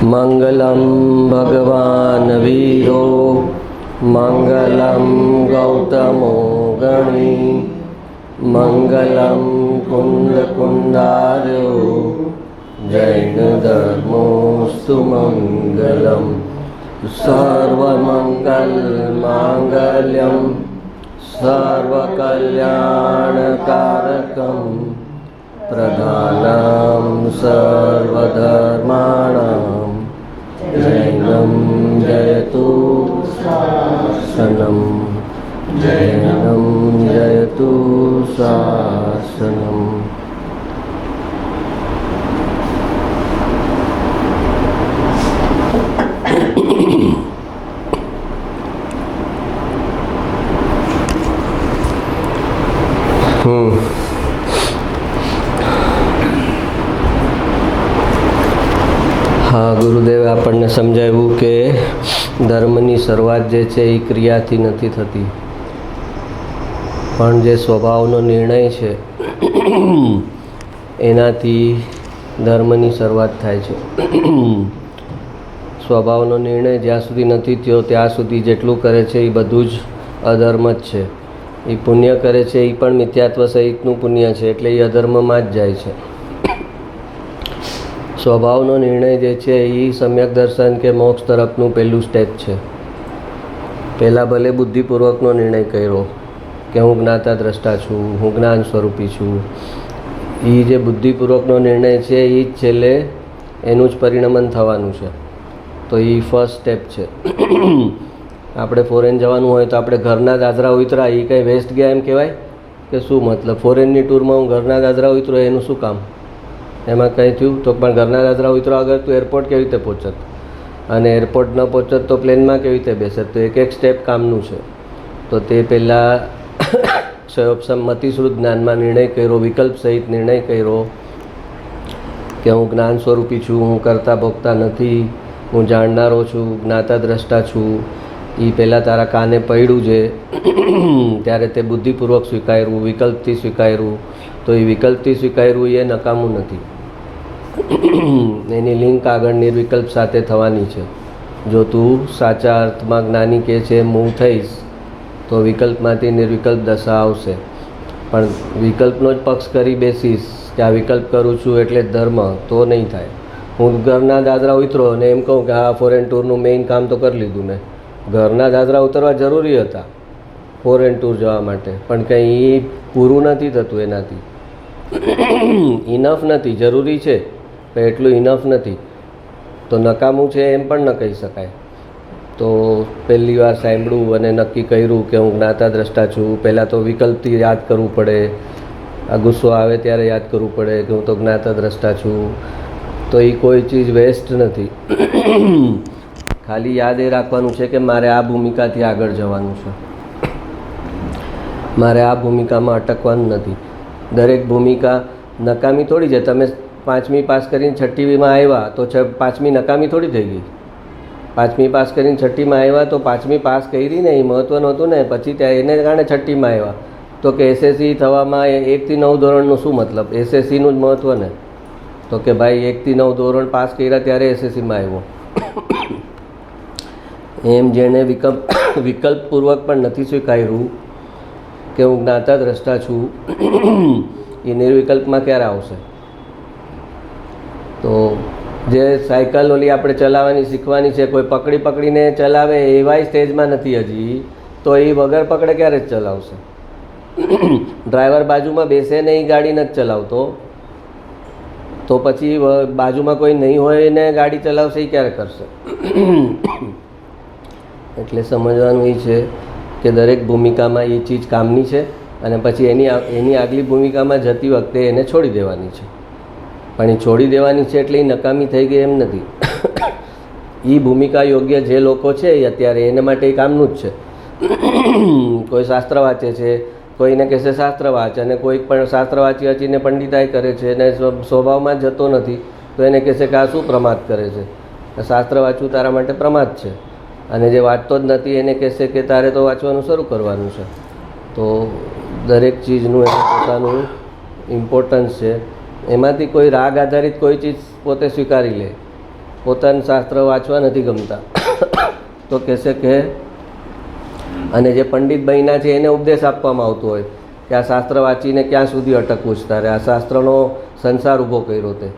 मंगलम भगवान वीरो मंगलम गौतमो गणी मंगलम कुंद कुंदार्यो जैन धर्मोस्तु मंगलम सर्वमंगल मांगल्यम सर्वकल्याणकारकम प्रधानं सर्वधर्माणां जैनं जयतु शासनं जैनं जयतु शासनम्। हाँ, गुरुदेवे આપણને સમજાવ્યું કે ધર્મની શરૂઆત જે છે એ ક્રિયાથી નથી થતી, પણ જે સ્વભાવનો નિર્ણય છે એનાથી ધર્મની શરૂઆત થાય છે। સ્વભાવનો નિર્ણય જ્યાં સુધી નથી થયો ત્યાં સુધી જેટલું કરે છે એ બધું જ અધર્મ જ છે। એ પુણ્ય કરે છે એ પણ મિથ્યાત્વ સહિતનું પુણ્ય છે, એટલે એ અધર્મમાં જ જાય છે। સ્વભાવનો નિર્ણય જે છે એ સમ્યક દર્શન કે મોક્ષ તરફનું પહેલું સ્ટેપ છે। પહેલાં ભલે બુદ્ધિપૂર્વકનો નિર્ણય કર્યો કે હું જ્ઞાતા દ્રષ્ટા છું, હું જ્ઞાન સ્વરૂપી છું, એ જે બુદ્ધિપૂર્વકનો નિર્ણય છે એ જ છેલ્લે એનું જ પરિણમન થવાનું છે। તો એ ફર્સ્ટ સ્ટેપ છે। આપણે ફોરેન જવાનું હોય તો આપણે ઘરના દાદરા ઉતરા એ કંઈ વેસ્ટ ગયા એમ કહેવાય કે શું મતલબ? ફોરેનની ટૂરમાં હું ઘરના દાદરા ઉતરો એનું શું કામ? એમાં કંઈ થયું તો પણ ઘરના દાદરા ઉતરો આગળ તું એરપોર્ટ કેવી રીતે પહોંચત, અને એરપોર્ટ ન પહોંચત તો પ્લેનમાં કેવી રીતે બેસે? તો એક એક સ્ટેપ કામનું છે। તો તે પહેલાં ક્ષયોપસંમતિશ્રુત જ્ઞાનમાં નિર્ણય કર્યો, વિકલ્પ સહિત નિર્ણય કર્યો કે હું જ્ઞાન સ્વરૂપી છું, હું કરતા ભોગતા નથી, હું જાણનારો છું, જ્ઞાતા દ્રષ્ટા છું। એ પહેલાં તારા કાને પડ્યું છે ત્યારે તે બુદ્ધિપૂર્વક સ્વીકાર્યું, વિકલ્પથી સ્વીકાર્યું। તો એ વિકલ્પથી સ્વીકાર્યું એ નકામું નથી, એની લિંક આગળ નિર્વિકલ્પ સાથે થવાની છે। જો તું સાચા અર્થમાં જ્ઞાની કે છે મૂવ થઈશ તો વિકલ્પમાંથી નિર્વિકલ્પ દશા આવશે, પણ વિકલ્પનો જ પક્ષ કરી બેસીશ કે આ વિકલ્પ કરું છું એટલે જ ધર્મ, તો નહીં થાય। હું ઘરના દાદરા ઉતરો અને એમ કહું કે હા ફોરેન ટૂરનું મેઇન કામ તો કરી લીધું મેં। ઘરના દાદરા ઉતરવા જરૂરી હતા ફોરેન ટૂર જવા માટે, પણ કંઈ પૂરું નથી થતું એનાથી। ઇનફ નથી, જરૂરી છે પણ એટલું ઇનફ નથી, તો નકામું છે એમ પણ ન કહી શકાય। તો પહેલી વાર સાંભળ્યું અને નક્કી કર્યું કે હું જ્ઞાતા દ્રષ્ટા છું, પહેલાં તો વિકલ્પથી યાદ કરવું પડે, આ ગુસ્સો આવે ત્યારે યાદ કરવું પડે કે હું તો જ્ઞાતા દ્રષ્ટા છું। તો એ કોઈ ચીજ વેસ્ટ નથી, ખાલી યાદ એ રાખવાનું છે કે મારે આ ભૂમિકાથી આગળ જવાનું છે, મારે આ ભૂમિકામાં અટકવાનું નથી। દરેક ભૂમિકા નકામી થોડી છે। તમે 5મી પાસ કરીને 6ઠ્ઠીમાં આવ્યા તો 5મી નકામી થોડી થઈ ગઈ। 5મી પાસ કરીને 6ઠ્ઠીમાં આવ્યા તો 5મી પાસ કરી ને એ મહત્ત્વનું હતું ને, પછી ત્યાં એને કારણે 6ઠ્ઠીમાં આવ્યા તો કે એસએસસી થવામાં 1 થી 9 ધોરણનું શું મતલબ? એસએસસીનું જ મહત્ત્વ ને, તો કે ભાઈ 1 થી 9 ધોરણ પાસ કર્યા ત્યારે એસએસસીમાં આવ્યો। એમ જેણે વિકલ્પપૂર્વક પણ નથી સ્વીકાર્યું કે હું જ્ઞાતા દ્રષ્ટા છું, એ નિર્વિકલ્પમાં ક્યારે આવશે? તો જે સાયકલ ઓલી આપણે ચલાવવાની શીખવાની છે, કોઈ પકડીને ચલાવે એવાય સ્ટેજમાં નથી હજી, તો એ વગર પકડે ક્યારે જ ચલાવશે? ડ્રાઈવર બાજુમાં બેસે ને એ ગાડી નથી ચલાવતો, તો પછી બાજુમાં કોઈ નહીં હોય ને ગાડી ચલાવશે એ ક્યારે કરશે? એટલે સમજવાનું એ છે કે દરેક ભૂમિકામાં એ ચીજ કામની છે, અને પછી એની આગલી ભૂમિકામાં જતી વખતે એને છોડી દેવાની છે। પણ એ છોડી દેવાની છે એટલે એ નકામી થઈ ગઈ એમ નથી। એ ભૂમિકા યોગ્ય જે લોકો છે એ અત્યારે એને માટે એ કામનું જ છે। કોઈ શાસ્ત્ર વાંચે છે, કોઈને કહેશે શાસ્ત્ર વાંચ, અને કોઈ પણ શાસ્ત્ર વાંચીને પંડિતાઈ કરે છે અને સ્વભાવમાં જતો નથી તો એને કહેશે કે આ શું પ્રમાદ કરે છે? શાસ્ત્ર વાંચવું તારા માટે પ્રમાદ છે, અને જે વાંચતો જ નથી એને કહેશે કે તારે તો વાંચવાનું શરૂ કરવાનું છે। તો દરેક ચીજનું એનું પોતાનું ઇમ્પોર્ટન્સ છે। એમાંથી કોઈ રાગ આધારિત કોઈ ચીજ પોતે સ્વીકારી લે પોતાનું શાસ્ત્ર વાંચવા નથી ગમતા. તો કહેશે કે અને જે પંડિત બન્યા છે એને ઉપદેશ આપવામાં આવતો હોય કે આ શાસ્ત્ર વાંચીને ક્યાં સુધી અટકવું છે તારે, આ શાસ્ત્રનો સંસાર ઊભો કર્યો તે,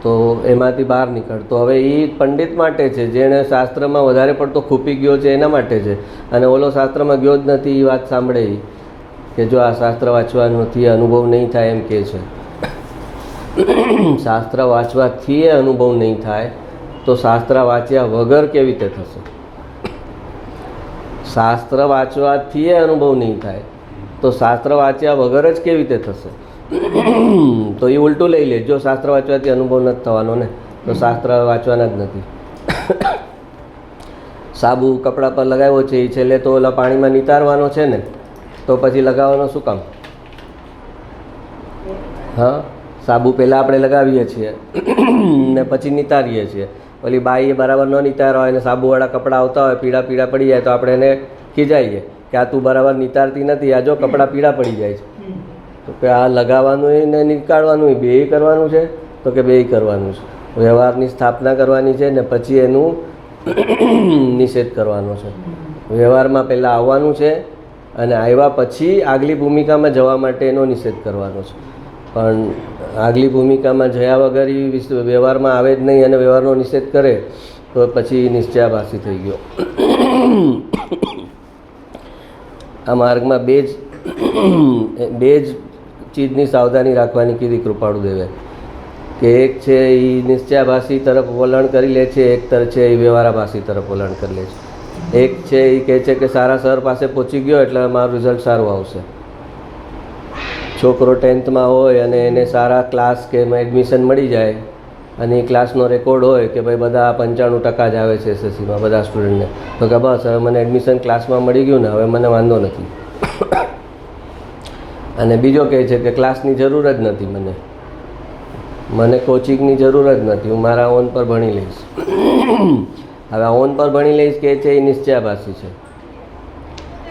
તો એમાંથી બહાર નીકળ. તો હવે એ પંડિત માટે છે, જેણે શાસ્ત્રમાં વધારે પડતો ખૂપી ગયો છે એના માટે છે. અને ઓલો શાસ્ત્રમાં ગયો જ નથી એ વાત સાંભળે કે જો આ શાસ્ત્ર વાંચવાથી અનુભવ નહીં થાય એમ કહે છે. શાસ્ત્ર વાંચવાથી એ અનુભવ નહીં થાય તો શાસ્ત્ર વાંચ્યા વગર કેવી રીતે થશે? શાસ્ત્ર વાંચવાથી એ અનુભવ નહીં થાય તો શાસ્ત્ર વાંચ્યા વગર જ કેવી રીતે થશે? તો એ ઉલટું લઈ લે, જો શાસ્ત્ર વાંચવાથી અનુભવ નથી થવાનો ને તો શાસ્ત્ર વાંચવાના જ નથી. સાબુ કપડા પર લગાવ્યો છે એ છેલ્લે તો ઓલા પાણીમાં નિતારવાનો છે ને, તો પછી લગાવવાનો શું કામ? હા, સાબુ પહેલાં આપણે લગાવીએ છીએ ને પછી નિતારીએ છીએ. ઓલી બાઈ એ બરાબર ન નિતાર હોય અને સાબુવાળા કપડાં આવતા હોય પીળા પીળા પડી જાય તો આપણે એને ખીજાઈએ કે આ તું બરાબર નિતારતી નથી, આ જો કપડાં પીળા પડી જાય છે. તો કે આ લગાવવાનું ને નીકાળવાનું બેય કરવાનું છે, તો કે બેય કરવાનું છે. વ્યવહારની સ્થાપના કરવાની છે ને પછી એનું નિષેધ કરવાનો છે. વ્યવહારમાં પહેલાં આવવાનું છે અને આવ્યા પછી આગલી ભૂમિકામાં જવા માટે એનો નિષેધ કરવાનો છે. પણ આગલી ભૂમિકામાં જયા વગર એ વ્યવહારમાં આવે જ નહીં અને વ્યવહારનો નિષેધ કરે તો પછી નિશ્ચયાભાસી થઈ ગયો. આ માર્ગમાં બે જ ચીજની સાવધાની રાખવાની કીધી કૃપાળુદેવે કે એક છે એ નિશ્ચયાભાસી તરફ વલણ કરી લે છે, એક તરફ છે એ વ્યવહારાભાસી તરફ વલણ કરી લે છે. એક છે એ કહે છે કે સારા સર પાસે પહોંચી ગયો એટલે મારું રિઝલ્ટ સારું આવશે. છોકરો 10th હોય અને એને સારા ક્લાસ કે એમાં એડમિશન મળી જાય અને એ ક્લાસનો રેકોર્ડ હોય કે ભાઈ બધા 95% જ આવે છે એસએસસીમાં બધા સ્ટુડન્ટને, તો કે બસ હવે મને એડમિશન ક્લાસમાં મળી ગયું ને હવે મને વાંધો નથી. અને બીજો કહે છે કે ક્લાસની જરૂર જ નથી, મને કોચિંગની જરૂર જ નથી, હું મારા ઓન પર ભણી લઈશ. હવે ઓન પર ભણી લઈશ કે છે એ નિશ્ચયાભાસી છે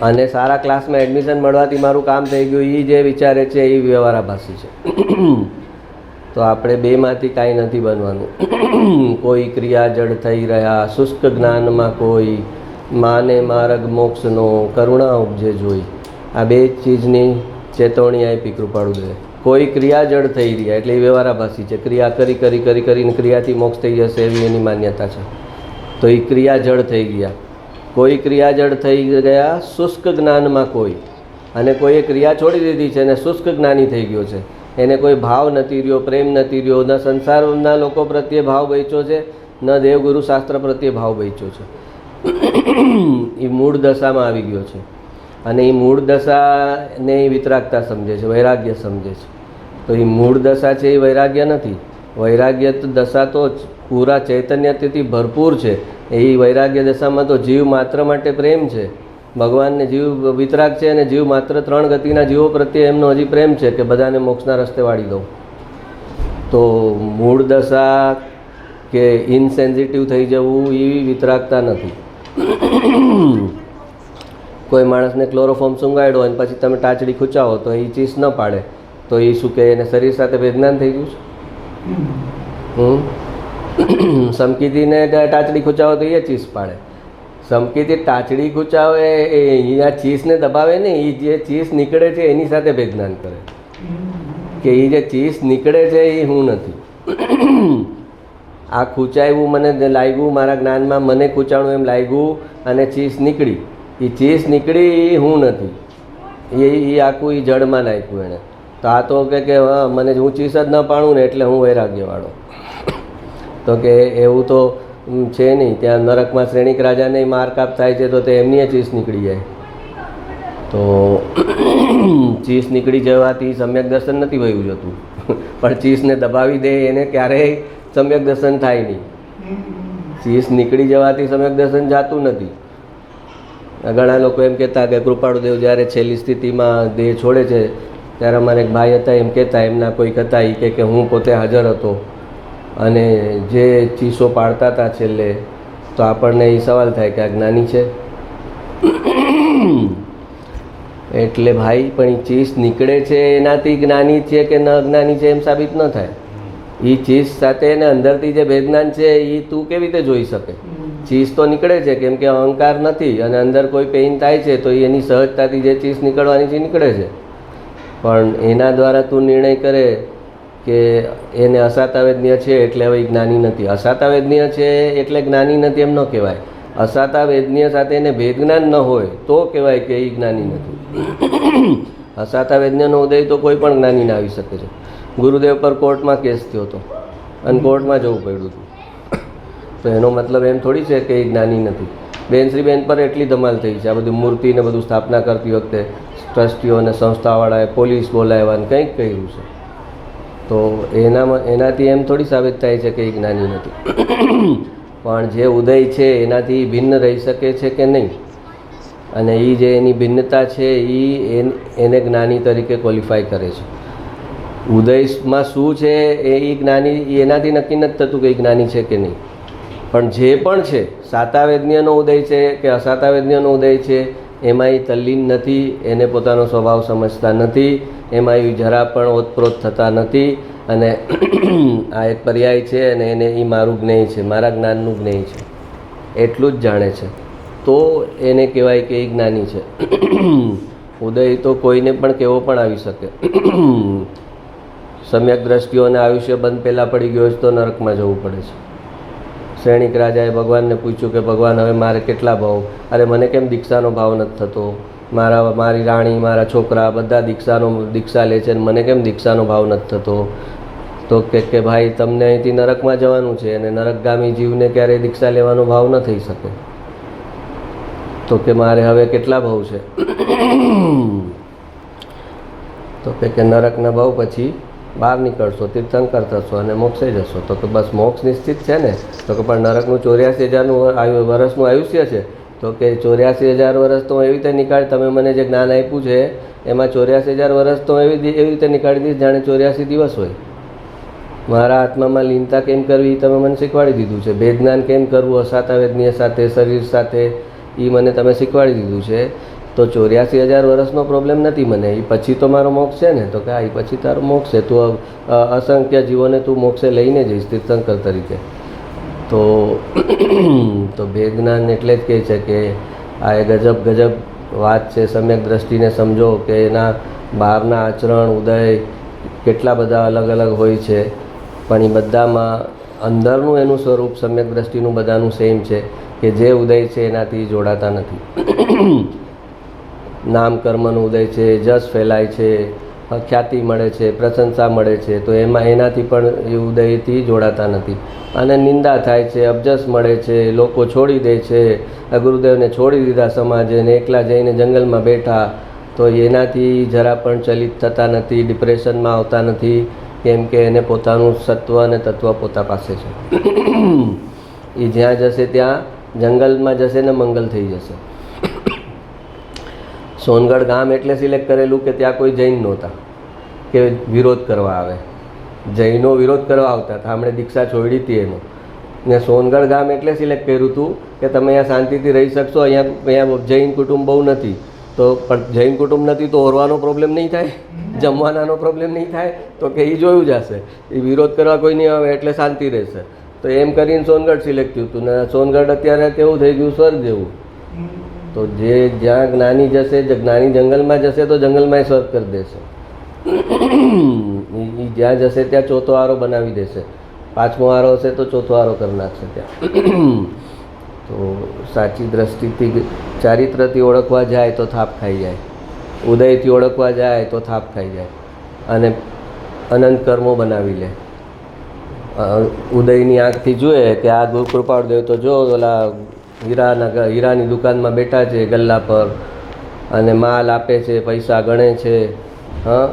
અને સારા ક્લાસમાં એડમિશન મળવાથી મારું કામ થઈ ગયું એ જે વિચારે છે એ વ્યવહારાભાસી છે. તો આપણે બેમાંથી કાંઈ નથી બનવાનું. કોઈ ક્રિયા જડ થઈ રહ્યા, શુષ્ક જ્ઞાનમાં કોઈ માને માર્ગ મોક્ષનો કરુણા ઉપજે જોઈ. આ બે ચીજની ચેતવણી આપી કૃપાળુદેવે. કોઈ ક્રિયા જડ થઈ રહ્યા એટલે એ વ્યવહારાભાસી છે, ક્રિયા કરીને ક્રિયાથી મોક્ષ થઈ જશે એવી એની માન્યતા છે. તો એ ક્રિયા જડ થઈ ગયા. કોઈ ક્રિયા જડ થઈ ગયા શુષ્ક જ્ઞાનમાં કોઈ, અને કોઈએ ક્રિયા છોડી દીધી છે અને શુષ્ક જ્ઞાની થઈ ગયો છે. એને કોઈ ભાવ નથી રહ્યો, પ્રેમ નથી રહ્યો, ન સંસારના લોકો પ્રત્યે ભાવ બચ્યો છે, ન દેવગુરુ શાસ્ત્ર પ્રત્યે ભાવ બચ્યો છે. એ મૂળ દશામાં આવી ગયો છે અને એ મૂળ દશાને એ વિતરાગતા સમજે છે, વૈરાગ્ય સમજે છે. તો એ મૂળ દશા છે એ વૈરાગ્ય નથી. વૈરાગ્ય દશા તો પૂરા ચૈતન્યથી ભરપૂર છે. એ વૈરાગ્ય દશામાં તો જીવ માત્ર માટે પ્રેમ છે, ભગવાનને જીવ વિતરાગ છે અને જીવ માત્ર 3 ગતિના જીવો પ્રત્યે એમનો હજી પ્રેમ છે કે બધાને મોક્ષના રસ્તે વાળી દઉં. તો મૂળ દશા કે ઇનસેન્સિટિવ થઈ જવું એ વિતરાગતા નથી. કોઈ માણસને ક્લોરોફોર્મ સૂંઘાડ્યો અને પછી તમે ટાચડી ખૂંચાવો તો એ ચીસ ન પાડે તો એ શું કહે એને શરીર સાથે વેદનાન થઈ ગયું છે? સમકીતીને ટાચડી ખૂંચાવો તો એ ચીસ પાડે. સમકીતી ટાચડી ખૂંચાવે એ અહીંયા ચીસને દબાવે ને, એ જે ચીસ નીકળે છે એની સાથે ભેદનાન કરે કે એ જે ચીસ નીકળે છે એ હું નથી. આ ખૂંચાયું મને લાગ્યું, મારા જ્ઞાનમાં મને ખૂંચાણું એમ લાગ્યું અને ચીસ નીકળી. એ ચીસ નીકળી એ હું નથી. એ આખું એ જડમાં નાખ્યું એણે. તો આ તો કે હા મને હું ચીસ જ ન પાડું ને એટલે હું વૈરાગ્યવાળો. તો કે એવું તો છે નહીં. ત્યાં નરકમાં શ્રેણિક રાજાને માર કાપ થાય છે તો તે એમની ચીસ નીકળી જાય. તો ચીસ નીકળી જવાથી સમ્યક દર્શન નથી વયું જતું, પણ ચીસને દબાવી દે એને ક્યારેય સમ્યક દર્શન થાય નહીં. ચીસ નીકળી જવાથી સમ્યક દર્શન જાતું નથી. ઘણા લોકો એમ કહેતા કે કૃપાળુદેવ જ્યારે છેલ્લી સ્થિતિમાં દેહ છોડે છે ત્યારે અમારે એક ભાઈ હતા એમ કહેતા, એમના કોઈક હતા એ કે હું પોતે હાજર હતો અને જે ચીસો પાડતા હતા છેલ્લે, તો આપણને એ સવાલ થાય કે આ જ્ઞાની છે? એટલે ભાઈ પણ એ ચીસ નીકળે છે એનાથી જ્ઞાની છે કે ન જ્ઞાની છે એમ સાબિત ન થાય. એ એ ચીજ સાથે એને અંદરથી જે ભેદજ્ઞાન છે એ તું કેવી રીતે જોઈ શકે? ચીજ તો નીકળે છે, કેમ કે અહંકાર નથી અને અંદર કોઈ પેઇન થાય છે તો એની સહજતાથી જે ચીજ નીકળવાની છે નીકળે છે. પણ એના દ્વારા તું નિર્ણય કરે કે એને અસાતાવેદનીય છે એટલે હવે જ્ઞાની નથી. અસાતાવેદનીય છે એટલે જ્ઞાની નથી એમ ન કહેવાય. અસાતાવેદનીય સાથે એને ભેદજ્ઞાન ન હોય તો કહેવાય કે એ જ્ઞાની નથી. અસાતાવેદનીયનો ઉદય તો કોઈ પણ જ્ઞાનીને આવી શકે છે. ગુરુદેવ પર કોર્ટમાં કેસ થયો હતો અને કોર્ટમાં જવું પડ્યું હતું, તો એનો મતલબ એમ થોડી છે કે એ જ્ઞાની નથી. બેનશ્રીબેન પર એટલી ધમાલ થઈ છે, આ બધી મૂર્તિને બધું સ્થાપના કરતી વખતે ટ્રસ્ટીઓ અને સંસ્થાવાળાએ પોલીસ બોલાવવાનું કંઈક કર્યું છે, તો એનાથી એમ થોડી સાબિત થાય છે કે એ જ્ઞાની નથી. પણ જે ઉદય છે એનાથી ભિન્ન રહી શકે છે કે નહીં, અને એ જે એની ભિન્નતા છે એને જ્ઞાની તરીકે ક્વોલિફાય કરે છે. ઉદયમાં શું છે એ જ્ઞાની એનાથી નક્કી નથી થતું કે એ જ્ઞાની છે કે નહીં. પણ જે પણ છે, સાતાવેદનીયનો ઉદય છે કે અસાતાવેદનીયનો ઉદય છે, એમાં એ તલ્લીન નથી, એને પોતાનો સ્વભાવ સમજતા નથી, એમાં એ જરા પણ ઓતપ્રોત થતા નથી, અને આ એક પર્યાય છે અને એને એ મારું જ્ઞેય છે, મારા જ્ઞાનનું જ્ઞેય છે એટલું જ જાણે છે, તો એને કહેવાય કે એ જ્ઞાની છે. ઉદય તો કોઈને પણ કેવો પણ આવી શકે. સમ્યક દ્રષ્ટિઓને આયુષ્ય બંધ પહેલાં પડી ગયો છે તો નરકમાં જવું પડે છે. સૈનિક રાજાએ ભગવાનને પૂછ્યું કે ભગવાન હવે મારે કેટલા ભાવ? અરે મને કેમ દીક્ષાનો ભાવ નથી થતો? મારી રાણી, મારા છોકરા બધા દીક્ષા લે છે અને મને કેમ દીક્ષાનો ભાવ નથી થતો? તો કે ભાઈ તમને અહીંથી નરકમાં જવાનું છે અને નરકગામી જીવને ક્યારેય દીક્ષા લેવાનો ભાવ ન થઈ શકે. તો કે મારે હવે કેટલા ભાવ છે? તો કે નરકના ભાવ પછી બહાર નીકળશો, તીર્થંકર થશો અને મોક્ષે જશો. તો કે બસ મોક્ષ નિશ્ચિત છે ને? તો કે પણ નરકનું 84,000 વર્ષનું આયુષ્ય છે. તો કે 84,000 વર્ષ તો એવી રીતે નીકાળી, તમે મને જે જ્ઞાન આપ્યું છે એમાં 84,000 વર્ષ તો એવી રીતે નીકાળી દઈશ જાણે 84 દિવસ હોય. મારા આત્મામાં લીનતા કેમ કરવી તમે મને શીખવાડી દીધું છે. ભેદજ્ઞાન કેમ કરવું અસાતાવેદનીય સાથે, શરીર સાથે, એ મને તમે શીખવાડી દીધું છે. તો 84,000 વર્ષનો પ્રોબ્લેમ નથી મને, એ પછી તો મારો મોક્ષ છે ને? તો કે એ પછી તારો મોક્ષ છે, તું અસંખ્ય જીવોને તું મોક્ષે લઈને જઈશ તીર્થંકર તરીકે. તો ભેદજ્ઞાન એટલે જ કહે છે કે આ એ ગજબ વાત છે. સમ્યક દ્રષ્ટિને સમજો કે એના બહારના આચરણ, ઉદય કેટલા બધા અલગ અલગ હોય છે, પણ એ બધામાં અંદરનું એનું સ્વરૂપ સમ્યક દ્રષ્ટિનું બધાનું સેમ છે, કે જે ઉદય છે એનાથી જોડાતા નથી. નામ કર્મનો ઉદય છે, જશ ફેલાય છે, ખ્યાતિ મળે છે, પ્રશંસા મળે છે, તો એનાથી પણ એ ઉદયથી જોડાતા નથી. અને નિંદા થાય છે, અબજસ મળે છે, લોકો છોડી દે છે. ગુરુદેવને છોડી દીધા સમાજે ને એકલા જઈને જંગલમાં બેઠા, તો એનાથી જરા પણ ચલિત થતા નથી, ડિપ્રેશનમાં આવતા નથી, કેમ કે એને પોતાનું સત્વ અને તત્વ પોતા પાસે છે. એ જ્યાં જશે ત્યાં જંગલમાં જશે ને મંગલ થઈ જશે. સોનગઢ ગામ એટલે સિલેક્ટ કરેલું કે ત્યાં કોઈ જૈન નહોતા કે વિરોધ કરવા આવે. જૈનો વિરોધ કરવા આવતા હતા, હમણે દીક્ષા છોડી હતી એનો. ને સોનગઢ ગામ એટલે સિલેક્ટ કર્યું હતું કે તમે અહીંયા શાંતિથી રહી શકશો, અહીંયા જૈન કુટુંબ બહુ નથી. તો પણ જૈન કુટુંબ નથી તો ઓરવાનો પ્રોબ્લેમ નહીં થાય, જમવાનાનો પ્રોબ્લેમ નહીં થાય, તો કે એ જોયું જશે. એ વિરોધ કરવા કોઈ નહીં આવે એટલે શાંતિ રહેશે. તો એમ કરીને સોનગઢ સિલેક્ટ થયું હતું. ને સોનગઢ અત્યારે કેવું થઈ ગયું? સ્વર્ગ જેવું. તો જ્યાં જ્ઞાની જશે, જ્ઞાની જંગલમાં જશે તો જંગલમાં સ્વર્ગ કરી દેશે. જ્યાં જશે ત્યાં ચોથો આરો બનાવી દેશે, પાંચમો આરો હશે તો ચોથો આરો કરી નાખશે ત્યાં. તો સાચી દ્રષ્ટિથી, ચારિત્રથી ઓળખવા જાય તો થાપ ખાઈ જાય, ઉદયથી ઓળખવા જાય તો થાપ ખાઈ જાય, અને અનંત કર્મો બનાવી લે. ઉદયની આંખથી જુએ કે આ ગુરુ કૃપાળદેવ તો જો ઓલા હીરાની દુકાનમાં બેઠા છે ગલ્લા પર, અને માલ આપે છે, પૈસા ગણે છે, હા,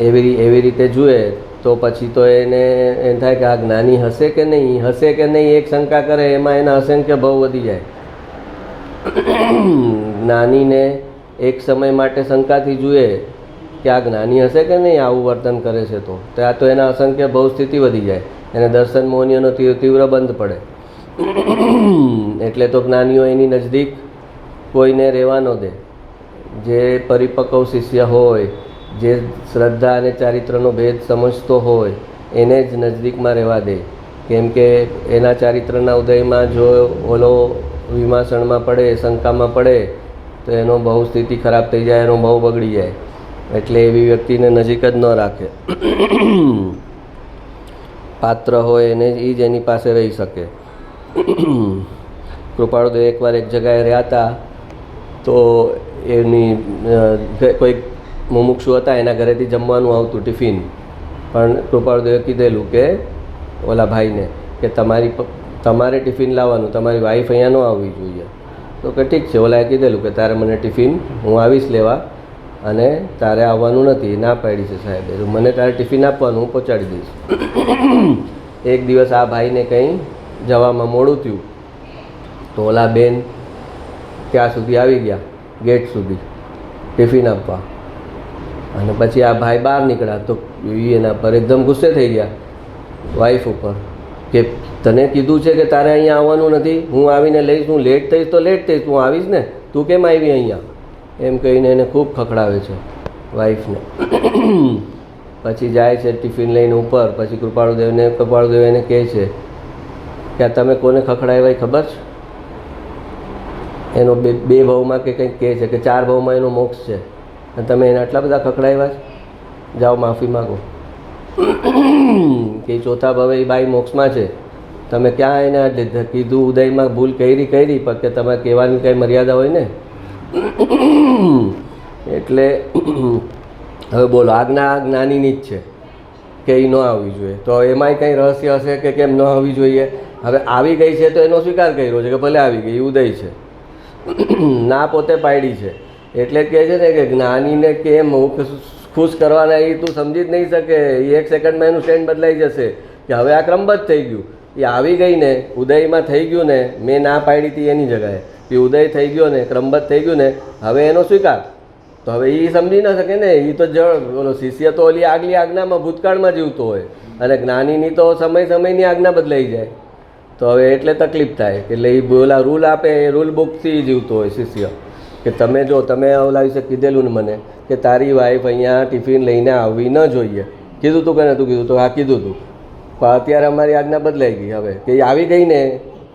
એવી રીતે જુએ તો પછી તો એને એમ થાય કે આ જ્ઞાની હશે કે નહીં, હશે કે નહીં એક શંકા કરે, એમાં એના અસંખ્ય ભાવ વધી જાય. જ્ઞાનીને એક સમય માટે શંકાથી જુએ કે આ જ્ઞાની હશે કે નહીં, આવું વર્તન કરે છે, તો ત્યાં તો એના અસંખ્ય ભાવ સ્થિતિ વધી જાય, એને દર્શન મોહનીયનો તીવ્ર બંધ પડે. એટલે તો જ્ઞાનીઓ એની નજદીક કોઈને રહેવા ન દે. જે પરિપક્વ શિષ્ય હોય, જે શ્રદ્ધા અને ચારિત્રનો ભેદ સમજતો હોય, એને જ નજદીકમાં રહેવા દે. કેમ કે એના ચારિત્રના ઉદયમાં જો ઓલો વિમાસણમાં પડે, શંકામાં પડે તો એનો બહુ સ્થિતિ ખરાબ થઈ જાય, એનો બહુ બગડી જાય. એટલે એવી વ્યક્તિને નજીક જ ન રાખે. પાત્ર હોય એને એ જ એની પાસે રહી શકે. કૃપાળુદેવ એકવાર એક જગાએ રહ્યા હતા, તો એની કોઈક મુમુક્ષુ હતા, એના ઘરેથી જમવાનું આવતું ટિફિન. પણ કૃપાળુદેવે કીધેલું કે ઓલા ભાઈને કે તમારે ટિફિન લાવવાનું, તમારી વાઈફ અહીંયા ન આવવી જોઈએ. તો કે ઠીક છે. ઓલાએ કીધેલું કે તારે મને ટિફિન હું આવીશ લેવા અને તારે આવવાનું નથી. ના પાડી છે સાહેબે, મને તારે ટિફિન આપવાનું, હું પહોંચાડી દઈશ. એક દિવસ આ ભાઈને કંઈ જવામાં મોડું થયું, તો ઓલા બેન ત્યાં સુધી આવી ગયા, ગેટ સુધી ટિફિન આપવા. અને પછી આ ભાઈ બહાર નીકળ્યા તો એના પર એકદમ ગુસ્સે થઈ ગયા વાઈફ ઉપર કે તને કીધું છે કે તારે અહીંયા આવવાનું નથી, હું આવીને લઈશ, હું લેટ થઈશ તો લેટ થઈશ, હું આવીશ ને, તું કેમ આવી અહીંયા, એમ કહીને એને ખૂબ ખખડાવે છે વાઈફને. પછી જાય છે ટિફિન લઈને ઉપર. પછી કૃપાળુદેવ એને કહે છે કે આ તમે કોને ખખડાવ્યા ખબર છે? એનો બે ભાવમાં કે કંઈક કહે છે કે 4 ભાવમાં એનો મોક્ષ છે અને તમે એને આટલા બધા ખખડાવ્યા છે, જાઓ માફી માગો. કે ચોથા ભાવે એ બાઈ મોક્ષમાં છે, તમે ક્યાં એને કીધું ઉદયમાં ભૂલ કરી પણ કે તમે કહેવાની કંઈ મર્યાદા હોય ને. એટલે હવે બોલો, આજ્ઞા જ્ઞાનીની જ છે કે એ ન આવવી જોઈએ, તો એમાંય કંઈ રહસ્ય હશે કે કેમ ન આવવી જોઈએ. હવે આવી ગઈ છે તો એનો સ્વીકાર કર્યો છે કે ભલે આવી ગઈ, ઉદય છે, ના પોતે પાડી છે. એટલે કહે છે ને કે જ્ઞાનીને કેમ ખુશ કરવાના એ તું સમજી જ નહીં શકે. એ 1 સેકન્ડમાં એનું સ્ટેન્ડ બદલાઈ જશે કે હવે આ ક્રમબદ્ધ થઈ ગયું. એ આવી ગઈ ને, ઉદયમાં થઈ ગયું ને, મેં ના પાડી હતી એની જગાએ, એ ઉદય થઈ ગયો ને, ક્રમબદ્ધ થઈ ગયું ને, હવે એનો સ્વીકાર. તો હવે એ સમજી ન શકે ને. એ તો ઓલો શિષ્ય તો ઓલી આગલી આજ્ઞામાં ભૂતકાળમાં જીવતો હોય અને જ્ઞાનીની તો સમયની આજ્ઞા બદલાઈ જાય. તો હવે એટલે તકલીફ થાય. એટલે એ ઓલા રૂલ આપે, એ રૂલ બુકથી જીવતો હોય શિષ્ય. કે તમે ઓલા વિશે કીધેલું ને મને કે તારી વાઈફ અહીંયા ટિફિન લઈને આવવી ન જોઈએ, કીધું તું કે નહોતું કીધું? તો હા કીધું તું, પણ અત્યારે અમારી આજ્ઞા બદલાઈ ગઈ. હવે કે એ આવી ગઈ ને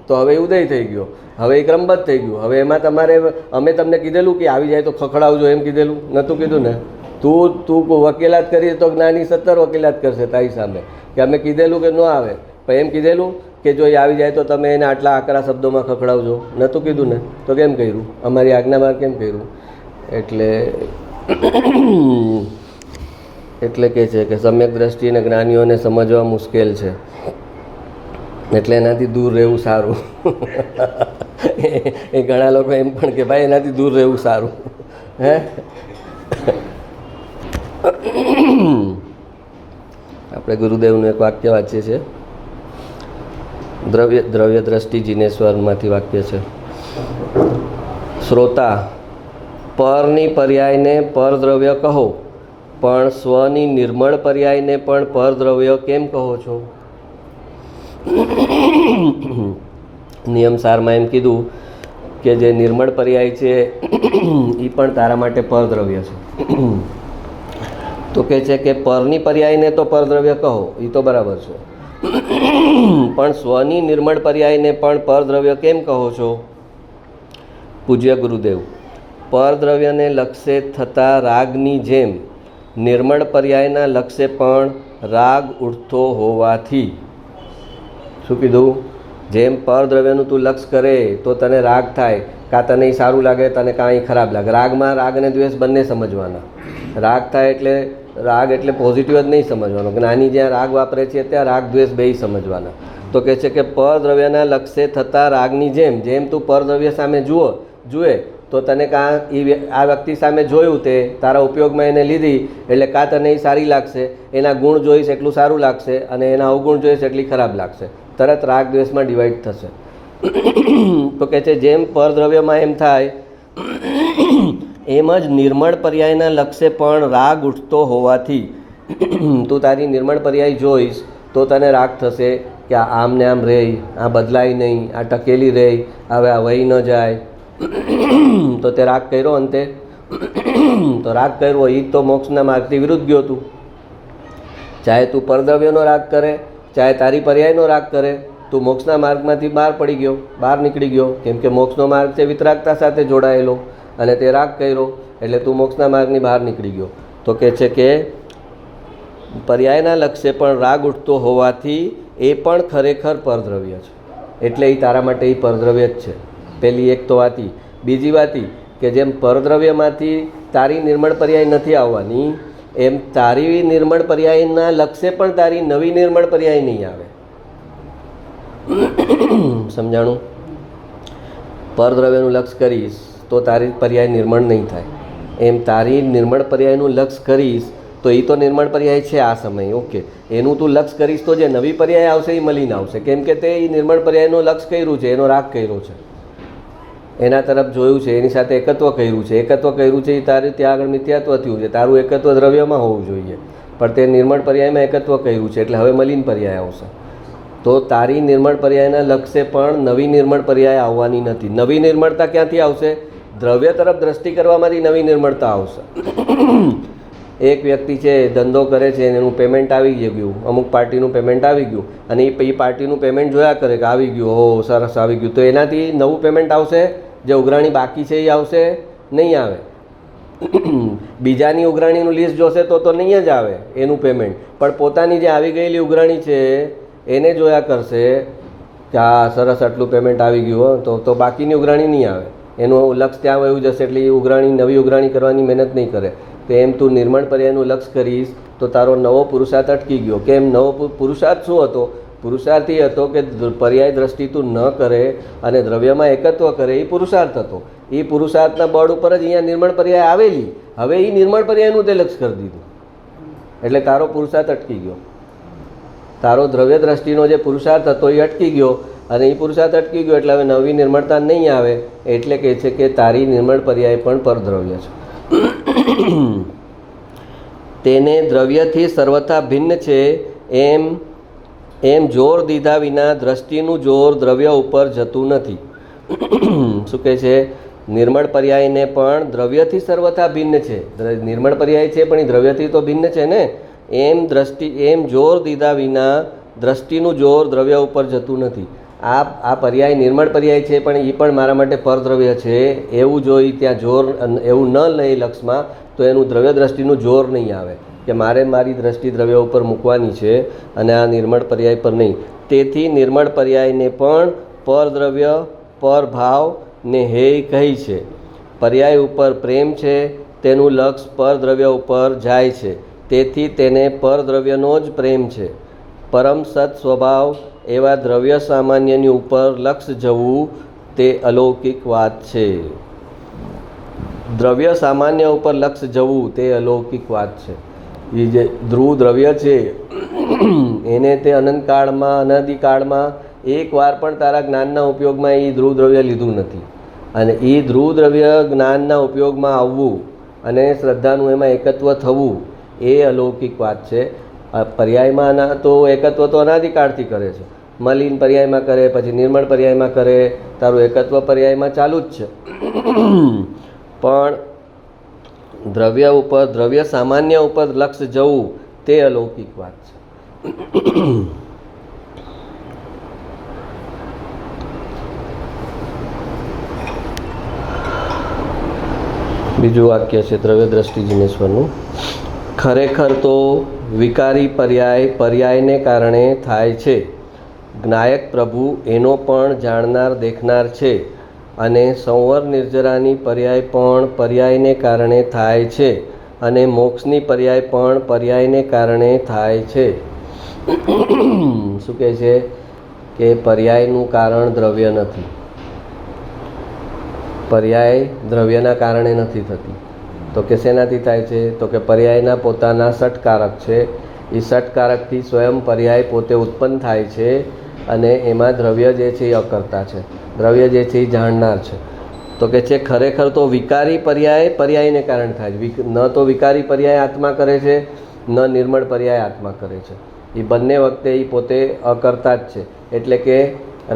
તો હવે ઉદય થઈ ગયો, હવે એ ક્રમબદ્ધ થઈ ગયું. હવે એમાં તમારે અમે તમને કીધેલું કે આવી જાય તો ખખડાવજો, એમ કીધેલું નહોતું કીધું ને? તું વકીલાત કરી તો જ્ઞાની 17 વકીલાત કરશે તારી સામે કે અમે કીધેલું કે ન આવે, પણ એમ કીધેલું કે જો એ આવી જાય તો તમે એને આટલા આકરા શબ્દોમાં ખખડાવજો, નહોતું કીધું ને? તો કેમ કર્યું? અમારી આજ્ઞામાં કેમ કર્યું? એટલે કહે છે કે સમ્યક દ્રષ્ટિને જ્ઞાનીઓને સમજવા મુશ્કેલ છે, એટલે એનાથી દૂર રહેવું સારું. એ ઘણા લોકો એમ પણ કે ભાઈ એનાથી દૂર રહેવું સારું. હે આપણે ગુરુદેવનું એક વાક્ય વાંચીએ છીએ, દ્રવ્ય દ્રષ્ટિ જીનેશ્વરમાંથી વાક્ય છે. શ્રોતા, પરની પર્યાયને પરદ્રવ્ય કહો, પણ સ્વની નિર્મળ પર્યાયને પણ પરદ્રવ્ય કેમ કહો છો? નિયમ સારમાં એમ કીધું કે જે નિર્મળ પર્યાય છે એ પણ તારા માટે પરદ્રવ્ય છે. તો કહે છે કે પરની પર્યાયને તો પરદ્રવ્ય કહો, એ તો બરાબર છે, પણ સ્વની નિર્મળ પર્યાયને પણ પરદ્રવ્ય કેમ કહો છો? પૂજ્ય ગુરુદેવ, પરદ્રવ્યને લક્ષ્ય થતા રાગની જેમ નિર્મળ પર્યાયના લક્ષ્ય પણ રાગ ઉઠતો હોવાથી. શું કીધું? જેમ પરદ્રવ્યનું તું લક્ષ કરે તો તને રાગ થાય, કાં તને સારું લાગે, તને કાંઈ ખરાબ લાગે. રાગમાં રાગ અને દ્વેષ બંને સમજવાના. રાગ થાય એટલે રાગ એટલે પોઝિટિવ જ નહીં સમજવાનો. જ્ઞાની જ્યાં રાગ વાપરે છે ત્યાં રાગ દ્વેષ બેય સમજવાના. તો કહે છે કે પરદ્રવ્યના લક્ષ્ય થતા રાગની જેમ જેમ તું પરદ્રવ્ય સામે જુએ તો તને કાં આ વ્યક્તિ સામે જોયું, તે તારા ઉપયોગમાં એને લીધી એટલે કાં તને એ સારી લાગશે, એના ગુણ જોઈશ એટલું સારું લાગશે અને એના અવગુણ જોઈશ એટલી ખરાબ લાગશે. તરત રાગ દ્વેષમાં ડિવાઈડ થશે. તો કહે છે જેમ પરદ્રવ્યમાં એમ થાય એમ જ નિર્મળ પર્યાયના લક્ષ્ય પણ રાગ ઉઠતો હોવાથી તું તારી નિર્મળ પર્યાય જોઈશ તો તને રાગ થશે કે આમ ને આમ રહી, આ બદલાય નહીં, આ ટકેલી રહી, હવે આ વહી ન જાય. તો તે રાગ કર્યો અંતે. તો રાગ કર્યો એ તો મોક્ષના માર્ગથી વિરુદ્ધ ગયો હતું. ચાહે તું પરદ્રવ્યનો રાગ કરે, ચાહે તારી પર્યાયનો રાગ કરે, તું મોક્ષના માર્ગમાંથી બહાર પડી ગયો, બહાર નીકળી ગયો. કેમ કે મોક્ષનો માર્ગ છે વિતરાગતા સાથે જોડાયેલો, અને તે રાગ કર્યો એટલે તું મોક્ષના માર્ગની બહાર નીકળી ગયો. તો કહે છે કે પર્યાયના લક્ષ્ય પણ રાગ ઉઠતો હોવાથી એ પણ ખરેખર પરદ્રવ્ય છે, એટલે એ તારા માટે એ પરદ્રવ્ય જ છે. પહેલી એક તો વાતી. બીજી વાતી કે જેમ પરદ્રવ્યમાંથી તારી નિર્મળ પર્યાય નથી આવવાની, એમ તારી નિર્મળ પર્યાયના લક્ષ્ય પણ તારી નવી નિર્મળ પર્યાય નહીં આવે. સમજાણું? પરદ્રવ્યનું લક્ષ્ય કરીશ તો તારી પર્યાય નિર્મળ નહીં થાય. એમ તારી નિર્મળ પર્યાયનું લક્ષ્ય કરીશ તો એ તો નિર્મળ પર્યાય છે આ સમયે, ઓકે. એનું તું લક્ષ્ય કરીશ તો જે નવી પર્યાય આવશે એ મળીને આવશે. કેમ કે તે એ નિર્મળ પર્યાયનું લક્ષ્ય કર્યું છે, એનો રાગ કર્યો છે, એના તરફ જોયું છે, એની સાથે એકત્વ કર્યું છે. એકત્વ કર્યું છે એ તારે ત્યાં આગળ મિથ્યાત્વ થયું છે. તારું એકત્વ દ્રવ્યમાં હોવું જોઈએ, પણ તે નિર્મળ પર્યાયમાં એકત્વ કર્યું છે, એટલે હવે મલિન પર્યાય આવશે. તો તારી નિર્મળ પર્યાયના લક્ષ્ય પણ નવી નિર્મળ પર્યાય આવવાની નથી. નવી નિર્મળતા ક્યાંથી આવશે? દ્રવ્ય તરફ દ્રષ્ટિ કરવામાંથી નવી નિર્મળતા આવશે. એક વ્યક્તિ છે, ધંધો કરે છે, એનું પેમેન્ટ આવી ગયું, અમુક પાર્ટીનું પેમેન્ટ આવી ગયું, અને એ પાર્ટીનું પેમેન્ટ જોયા કરે કે આવી ગયું, હો સરસ આવી ગયું, તો એનાથી નવું પેમેન્ટ આવશે? જે ઉઘરાણી બાકી છે એ આવશે? નહીં આવે. બીજાની ઉઘરાણીનું લિસ્ટ જોશે તો નહીં જ આવે એનું પેમેન્ટ, પણ પોતાની જે આવી ગયેલી ઉઘરાણી છે એને જોયા કરશે કે આ સરસ આટલું પેમેન્ટ આવી ગયું, તો બાકીની ઉઘરાણી નહીં આવે. એનું લક્ષ્ય ત્યાં વયું જશે, એટલે એ ઉઘરાણી નવી ઉઘરાણી કરવાની મહેનત નહીં કરે. તો એમ તું નિર્મળ પર્યાયનું લક્ષ્ય કરીશ તો તારો નવો પુરુષાર્થ અટકી ગયો. કેમ? નવો પુરુષાર્થ શું હતો? પુરુષાર્થ એ હતો કે પર્યાય દ્રષ્ટિ તું ન કરે અને દ્રવ્યમાં એકત્વ કરે, એ પુરુષાર્થ હતો. એ પુરુષાર્થના બળ ઉપર જ અહીંયા નિર્મળ પર્યાય આવેલી. હવે એ નિર્મળ પર્યાયનું તે લક્ષ્ય કરી દીધું, એટલે તારો પુરુષાર્થ અટકી ગયો. તારો દ્રવ્ય દ્રષ્ટિનો જે પુરુષાર્થ હતો એ અટકી ગયો, અને એ પુરુષાર્થ અટકી ગયો એટલે હવે નવી નિર્મળતા નહીં આવે. એટલે કહે છે કે તારી નિર્મળ પર્યાય પણ પરદ્રવ્ય છે. તેને દ્રવ્યથી સર્વથા ભિન્ન છે એમ જોર દીધા વિના દ્રષ્ટિનું જોર દ્રવ્ય ઉપર જતું નથી. શું કહે છે? નિર્મળ પર્યાયને પણ દ્રવ્યથી સર્વથા ભિન્ન છે. નિર્મળ પર્યાય છે પણ એ દ્રવ્યથી તો ભિન્ન છે ને. એમ જોર દીધા વિના દ્રષ્ટિનું જોર દ્રવ્ય ઉપર જતું નથી. આ પર્યાય નિર્મળ પર્યાય છે પણ એ પણ મારા માટે પરદ્રવ્ય છે એવું જો ત્યાં જોર એવું ન લઈ લક્ષમાં, તો એનું દ્રવ્ય દ્રષ્ટિનું જોર નહીં આવે કે મારે મારી દ્રષ્ટિ દ્રવ્ય ઉપર મૂકવાની છે અને આ નિર્મળ પર્યાય પર નહીં. તેથી નિર્મળ પર્યાયને પણ પરદ્રવ્ય, પરભાવ ને હેય કહી છે. પર્યાય ઉપર પ્રેમ છે, તેનું લક્ષ પરદ્રવ્ય ઉપર જાય છે, તેથી તેને પરદ્રવ્યનો જ પ્રેમ છે. પરમ સત સ્વભાવ એવા દ્રવ્ય સામાન્યની ઉપર લક્ષ જવું તે અલૌકિક વાત છે. દ્રવ્ય સામાન્ય ઉપર લક્ષ જવું તે અલૌકિક વાત છે. એ જે ધ્રુવ દ્રવ્ય છે એને તે અનંતકાળમાં, અનાદિકાળમાં એકવાર પણ તારા જ્ઞાનના ઉપયોગમાં એ ધ્રુવ દ્રવ્ય લીધું નથી. અને એ ધ્રુવ દ્રવ્ય જ્ઞાનના ઉપયોગમાં આવવું અને શ્રદ્ધાનું એમાં એકત્વ થવું એ અલૌકિક વાત છે. પર્યાયમાં તો એકત્વ તો અનાદિકાળથી કરે છે. મલિન પર્યાયમાં કરે, પછી નિર્મળ પર્યાયમાં કરે, તારું એકત્વ પર્યાયમાં ચાલુ જ છે. પણ દ્રવ્ય ઉપર, દ્રવ્ય સામાન્ય ઉપર લક્ષ જવું તે અલૌકિક વાત છે. બીજું વાક્ય છે દ્રવ્ય દ્રષ્ટિ જીનેશ્વરનું. ખરેખર તો વિકારી પર્યાયને કારણે થાય છે. જ્ઞાયક પ્રભુ એનો પણ જાણનાર દેખનાર છે, અને સંવર નિર્જરાની પર્યાય પણ પર્યાયને કારણે થાય છે, અને મોક્ષની પર્યાય પણ પર્યાયને કારણે થાય છે. શું કહે છે કે પર્યાયનું કારણ દ્રવ્ય નથી. પર્યાય દ્રવ્યના કારણે નથી થતી. તો કે શેનાથી થાય છે? તો કે પર્યાયના પોતાના ષટકારક છે. એ ષટકારકથી સ્વયં પર્યાય પોતે ઉત્પન્ન થાય છે, અને એમાં દ્રવ્ય જે છે એ અકર્તા છે, દ્રવ્ય જે છે એ જાણનાર છે. તો કે છે ખરેખર તો વિકારી પર્યાય પર્યાયને કારણે થાય છે. ન તો વિકારી પર્યાય આત્મા કરે છે, ન નિર્મળ પર્યાય આત્મા કરે છે. એ બંને વખતે એ પોતે અકર્તા જ છે. એટલે કે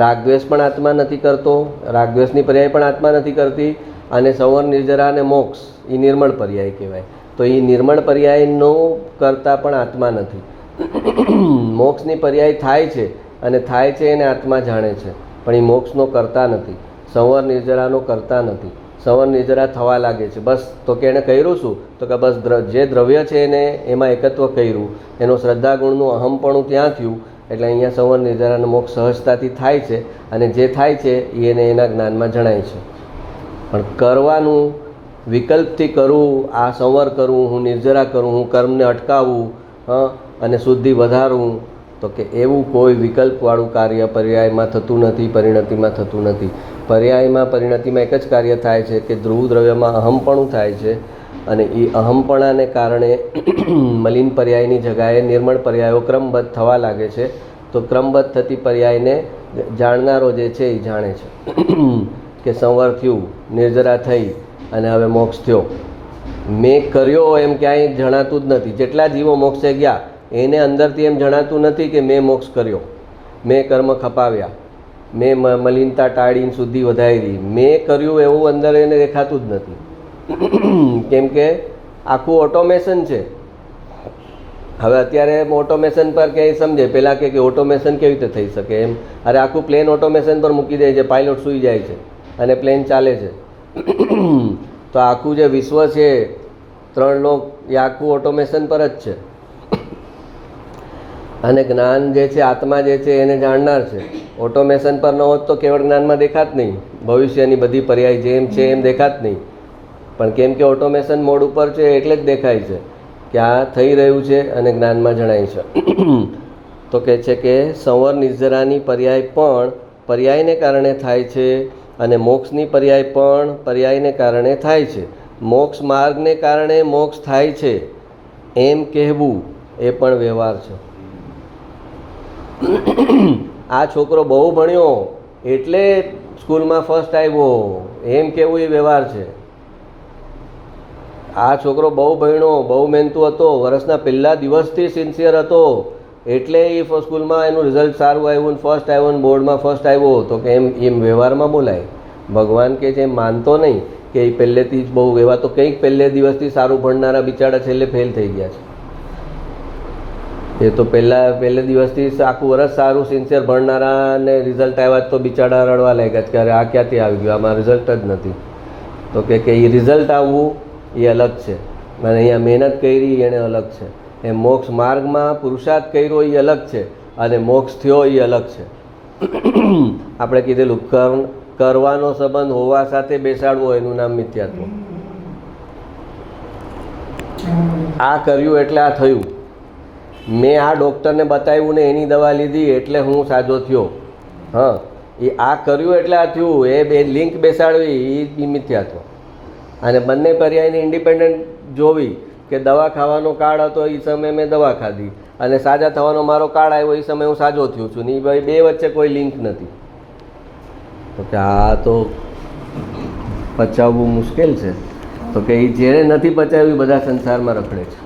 રાગદ્વેષ પણ આત્મા નથી કરતો, રાગદ્વેષની પર્યાય પણ આત્મા નથી કરતી, અને સંવર નિર્જરા અને મોક્ષ એ નિર્મળ પર્યાય કહેવાય. તો એ નિર્મળ પર્યાયનો કરતા પણ આત્મા નથી. મોક્ષની પર્યાય થાય છે અને થાય છે એને આત્મા જાણે છે, પણ એ મોક્ષનો કરતા નથી, સંવર નિર્જરાનો કરતા નથી. સંવર નિર્જરા થવા લાગે છે બસ. તો કે એણે કર્યું શું? તો કે બસ જે દ્રવ્ય છે એને એમાં એકત્વ કર્યું, એનું શ્રદ્ધાગુણનું અહમપણું ત્યાં થયું, એટલે અહીંયા સંવર નિર્જરાનો મોક્ષ સહજતાથી થાય છે અને જે થાય છે એ એને એના જ્ઞાનમાં જણાય છે. પણ કરવાનું વિકલ્પથી કરવું, આ સંવર કરવું, હું નિર્જરા કરું, હું કર્મને અટકાવવું અને શુદ્ધિ વધારવું, તો કે એવું કોઈ વિકલ્પવાળું કાર્ય પર્યાયમાં થતું નથી, પરિણતિમાં થતું નથી. પર્યાયમાં પરિણતિમાં એક જ કાર્ય થાય છે કે ધ્રુવ દ્રવ્યમાં અહમપણું થાય છે અને એ અહમપણાને કારણે મલિન પર્યાયની જગાએ નિર્મળ પર્યાયો ક્રમબદ્ધ થવા લાગે છે. તો ક્રમબદ્ધ થતી પર્યાયને જાણનારો જે છે એ જાણે છે કે સંવર થયું, નિર્જરા થઈ અને હવે મોક્ષ થયો. મેં કર્યો એમ ક્યાંય જણાતું જ નથી. જેટલા જીવો મોક્ષે ગયા એને અંદરથી એમ જણાતું નથી કે મેં મોક્ષ કર્યો, મેં કર્મ ખપાવ્યા, મેં મલિનતા ટાળીને શુદ્ધિ વધારી, મેં કર્યું એવું અંદર એને દેખાતું જ નથી. કેમ કે આખું ઓટોમેશન છે. હવે અત્યારે ઓટોમેશન પર ક્યાંય સમજે, પહેલાં કે ઓટોમેશન કેવી રીતે થઈ શકે એમ. અરે આખું પ્લેન ઓટોમેશન પર મૂકી દે છે, પાયલોટ સૂઈ જાય છે અને પ્લેન ચાલે છે. તો આખું જે વિશ્વ છે, 3 લોક, એ આખું ઓટોમેશન પર જ છે. અને જ્ઞાન જે છે, આત્મા જે છે એને જાણનાર છે. ઓટોમેશન પર ન હોત તો કેવળ જ્ઞાનમાં દેખાત નહીં, ભવિષ્યની બધી પર્યાય જેમ છે એમ દેખાત નહીં. પણ કેમ કે ઓટોમેશન મોડ ઉપર છે એટલે જ દેખાય છે કે આ થઈ રહ્યું છે અને જ્ઞાનમાં જણાય છે. તો કહે છે કે સંવર નિર્જરાની પર્યાય પણ પર્યાયને કારણે થાય છે અને મોક્ષની પર્યાય પણ પર્યાયને કારણે થાય છે. મોક્ષ માર્ગને કારણે મોક્ષ થાય છે એમ કહેવું એ પણ વ્યવહાર છે. આ છોકરો બહુ ભણ્યો એટલે સ્કૂલમાં ફર્સ્ટ આવ્યો એમ કહેવું એ વ્યવહાર છે. આ છોકરો બહુ ભણ્યો, બહુ મહેનતુ હતો, વર્ષના પહેલા દિવસથી સિન્સિયર હતો એટલે એ સ્કૂલમાં એનું રિઝલ્ટ સારું આવ્યું ને ફર્સ્ટ આવ્યો ને બોર્ડમાં ફર્સ્ટ આવ્યો. તો કે એમ વ્યવહારમાં બોલાય. ભગવાન કે છે એમ માનતો નહીં કે એ પહેલેથી જ બહુ એવા તો કંઈક પહેલે દિવસથી સારું ભણનારા બિચારા છેલ્લે ફેલ થઈ ગયા છે. એ તો પહેલે દિવસથી આખું વર્ષ સારું સિન્સિયર ભણનારાને રિઝલ્ટ આવ્યા તો બિચારા રડવા લાગ્યા છે કે અરે આ ક્યાંથી આવી ગયું, આમાં રિઝલ્ટ જ નથી. તો કે એ રિઝલ્ટ આવવું એ અલગ છે અને અહીંયા મહેનત કરી એને અલગ છે. એ મોક્ષ માર્ગમાં પુરુષાર્થ કર્યો એ અલગ છે અને મોક્ષ થયો એ અલગ છે. આપણે કીધેલું કરવાનો સંબંધ હોવા સાથે બેસાડવો એનું નામ મિથ્યાત્વ. આ કર્યું એટલે આ થયું. મેં આ ડૉક્ટરને બતાવ્યું ને એની દવા લીધી એટલે હું સાજો થયો. એ આ કર્યું એટલે આ થયું, એ બે લિંક બેસાડવી એ મિથ્યાત્વ. અને બંને પર્યાયને ઇન્ડિપેન્ડન્ટ જોવી કે દવા ખાવાનો કાળ હતો એ સમયે મેં દવા ખાધી અને સાજા થવાનો મારો કાળ આવ્યો એ સમયે હું સાજો થયો છું ને એ ભાઈ બે વચ્ચે કોઈ લિંક નથી. તો કે આ તો પચાવવું મુશ્કેલ છે. તો કે એ જેણે નથી પચાવ્યું બધા સંસારમાં રખડે છે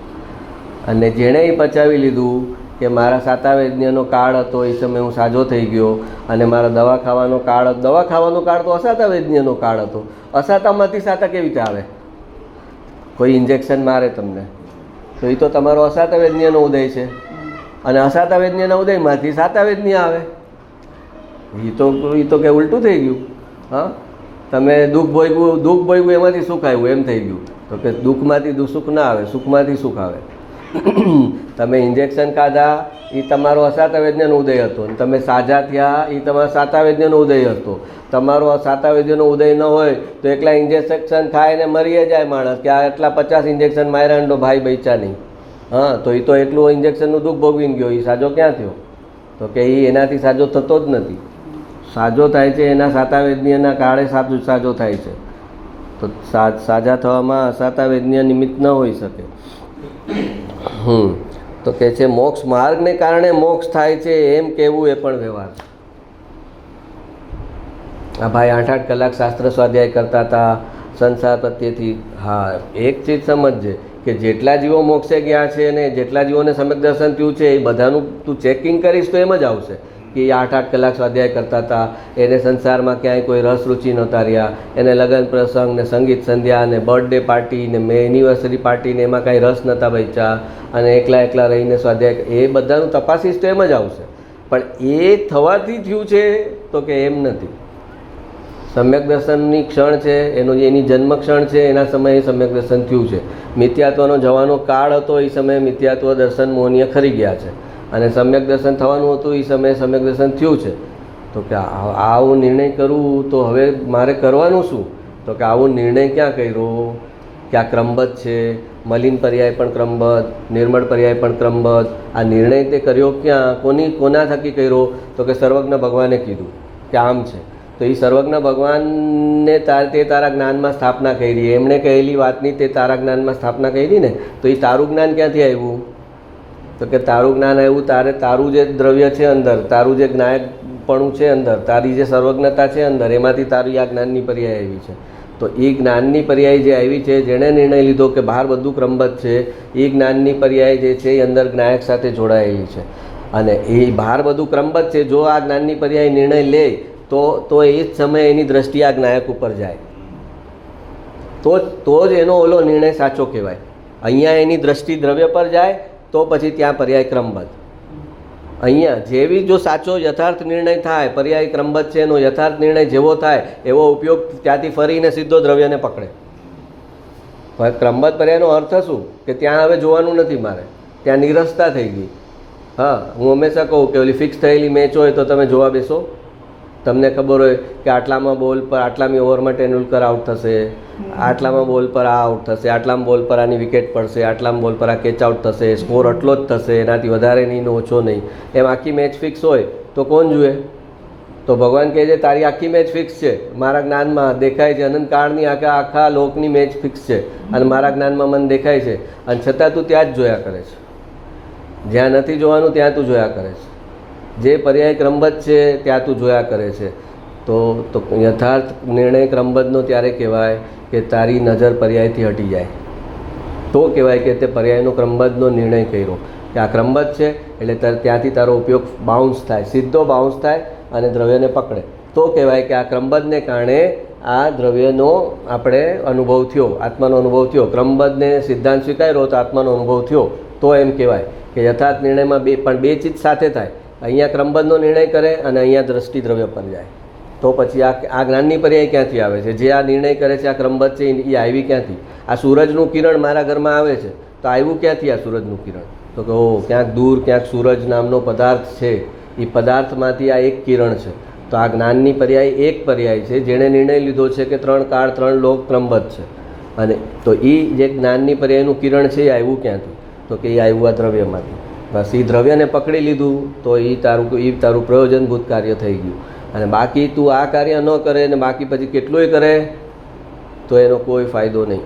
અને જેણે એ પચાવી લીધું કે મારા સાતાવેદ્યનો કાળ હતો એ સમયે હું સાજો થઈ ગયો અને મારા દવા ખાવાનો કાળ તો અસાતાવેદ્યનો કાળ હતો. અસાતામાંથી સાતા કેવી રીતે આવે? કોઈ ઇન્જેક્શન મારે તમને તો એ તો તમારો અસાતાવેદ્યનો ઉદય છે અને અસાતાવેદ્યના ઉદયમાંથી સાતાવેદ્ય આવે. એ તો કે ઉલટું થઈ ગયું. તમે દુઃખ ભોગવું એમાંથી સુખ આવ્યું એમ થઈ ગયું. તો કે દુઃખમાંથી સુખ ના આવે, સુખમાંથી સુખ આવે. તમે ઇન્જેક્શન ખાધા એ તમારો અસાતાવેદ્યનો ઉદય હતો અને તમે સાજા થયા એ તમારા સાતાવેદ્યનો ઉદય હતો. તમારો સાતાવેદ્યનો ઉદય ન હોય તો એકલા ઇન્જેક્શન ખાઈને મરી જાય માણસ કે આ એટલા 50 ઇન્જેક્શન માર્યા તો ભાઈ બચ્યા નહીં. તો એ તો એટલું ઇન્જેક્શનનું દુઃખ ભોગવીને ગયો, એ સાજો ક્યાં થયો? તો કે એ એનાથી સાજો થતો જ નથી. સાજો થાય છે એના સાતાવેદ્યના કાળે સાજો થાય છે. તો સાજા થવામાં અસાતાવેદ્ય નિમિત્ત ન હોઈ શકે. તો કે છે મોક્ષ માર્ગને કારણે મોક્ષ થાય છે એમ કહેવું એ પણ વ્યવહાર છે. આ ભાઈ 8-8 કલાક શાસ્ત્ર સ્વાધ્યાય કરતા હતા સંસાર પ્રત્યેથી. એક ચીજ સમજજે કે જેટલા જીવો મોક્ષે ગયા છે ને જેટલા જીવોને સમ્યક દર્શન થયું છે એ બધાનું તું ચેકિંગ કરીશ તો એમ જ આવશે કે એ 8-8 કલાક સ્વાધ્યાય કરતા હતા, એને સંસારમાં ક્યાંય કોઈ રસ રુચિ નહોતા રહ્યા, એને લગ્ન પ્રસંગ ને સંગીત સંધ્યા ને બર્થડે પાર્ટી ને એનિવર્સરી પાર્ટી ને એમાં કાંઈ રસ નહોતા બચ્યા, અને એકલા રહીને સ્વાધ્યાય, એ બધાનું તપાસીશ તો એમ જ આવશે. પણ એ થવાથી થયું છે તો કે એમ નથી. સમ્યક દર્શનની ક્ષણ છે, એની જન્મ ક્ષણ છે, એના સમયે સમ્યક દર્શન થયું છે. મિથ્યાત્વનો જવાનો કાળ હતો, એ સમયે મિથ્યાત્વ દર્શન મોહનીય ખરી ગયા છે, અને સમ્યક દર્શન થવાનું હતું એ સમયે સમ્યક દર્શન થયું છે. તો કે આવો નિર્ણય કરવું તો હવે મારે કરવાનું શું? તો કે આવો નિર્ણય ક્યાં કર્યો કે આ ક્રમબદ્ધ છે, મલિન પર્યાય પણ ક્રમબદ્ધ, નિર્મળ પર્યાય પણ ક્રમબદ્ધ. આ નિર્ણય તે કર્યો ક્યાં, કોના થકી કર્યો? તો કે સર્વજ્ઞ ભગવાને કીધું કે આમ છે. તો એ સર્વજ્ઞ ભગવાનને તે તારા જ્ઞાનમાં સ્થાપના કરી, એમણે કહેલી વાતની તે તારા જ્ઞાનમાં સ્થાપના કરી ને, તો એ તારું જ્ઞાન ક્યાંથી આવ્યું? તો કે તારું જ્ઞાન આવ્યું તારું જે દ્રવ્ય છે અંદર, તારું જે જ્ઞાયકપણું છે અંદર, તારી જે સર્વજ્ઞતા છે અંદર, એમાંથી તારી આ જ્ઞાનની પર્યાય આવી છે. તો એ જ્ઞાનની પર્યાય જે આવી છે, જેણે નિર્ણય લીધો કે બહાર બધું ક્રમબદ્ધ છે, એ જ્ઞાનની પર્યાય જે છે એ અંદર જ્ઞાયક સાથે જોડાયેલી છે. અને એ બહાર બધું ક્રમબદ્ધ છે, જો આ જ્ઞાનની પર્યાય નિર્ણય લે તો એ જ સમયે એની દ્રષ્ટિ આ જ્ઞાયક ઉપર જાય, તો જ એનો ઓલો નિર્ણય સાચો કહેવાય. અહીંયા એની દ્રષ્ટિ દ્રવ્ય પર જાય તો પછી ત્યાં પર્યાય ક્રમબદ્ધ. અહીંયા જેવી જો સાચો યથાર્થ નિર્ણય થાય, પર્યાય ક્રમબદ્ધ છે એનો યથાર્થ નિર્ણય જેવો થાય એવો ઉપયોગ ત્યાંથી ફરીને સીધો દ્રવ્યને પકડે. ક્રમબદ્ધ પર્યાયનો અર્થ શું? કે ત્યાં હવે જોવાનું નથી મારે, ત્યાં નિરસતા થઈ ગઈ. હા, હું હંમેશા કહું કે ઓલી ફિક્સ થયેલી મેચ હોય તો તમે જોવા બેસો, તમને ખબર હોય કે આટલામાં બોલ પર આટલામી ઓવરમાં ટેન્ડુલકર આઉટ થશે, આટલામાં બોલ પર આ આઉટ થશે, આટલામાં બોલ પર આની વિકેટ પડશે, આટલામાં બોલ પર આ કેચ આઉટ થશે, સ્કોર આટલો જ થશે, એનાથી વધારે નહીં ને ઓછો નહીં, એમ આખી મેચ ફિક્સ હોય તો કોણ જુએ? તો ભગવાન કહે છે તારી આખી મેચ ફિક્સ છે, મારા જ્ઞાનમાં દેખાય છે, અનંતકાળની આખા લોકની મેચ ફિક્સ છે, અને મારા જ્ઞાનમાં મને દેખાય છે, અને છતાં તું ત્યાં જ જોયા કરે છે. જ્યાં નથી જોવાનું ત્યાં તું જોયા કરે છે. જે પર્યાય ક્રમબદ્ધ છે ત્યાં તું જોયા કરે છે. તો યથાર્થ નિર્ણય ક્રમબદ્ધનો ત્યારે કહેવાય કે તારી નજર પર્યાયથી હટી જાય, તો કહેવાય કે તે પર્યાયનો ક્રમબદ્ધનો નિર્ણય કર્યો કે આ ક્રમબદ્ધ છે, એટલે ત્યાંથી તારો ઉપયોગ બાઉન્સ થાય, સીધો બાઉન્સ થાય અને દ્રવ્યને પકડે, તો કહેવાય કે આ ક્રમબદ્ધને કારણે આ દ્રવ્યનો આપણે અનુભવ થયો, આત્માનો અનુભવ થયો. ક્રમબદ્ધને સિદ્ધાંત સ્વીકાર્યો તો આત્માનો અનુભવ થયો, તો એમ કહેવાય કે યથાર્થ નિર્ણયમાં બે ચીજ સાથે થાય. અહીંયા ક્રમબદ્ધનો નિર્ણય કરે અને અહીંયા દ્રષ્ટિ દ્રવ્ય પર જાય, તો પછી આ જ્ઞાનની પર્યાય ક્યાંથી આવે છે? જે આ નિર્ણય કરે છે આ ક્રમબદ્ધ છે, એ આવી ક્યાંથી? આ સૂરજનું કિરણ મારા ઘરમાં આવે છે તો આવ્યું ક્યાંથી આ સૂરજનું કિરણ? તો કે ક્યાંક દૂર ક્યાંક સૂરજ નામનો પદાર્થ છે, એ પદાર્થમાંથી આ એક કિરણ છે. તો આ જ્ઞાનની પર્યાય એક પર્યાય છે, જેણે નિર્ણય લીધો છે કે 3 કાળ 3 લોક ક્રમબદ્ધ છે. અને તો એ જે જ્ઞાનની પર્યાયનું કિરણ છે એ આવ્યું ક્યાંથી? તો કે એ આવ્યું આ દ્રવ્યમાંથી. બસ એ દ્રવ્યને પકડી લીધું તો એ તારું પ્રયોજનભૂત કાર્ય થઈ ગયું. અને બાકી તું આ કાર્ય ન કરે ને બાકી પછી કેટલુંય કરે તો એનો કોઈ ફાયદો નહીં.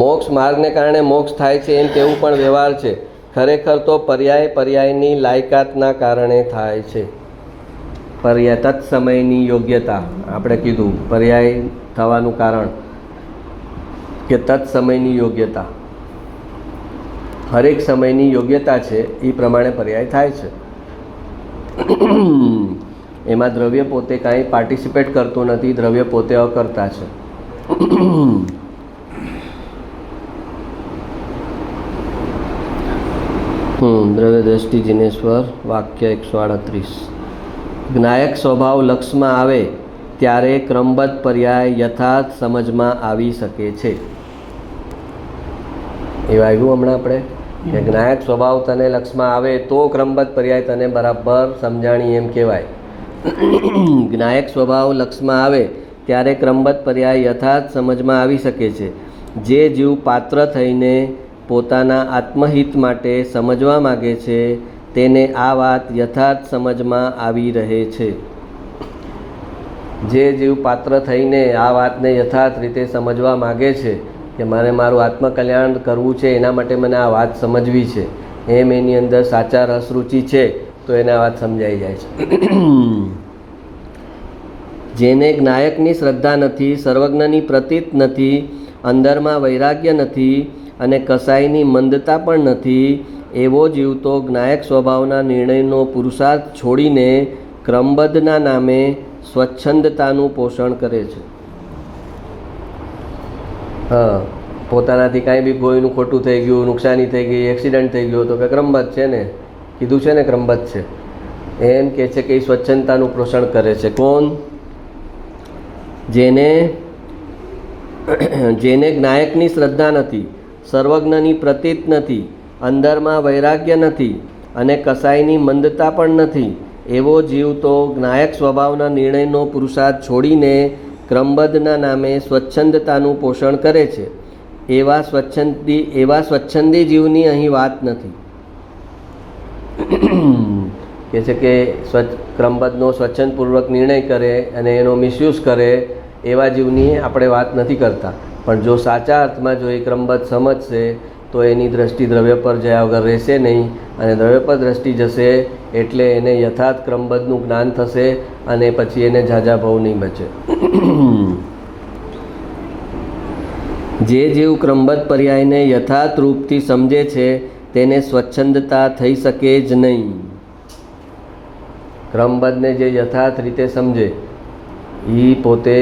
મોક્ષ માર્ગને કારણે મોક્ષ થાય છે એમ કેવું પણ વ્યવહાર છે. ખરેખર તો પર્યાયની લાયકાતના કારણે થાય છે. તત્સમયની યોગ્યતા આપણે કીધું, પર્યાય થવાનું કારણ કે તત્સમયની યોગ્યતા, હરેક સમયની યોગ્યતા છે એ પ્રમાણે પર્યાય થાય છે. એમાં દ્રવ્ય પોતે કાંઈ પાર્ટિસિપેટ કરતું નથી, દ્રવ્ય પોતે અકર્તા છે. દ્રવ્ય દ્રષ્ટિ જીનેશ્વર વાક્ય 138. જ્ઞાયક સ્વભાવ લક્ષમાં આવે ત્યારે ક્રમબદ્ધ પર્યાય યથાર્થ સમજમાં આવી શકે છે. એવું આવ્યું હમણાં આપણે કે જ્ઞાયક સ્વભાવ તને લક્ષમાં આવે તો ક્રમબદ્ધ પર્યાય તને બરાબર સમજાણી એમ કહેવાય. જ્ઞાયક સ્વભાવ લક્ષમાં આવે ત્યારે ક્રમબદ્ધ પર્યાય યથાર્થ સમજમાં આવી શકે છે. જે જીવ પાત્ર થઈને પોતાના આત્મહિત માટે સમજવા માગે છે તેને આ વાત યથાર્થ સમજમાં આવી રહે છે. જે જીવ પાત્ર થઈને આ વાતને યથાર્થ રીતે સમજવા માગે છે કે મારે મારું આત્મકલ્યાણ કરવું છે, એના માટે મને આ વાત સમજવી છે, એમ એની અંદર સાચા રસ રુચિ છે તો એને આ વાત સમજાઈ જાય છે. જેને જ્ઞાયકની શ્રદ્ધા નથી, સર્વજ્ઞની પ્રતીત નથી, અંદરમાં વૈરાગ્ય નથી અને કસાઈની મંદતા પણ નથી, એવો જીવ તો જ્ઞાયક સ્વભાવના નિર્ણયનો પુરુષાર્થ છોડીને ક્રમબદ્ધના નામે સ્વચ્છંદતાનું પોષણ કરે છે. હા, પોતાનાથી કાંઈ બી કોઈનું ખોટું થઈ ગયું, નુકસાની થઈ ગઈ, એક્સિડન્ટ થઈ ગયો તો કે ક્રમબદ્ધ છે ને, કીધું છે ને ક્રમબદ્ધ છે, એમ કહે છે કે એ સ્વચ્છંદતાનું પોષણ કરે છે. કોણ? જેને જ્ઞાયકની શ્રદ્ધા નથી, સર્વજ્ઞની પ્રતીત નથી, અંદરમાં વૈરાગ્ય નથી અને કસાયની મંદતા પણ નથી, એવો જીવ તો જ્ઞાયક સ્વભાવના નિર્ણયનો પુરુષાર્થ છોડીને ક્રમબદ્ધના નામે સ્વચ્છંદતાનું પોષણ કરે છે. એવા સ્વચ્છંદી જીવની અહીં વાત નથી. કહે છે કે ક્રમબદ્ધનો સ્વચ્છંદપૂર્વક નિર્ણય કરે અને એનો મિસયુઝ કરે એવા જીવની આપણે વાત નથી કરતા. પણ જો સાચા અર્થમાં જો એ ક્રમબદ્ધ સમજશે તો એની દ્રષ્ટિ દ્રવ્ય પર જયા વગર રહેશે નહીં, અને દ્રવ્ય પર દ્રષ્ટિ જશે એટલે એને યથાર્થ ક્રમબદ્ધનું જ્ઞાન થશે અને પછી એને ઝાઝા ભાવ નહીં બચે. જે જીવ ક્રમબદ્ધ પર્યાયને યથાર્થ રૂપથી સમજે છે તેને સ્વચ્છંદતા થઈ શકે જ નહીં. ક્રમબદ્ધને જે યથાર્થ રીતે સમજે એ પોતે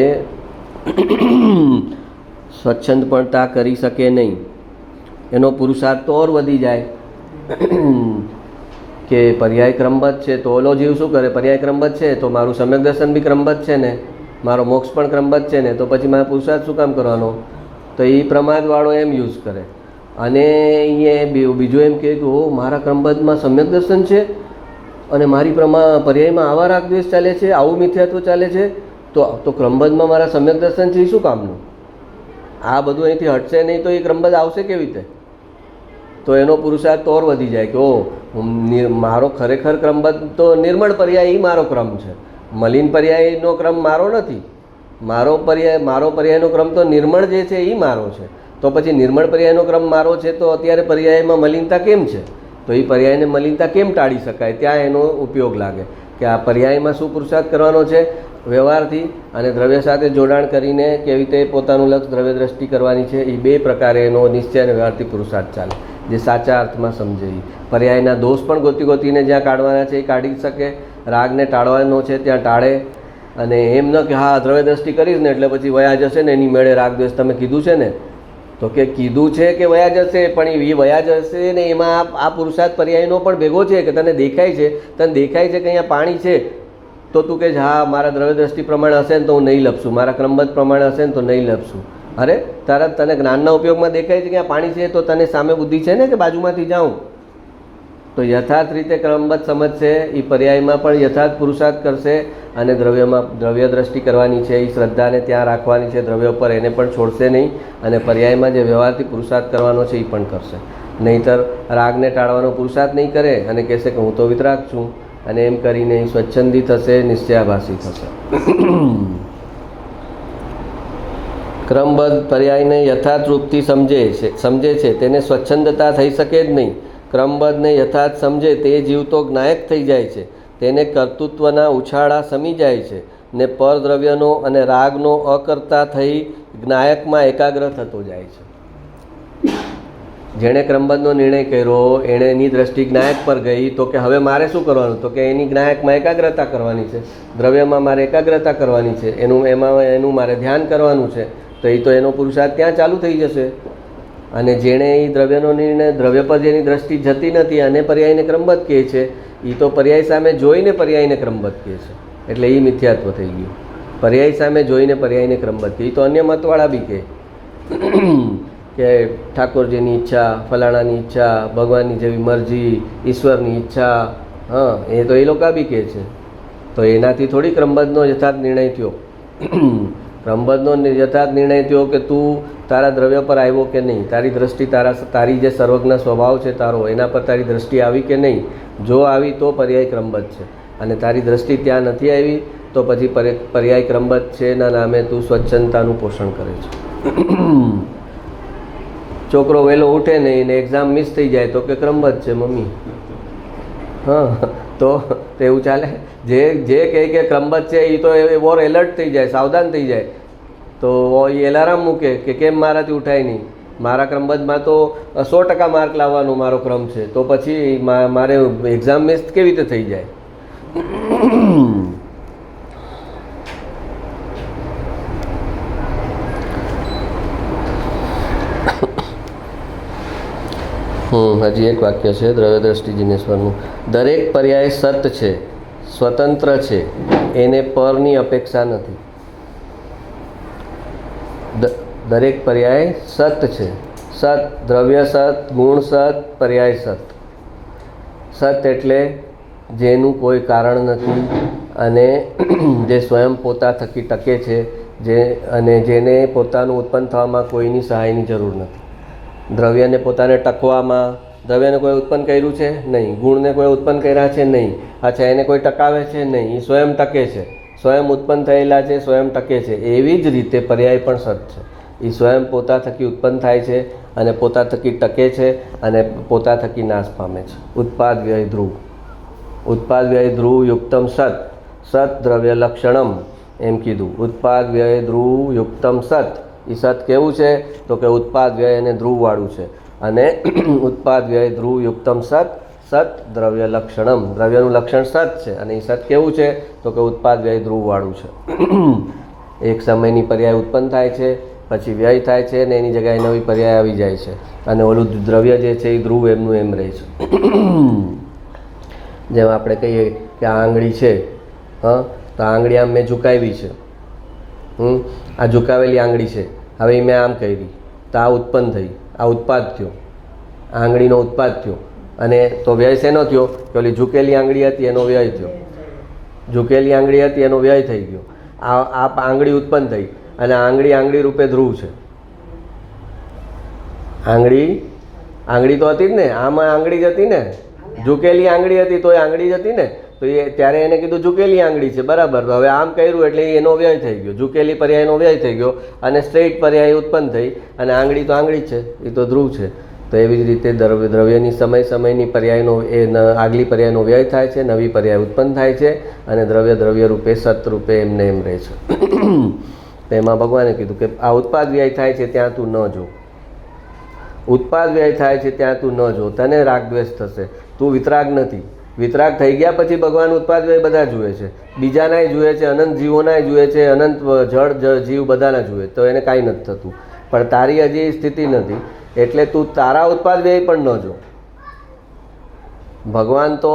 સ્વચ્છંદપણતા કરી શકે નહીં. એનો પુરુષાર્થ તો ઓર વધી જાય કે પર્યાય ક્રમબદ્ધ છે તો ઓલો જીવ શું કરે? પર્યાય ક્રમબદ્ધ છે તો મારું સમ્યક દર્શન બી ક્રમબદ્ધ છે ને, મારો મોક્ષ પણ ક્રમબદ્ધ છે ને, તો પછી મારે પુરુષાર્થ શું કામ કરવાનો? તો એ પ્રમાદવાળો એમ યુઝ કરે. અને અહીંયા બીજું એમ કહે કે ઓ મારા ક્રમબદ્ધમાં સમ્યક દર્શન છે અને મારી પર્યાયમાં આવા રાગ દ્વેષ ચાલે છે, આવું મિથ્યાત્વ ચાલે છે, તો ક્રમબદ્ધમાં મારા સમ્યક દર્શન છે એ શું કામનું? આ બધું અહીંથી હટશે નહીં તો એ ક્રમબદ્ધ આવશે કેવી રીતે? તો એનો પુરુષાર્થ તો ઓર વધી જાય કે ઓ મારો ખરેખર ક્રમબદ્ધ તો નિર્મળ પર્યાય એ મારો ક્રમ છે, મલિન પર્યાયનો ક્રમ મારો નથી. મારો પર્યાયનો ક્રમ તો નિર્મળ જે છે એ મારો છે. તો પછી નિર્મળ પર્યાયનો ક્રમ મારો છે તો અત્યારે પર્યાયમાં મલિનતા કેમ છે? તો એ પર્યાયને મલિનતા કેમ ટાળી શકાય? ત્યાં એનો ઉપયોગ લાગે કે આ પર્યાયમાં શું પુરુષાર્થ કરવાનો છે? વ્યવહારથી અને દ્રવ્ય સાથે જોડાણ કરીને કેવી રીતે પોતાનું લક્ષ દ્રવ્ય દ્રષ્ટિ કરવાની છે. એ બે પ્રકારે એનો નિશ્ચય અને વ્યવહારથી પુરુષાર્થ ચાલે. જે સાચા અર્થમાં સમજે એ પર્યાયના દોષ પણ ગોતીને જ્યાં કાઢવાના છે એ કાઢી શકે, રાગને ટાળવાનો છે ત્યાં ટાળે. અને એમ ન કે હા દ્રવ્ય દ્રષ્ટિ કરીશ ને એટલે પછી વયા જશે ને એની મેળે રાગ દ્વેષ તમે કીધું છે ને, તો કે કીધું છે કે વયા જશે, પણ એ વયા જશે ને એમાં આ પુરુષાર્થ પર્યાયનો પણ ભેગો છે કે તને દેખાય છે કે અહીંયા પાણી છે તો તું કહે હા મારા દ્રવ્ય દ્રષ્ટિ પ્રમાણે હશે ને તો હું નહીં લપશું, મારા ક્રમબદ્ધ પ્રમાણે હશે ને તો નહીં લપશું. અરે તને જ્ઞાનના ઉપયોગમાં દેખાય છે કે આ પાણી છે તો તને સામે બુદ્ધિ છે ને કે બાજુમાંથી જાઉં? તો યથાર્થ રીતે ક્રમબદ્ધ સમજશે એ પર્યાયમાં પણ યથાર્થ પુરુષાર્થ કરશે અને દ્રવ્ય દ્રષ્ટિ કરવાની છે, એ શ્રદ્ધાને ત્યાં રાખવાની છે, દ્રવ્ય પર એને પણ છોડશે નહીં. અને પર્યાયમાં જે વ્યવહારથી પુરુષાર્થ કરવાનો છે એ પણ કરશે. નહીંતર રાગને ટાળવાનો પુરુષાર્થ નહીં કરે અને કહેશે કે હું તો વિતરાગ છું, અને એમ કરીને સ્વચ્છંદી થશે, નિશ્ચયાભાસી થશે. ક્રમબદ્ધ પર્યાયને યથાર્થ રૂપથી સમજે છે તેને સ્વચ્છંદતા થઈ શકે જ નહીં. ક્રમબદ્ધને યથાર્થ સમજે તે જીવ તો જ્ઞાયક થઈ જાય છે, તેને કર્તૃત્વના ઉછાળા સમી જાય છે ને પરદ્રવ્યનો અને રાગનો અકર્તા થઈ જ્ઞાયકમાં એકાગ્ર થતો જાય છે. જેણે ક્રમબદ્ધનો નિર્ણય કર્યો એણે એની દ્રષ્ટિ જ્ઞાયક પર ગઈ તો કે હવે મારે શું કરવાનું? તો કે એની જ્ઞાયકમાં એકાગ્રતા કરવાની છે, દ્રવ્યમાં મારે એકાગ્રતા કરવાની છે, એનું મારે ધ્યાન કરવાનું છે. તો એ તો એનો પુરુષાર્થ ત્યાં ચાલુ થઈ જશે. અને જેણે એ દ્રવ્યનો નિર્ણય દ્રવ્ય પર જેની દ્રષ્ટિ જતી નથી અને પર્યાયને ક્રમબદ્ધ કહે છે, એ તો પર્યાય સામે જોઈને પર્યાયને ક્રમબદ્ધ કહે છે, એટલે એ મિથ્યાત્વ થઈ ગયું. પર્યાય સામે જોઈને પર્યાયને ક્રમબદ્ધ કહે. એ તો અન્ય મતવાળા બી કહે કે ઠાકોરજીની ઈચ્છા, ફલાણાની ઈચ્છા, ભગવાનની જેવી મરજી, ઈશ્વરની ઈચ્છા, હા એ તો એ લોકો બી કહે છે. તો એનાથી થોડી ક્રમબદ્ધનો યથાર્થ નિર્ણય થયો. ક્રમબદ્ધનો યથાર્થ નિર્ણય થયો કે તું તારા દ્રવ્ય પર આવ્યો કે નહીં, તારી દ્રષ્ટિ તારી જે સર્વજ્ઞ સ્વભાવ છે તારો એના પર તારી દ્રષ્ટિ આવી કે નહીં. જો આવી તો પર્યાય ક્રમબદ્ધ છે, અને તારી દ્રષ્ટિ ત્યાં નથી આવી તો પછી પર્યાય ક્રમબદ્ધ છે ના નામે તું સ્વચ્છંદતાનું પોષણ કરે છે. છોકરો વહેલો ઉઠે નહીં ને એક્ઝામ મિસ થઈ જાય તો કે ક્રમબદ્ધ છે મમ્મી. હા તો એવું ચાલે? જે કહે કે ક્રમબદ્ધ છે એ તો ઓર એલર્ટ થઈ જાય, સાવધાન થઈ જાય. તો એ એલાર્મ મૂકે કે કેમ મારાથી ઉઠાય નહીં, મારા ક્રમબદ્ધમાં તો 100% માર્ક લાવવાનો મારો ક્રમ છે, તો પછી મારે એક્ઝામ મિસ કેવી રીતે થઈ જાય? હજી એક વાક્ય છે દ્રવ્ય દ્રષ્ટિ જિનેશ્વરનું. દરેક પર્યાય સત છે, સ્વતંત્ર છે, એને પરની અપેક્ષા નથી. દરેક પર્યાય સત છે. સત, દ્રવ્ય સત, ગુણ સત, પર્યાય સત. સત એટલે જેનું કોઈ કારણ નથી અને જે સ્વયં પોતા થકી ટકે છે, અને જેને પોતાનું ઉત્પન્ન થવામાં કોઈની સહાયની જરૂર નથી. દ્રવ્યને પોતાને ટકવામાં, દ્રવ્યને કોઈ ઉત્પન્ન કર્યું છે નહીં, ગુણને કોઈ ઉત્પન્ન કર્યા છે નહીં, અચ્છા એને કોઈ ટકાવે છે નહીં, એ સ્વયં ટકે છે, સ્વયં ઉત્પન્ન થયેલા છે, સ્વયં ટકે છે. એવી જ રીતે પર્યાય પણ સત છે. એ સ્વયં પોતા થકી ઉત્પન્ન થાય છે અને પોતા થકી ટકે છે અને પોતા થકી નાશ પામે છે. ઉત્પાદ વ્યય ધ્રુવ. ઉત્પાદ વ્યય ધ્રુવ યુક્તમ સત, સત દ્રવ્ય લક્ષણમ એમ કીધું. ઉત્પાદ વ્યય ધ્રુવ યુક્તમ સત. એ સત કેવું છે? તો કે ઉત્પાદ વ્યય અને ધ્રુવવાળું છે. અને ઉત્પાદ વ્યય ધ્રુવ યુક્તમ સત, સત દ્રવ્ય લક્ષણમ. દ્રવ્યનું લક્ષણ સત છે અને એ સત કેવું છે? તો કે ઉત્પાદ વ્યય ધ્રુવવાળું છે. એક સમયની પર્યાય ઉત્પન્ન થાય છે, પછી વ્યય થાય છે ને એની જગ્યાએ નવી પર્યાય આવી જાય છે, અને ઓલું દ્રવ્ય જે છે એ ધ્રુવ એમનું એમ રહે છે. જેમ આપણે કહીએ કે આ આંગળી છે, તો આ આંગળી આમ મેં ઝુકાવી છે, આ ઝુકાવેલી આંગળી છે, હવે એ મેં આમ કરી તો આ ઉત્પન્ન થઈ, આ ઉત્પાદ થયો, આ આંગળીનો ઉત્પાદ થયો. અને તો વ્યય શેનો થયો? કે ઓલી ઝૂકેલી આંગળી હતી એનો વ્યય થયો. ઝૂકેલી આંગળી હતી એનો વ્યય થઈ ગયો. આ આંગળી ઉત્પન્ન થઈ અને આંગળી રૂપે ધ્રુવ છે. આંગળી તો હતી જ ને, આમાં આંગળી જ હતી ને, ઝૂકેલી આંગળી હતી તો એ આંગળી જ હતી ને, તો એ ત્યારે એને કીધું ઝૂકેલી આંગળી છે, બરાબર. હવે આમ કર્યું એટલે એનો વ્યય થઈ ગયો, ઝૂકેલી પર્યાયનો વ્યય થઈ ગયો અને સ્ટ્રેઇટ પર્યાય ઉત્પન્ન થઈ, અને આંગળી તો આંગળી જ છે, એ તો ધ્રુવ છે. તો એવી જ રીતે દ્રવ્યની સમયની પર્યાયનો આગલી પર્યાયનો વ્યય થાય છે, નવી પર્યાય ઉત્પન્ન થાય છે, અને દ્રવ્ય રૂપે સત રૂપે એમને એમ રહે છે. એમાં ભગવાને કીધું કે આ ઉત્પાદ વ્યય થાય છે ત્યાં તું ન જો, ઉત્પાદ વ્યય થાય છે ત્યાં તું ન જો, તને રાગદ્વેષ થશે, તું વિતરાગ નથી. વિતરાગ થઈ ગયા પછી ભગવાન ઉત્પાદ વ્યય બધા જુએ છે, બીજાનાય જુએ છે, અનંત જીવોનાય જુએ છે, અનંત જળ જીવ બધાના જુએ, તો એને કાંઈ નથી થતું. પણ તારી હજી સ્થિતિ નથી, એટલે તું તારા ઉત્પાદ વ્યય પણ ન જો. ભગવાન તો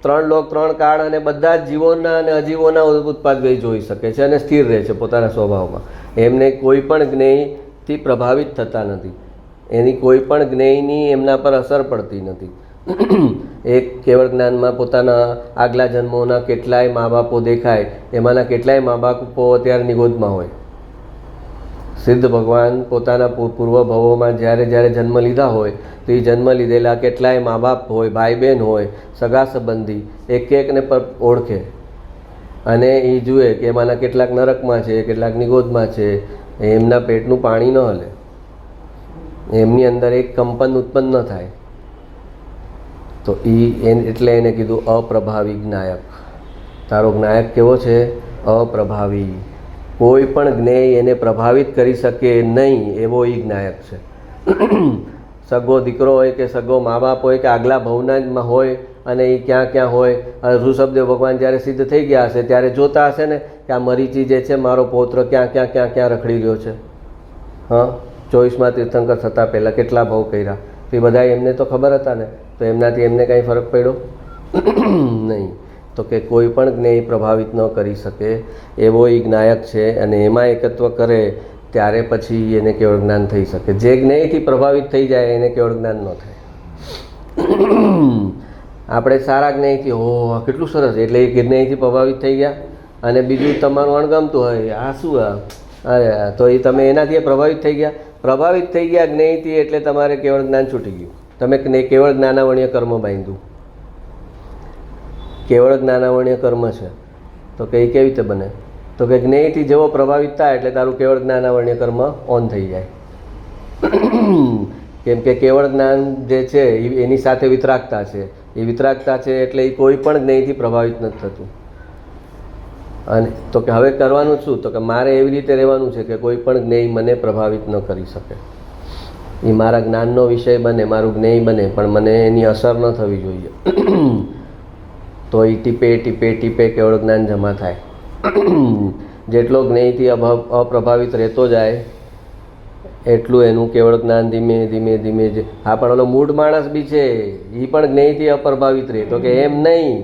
3 લોક 3 કાળ અને બધા જ જીવોના અને અજીવોના ઉત્પાદ વ્યય જોઈ શકે છે અને સ્થિર રહે છે પોતાના સ્વભાવમાં. એમને કોઈ પણ જ્ઞેયથી પ્રભાવિત થતા નથી, એની કોઈ પણ જ્ઞેયની એમના પર અસર પડતી નથી. એક કેવળ જ્ઞાનમાં પોતાના આગલા જન્મોના કેટલાય મા બાપો દેખાય, એમાંના કેટલાય મા બાપો અત્યારે નિગોદમાં હોય. સિદ્ધ ભગવાન પોતાના પૂર્વ ભવોમાં જ્યારે જન્મ લીધા હોય તો એ જન્મ લીધેલા કેટલાય મા બાપ હોય, ભાઈ બહેન હોય, સગા સંબંધી, એકને પર ઓળખે અને એ જુએ કે એમાંના કેટલાક નરકમાં છે, કેટલાક નિગોદમાં છે. એમના પેટનું પાણી ન હલે, એમની અંદર એક કંપન ઉત્પન્ન ન થાય. તો એટલે એને કીધું અપ્રભાવી જ્ઞાયક. તારો જ્ઞાયક કેવો છે? અપ્રભાવી. કોઈ પણ જ્ઞેય એને પ્રભાવિત કરી શકે નહીં એવો એ જ્ઞાયક છે. સગો દીકરો હોય કે સગો મા બાપ હોય કે આગલા ભવના હોય અને એ ક્યાં હોય. ઋષભદેવ ભગવાન જ્યારે સિદ્ધ થઈ ગયા હશે ત્યારે જોતા હશે ને કે આ મરીચી જે છે મારો પૌત્ર ક્યાં રખડી રહ્યો છે. 24માં તીર્થંકર થતાં પહેલાં કેટલા ભાવ કર્યા, તો એ બધા એમને તો ખબર હતા ને, તો એમનાથી એમને કાંઈ ફરક પડ્યો નહીં. તો કે કોઈ પણ જ્ઞેય પ્રભાવિત ન કરી શકે એવો એ જ્ઞાયક છે, અને એમાં એકત્વ કરે ત્યારે પછી એને કેવળ જ્ઞાન થઈ શકે. જે જ્ઞેયથી પ્રભાવિત થઈ જાય એને કેવળ જ્ઞાન ન થાય. આપણે સારા જ્ઞેયથી કેટલું સરસ, એટલે એ જ્ઞેયથી પ્રભાવિત થઈ ગયા, અને બીજું તમારું અણગમતું હોય આ શું અરે તો એ તમે એનાથી પ્રભાવિત થઈ ગયા. પ્રભાવિત થઈ ગયા જ્ઞેયથી એટલે તમારે કેવળ જ્ઞાન છૂટી ગયું. તમે કેવળ જ્ઞાનાવર્ણ્ય કર્મ બાંધ્યું. કેવળ જ્ઞાનાવર્ણ્ય કર્મ છે તો કે કેવી રીતે બને? તો કે જ્ઞેયથી જેવો પ્રભાવિત થાય એટલે તારું કેવળ જ્ઞાનાવર્ણ્ય કર્મ ઓન થઈ જાય. કેમ કે કેવળ જ્ઞાન જે છે એની સાથે વિતરાગતા છે, એ વિતરાગતા છે એટલે એ કોઈ પણ જ્ઞેયથી પ્રભાવિત નથી થતું. અને તો કે હવે કરવાનું શું? તો કે મારે એવી રીતે રહેવાનું છે કે કોઈ પણ જ્ઞેય મને પ્રભાવિત ન કરી શકે. એ મારા જ્ઞાનનો વિષય બને, મારું જ્ઞેય બને, પણ મને એની અસર ન થવી જોઈએ. તો એ ટીપે ટીપે ટીપે કેવળ જ્ઞાન જમા થાય. જેટલો જ્ઞેયથી અપ્રભાવિત રહેતો જાય એટલું એનું કેવળ જ્ઞાન ધીમે ધીમે ધીમે હા, પણ ઓલો મૂળ માણસ બી છે, એ પણ જ્ઞેયથી અપ્રભાવિત રહે. તો કે એમ નહીં,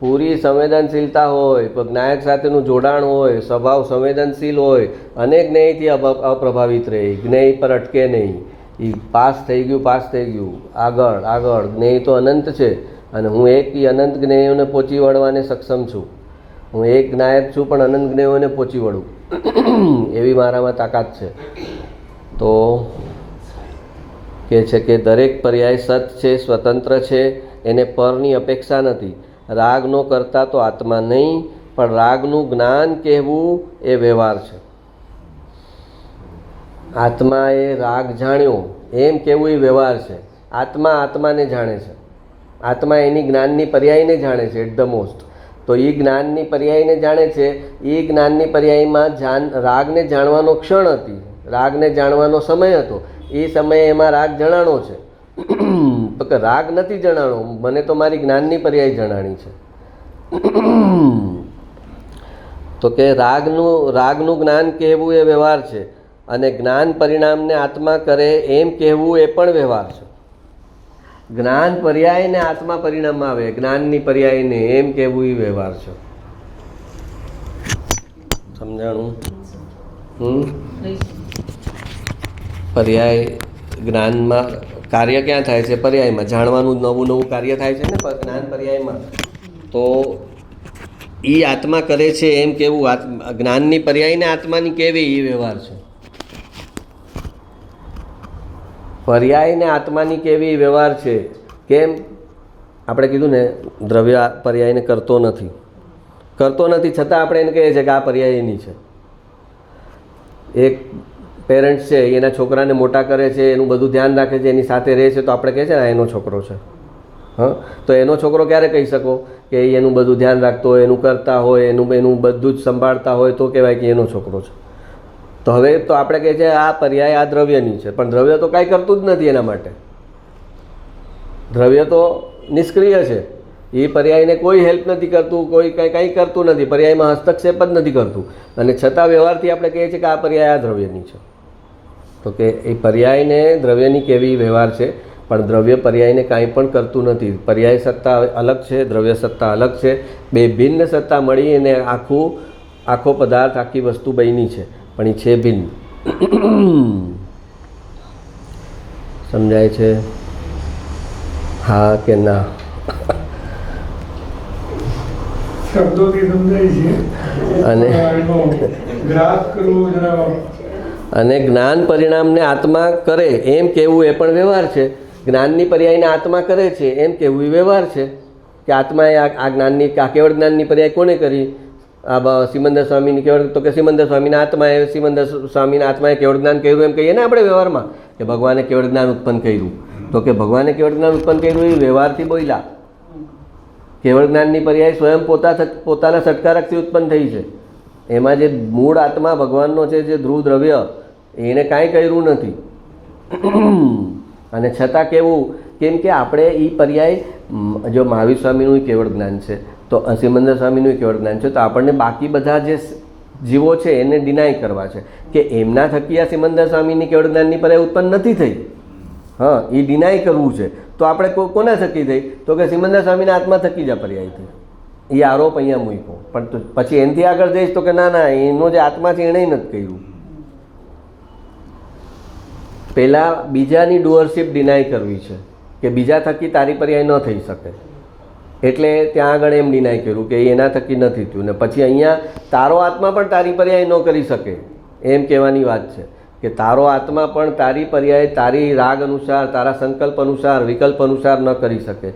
પૂરી સંવેદનશીલતા હોય, જ્ઞાયક સાથેનું જોડાણ હોય, સ્વભાવ સંવેદનશીલ હોય અને જ્ઞેયથી અપ્રભાવિત રહે, જ્ઞેય પર અટકે નહીં. એ પાસ થઈ ગયું, આગળ આગળ. જ્ઞેય તો અનંત છે અને હું એક અનંત જ્ઞેયોને પહોંચી વળવાને સક્ષમ છું. હું એક જ્ઞાયક છું પણ અનંત જ્ઞેયોને પહોંચી વળું એવી મારામાં તાકાત છે. તો કહે છે કે દરેક પર્યાય સત છે, સ્વતંત્ર છે, એને પરની અપેક્ષા નથી. રાગનો કરતા તો આત્મા નહીં, પણ રાગનું જ્ઞાન કહેવું એ વ્યવહાર છે. આત્માએ રાગ જાણ્યો એમ કહેવું એ વ્યવહાર છે. આત્મા આત્માને જાણે છે, આત્મા એની જ્ઞાનની પર્યાયને જાણે છે એટ ધ મોસ્ટ. તો એ જ્ઞાનની પર્યાયને જાણે છે. એ જ્ઞાનની પર્યાયમાં રાગને જાણવાનો ક્ષણ હતી, રાગને જાણવાનો સમય હતો. એ સમયે એમાં રાગ જણાણો છે. તો કે રાગ નથી જણાણો, મને તો મારી જ્ઞાનની પર્યાય જણાણી છે. તો કે રાગનું જ્ઞાન કહેવું એ વ્યવહાર છે અને જ્ઞાન પરિણામને આત્મા કરે એમ કહેવું એ પણ વ્યવહાર છે. જ્ઞાન પર્યાયને આત્મા પરિણામ આવે, જ્ઞાનની પર્યાયને એમ કહેવું એ વ્યવહાર છે. સમજાણું? પર્યાય જ્ઞાનમાં કાર્ય ક્યાં થાય છે? પર્યાયમાં. જાણવાનું નવું કાર્ય થાય છે ને જ્ઞાન પર્યાયમાં. તો એ આત્મા કરે છે એમ કેવું, જ્ઞાનની પર્યાયને આત્માની કેવી એ વ્યવહાર છે. પર્યાયને આત્માની કેવી વ્યવહાર છે. કેમ? આપણે કીધું ને, દ્રવ્ય પર્યાયને કરતો નથી છતાં આપણે એને કહીએ છીએ કે આ પર્યાયની છે. એક પેરેન્ટ્સ છે, એના છોકરાને મોટા કરે છે, એનું બધું ધ્યાન રાખે છે, એની સાથે રહે છે, તો આપણે કહે છે ને એનો છોકરો છે. તો એનો છોકરો ક્યારે કહી શકો કે એનું બધું ધ્યાન રાખતો હોય, એનું કરતા હોય, એનું બધું જ સંભાળતા હોય, તો કહેવાય કે એનો છોકરો છે. તો હવે તો આપણે કહીએ છીએ આ પર્યાય આ દ્રવ્યની છે, પણ દ્રવ્ય તો કાંઈ કરતું જ નથી એના માટે. દ્રવ્ય તો નિષ્ક્રિય છે, એ પર્યાયને કોઈ હેલ્પ નથી કરતું, કોઈ કંઈ કરતું નથી, પર્યાયમાં હસ્તક્ષેપ જ નથી કરતું, અને છતાં વ્યવહારથી આપણે કહીએ છીએ કે આ પર્યાય આ દ્રવ્યની છે. તો કે એ પર્યાયને દ્રવ્યની કેવી વ્યવહાર છે, પણ દ્રવ્ય પર્યાયને કાંઈ પણ કરતું નથી. પર્યાય સત્તા અલગ છે, દ્રવ્ય સત્તા અલગ છે. બે ભિન્ન સત્તા મળી અને આખો પદાર્થ, આખી વસ્તુ બની છે, પણ એ છે ભિન્ન. સમજાય છે? હા કે ના? અને જ્ઞાન પરિણામને આત્મા કરે એમ કહેવું એ પણ વ્યવહાર છે. જ્ઞાનની પર્યાયને આત્મા કરે છે એમ કહેવું એ વ્યવહાર છે કે આત્માએ આ જ્ઞાનની, આ કેવળ જ્ઞાનની પર્યાય કોને કરી? આ સિમંદર સ્વામીની કેવળ, તો કે સિમંદર સ્વામીના આત્માએ, સિમંદર સ્વામીના આત્માએ કેવળ જ્ઞાન કર્યું એમ કહીએ ને આપણે વ્યવહારમાં, કે ભગવાને કેવળ જ્ઞાન ઉત્પન્ન કર્યું. તો કે ભગવાને કેવળ જ્ઞાન ઉત્પન્ન કર્યું એ વ્યવહારથી બોલ્યા. કેવળ જ્ઞાનની પર્યાય સ્વયં પોતાના સટકારકથી ઉત્પન્ન થઈ છે. એમાં જે મૂળ આત્મા ભગવાનનો છે, જે ધ્રુવ દ્રવ્ય, એને કાંઈ કર્યું નથી. અને છતાં કેવું? કેમ કે આપણે એ પર્યાય, જો મહાવીર સ્વામીનું કેવળ જ્ઞાન છે, તો સિમંદર સ્વામીનું કેવળ જ્ઞાન છે, તો આપણને બાકી બધા જે જીવો છે એને ડિનાય કરવા છે કે એમના થકી આ સિમંદર સ્વામીની કેવળ જ્ઞાનની પર્યાય ઉત્પન્ન નથી થઈ. હા, એ ડિનાય કરવું છે. તો આપણે કોના થકી થઈ? તો કે સિમંદર સ્વામીના આત્મા થકી જ આ પર્યાય થઈ. એ આરોપ અહીંયા મૂક્યો. પણ પછી એનાથી આગળ જઈશ તો કે ના, એનો જે આત્મા છે એણે નથી કર્યું. પહેલાં બીજાની ડુઅરશીપ ડિનાય કરવી છે કે બીજા થકી તારી પર્યાય ન થઈ શકે, એટલે ત્યાં આગળ એમ ડિનાય કર્યું કે એના થકી નથી થયું. ને પછી અહીંયા તારો આત્મા પણ તારી પર્યાય ન કરી શકે એમ કહેવાની વાત છે કે તારો આત્મા પણ તારી પર્યાય, તારી રાગ અનુસાર, તારા સંકલ્પ અનુસાર, વિકલ્પ અનુસાર ન કરી શકે,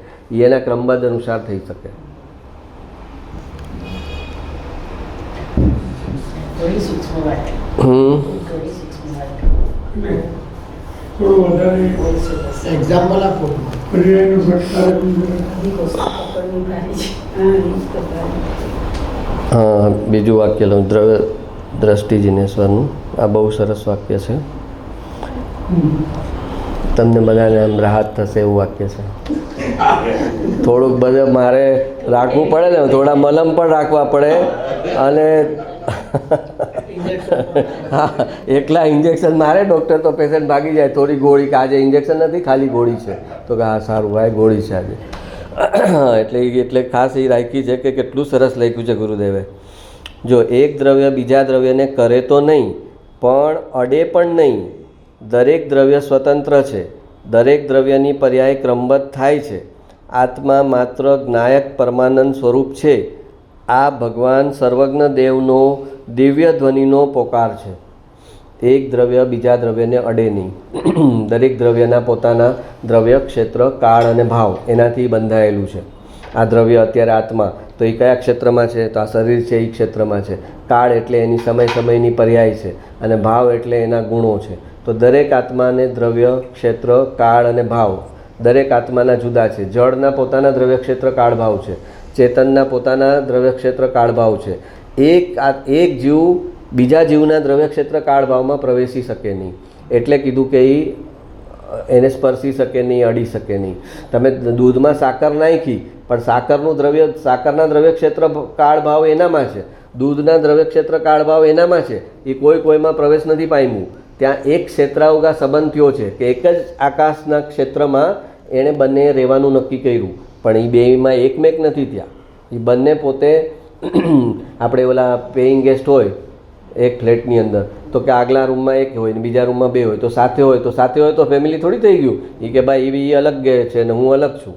એના ક્રમબદ્ધ અનુસાર થઈ શકે. એક્ઝામ્પલ આપો. હા, બીજું વાક્ય લઉં, દ્રષ્ટિ જિનેશ્વરનું. આ બહુ સરસ વાક્ય છે. તમને બધાને આમ રાહત થશે એવું વાક્ય છે. થોડુંક બધે મારે રાખવું પડે ને, થોડા મલમ પણ રાખવા પડે અને હા, એકલા ઇન્જેક્શન મારે ડૉક્ટર તો પેશન્ટ ભાગી જાય. થોડી ગોળી કે આજે ઇન્જેક્શન નથી, ખાલી ગોળી છે, તો કે હા સારું ભાઈ ગોળી છે આજે. એટલે ખાસ એ રાખી છે કે કેટલું સરસ લખ્યું છે ગુરુદેવે. જો એક દ્રવ્ય બીજા દ્રવ્યને કરે તો નહીં પણ અડે પણ નહીં. દરેક દ્રવ્ય સ્વતંત્ર છે, દરેક દ્રવ્યની પર્યાય ક્રમબદ્ધ થાય છે. આત્મા માત્ર જ્ઞાયક પરમાનંદ સ્વરૂપ છે. આ ભગવાન સર્વજ્ઞ દેવનો દિવ્ય ધ્વનિનો પોકાર છે. એક દ્રવ્ય બીજા દ્રવ્યને અડે નહીં. દરેક દ્રવ્યના પોતાના દ્રવ્ય, ક્ષેત્ર, કાળ અને ભાવ એનાથી બંધાયેલું છે. આ દ્રવ્ય અત્યારે આત્મા તો એ કયા ક્ષેત્રમાં છે? તો આ શરીર છે એ ક્ષેત્રમાં છે. કાળ એટલે એની સમયની પર્યાય છે અને ભાવ એટલે એના ગુણો છે. તો દરેક આત્માને દ્રવ્ય, ક્ષેત્ર, કાળ અને ભાવ દરેક આત્માના જુદા છે. જળના પોતાના દ્રવ્ય, ક્ષેત્ર, કાળ, ભાવ છે. ચેતનના પોતાના દ્રવ્ય, ક્ષેત્ર, કાળ, ભાવ છે. એક જીવ બીજા જીવના દ્રવ્ય, ક્ષેત્ર, કાળ, ભાવમાં પ્રવેશી શકે નહીં. એટલે કીધું કે એને સ્પર્શી શકે નહીં, અડી શકે નહીં. તમે દૂધમાં સાકર નાખી પણ સાકરના દ્રવ્ય, ક્ષેત્ર, કાળ, ભાવ એનામાં છે. દૂધના દ્રવ્ય, ક્ષેત્ર, કાળ, ભાવ એનામાં છે. એ કોઈમાં પ્રવેશ નથી પામ્યું. ત્યાં એક ક્ષેત્રાવગા સંબંધ થયો છે કે એક જ આકાશના ક્ષેત્રમાં એણે બંને રહેવાનું નક્કી કર્યું, પણ એ બેમાં એકમેક નથી ત્યાં. એ બંને પોતે આપણે ઓલા પેઇંગ ગેસ્ટ હોય એક ફ્લેટની અંદર, તો કે આગલા રૂમમાં એક હોય ને બીજા રૂમમાં બે હોય, તો સાથે હોય તો ફેમિલી થોડી થઈ ગયું. એ કે ભાઈ એ અલગ ગયા છે ને હું અલગ છું,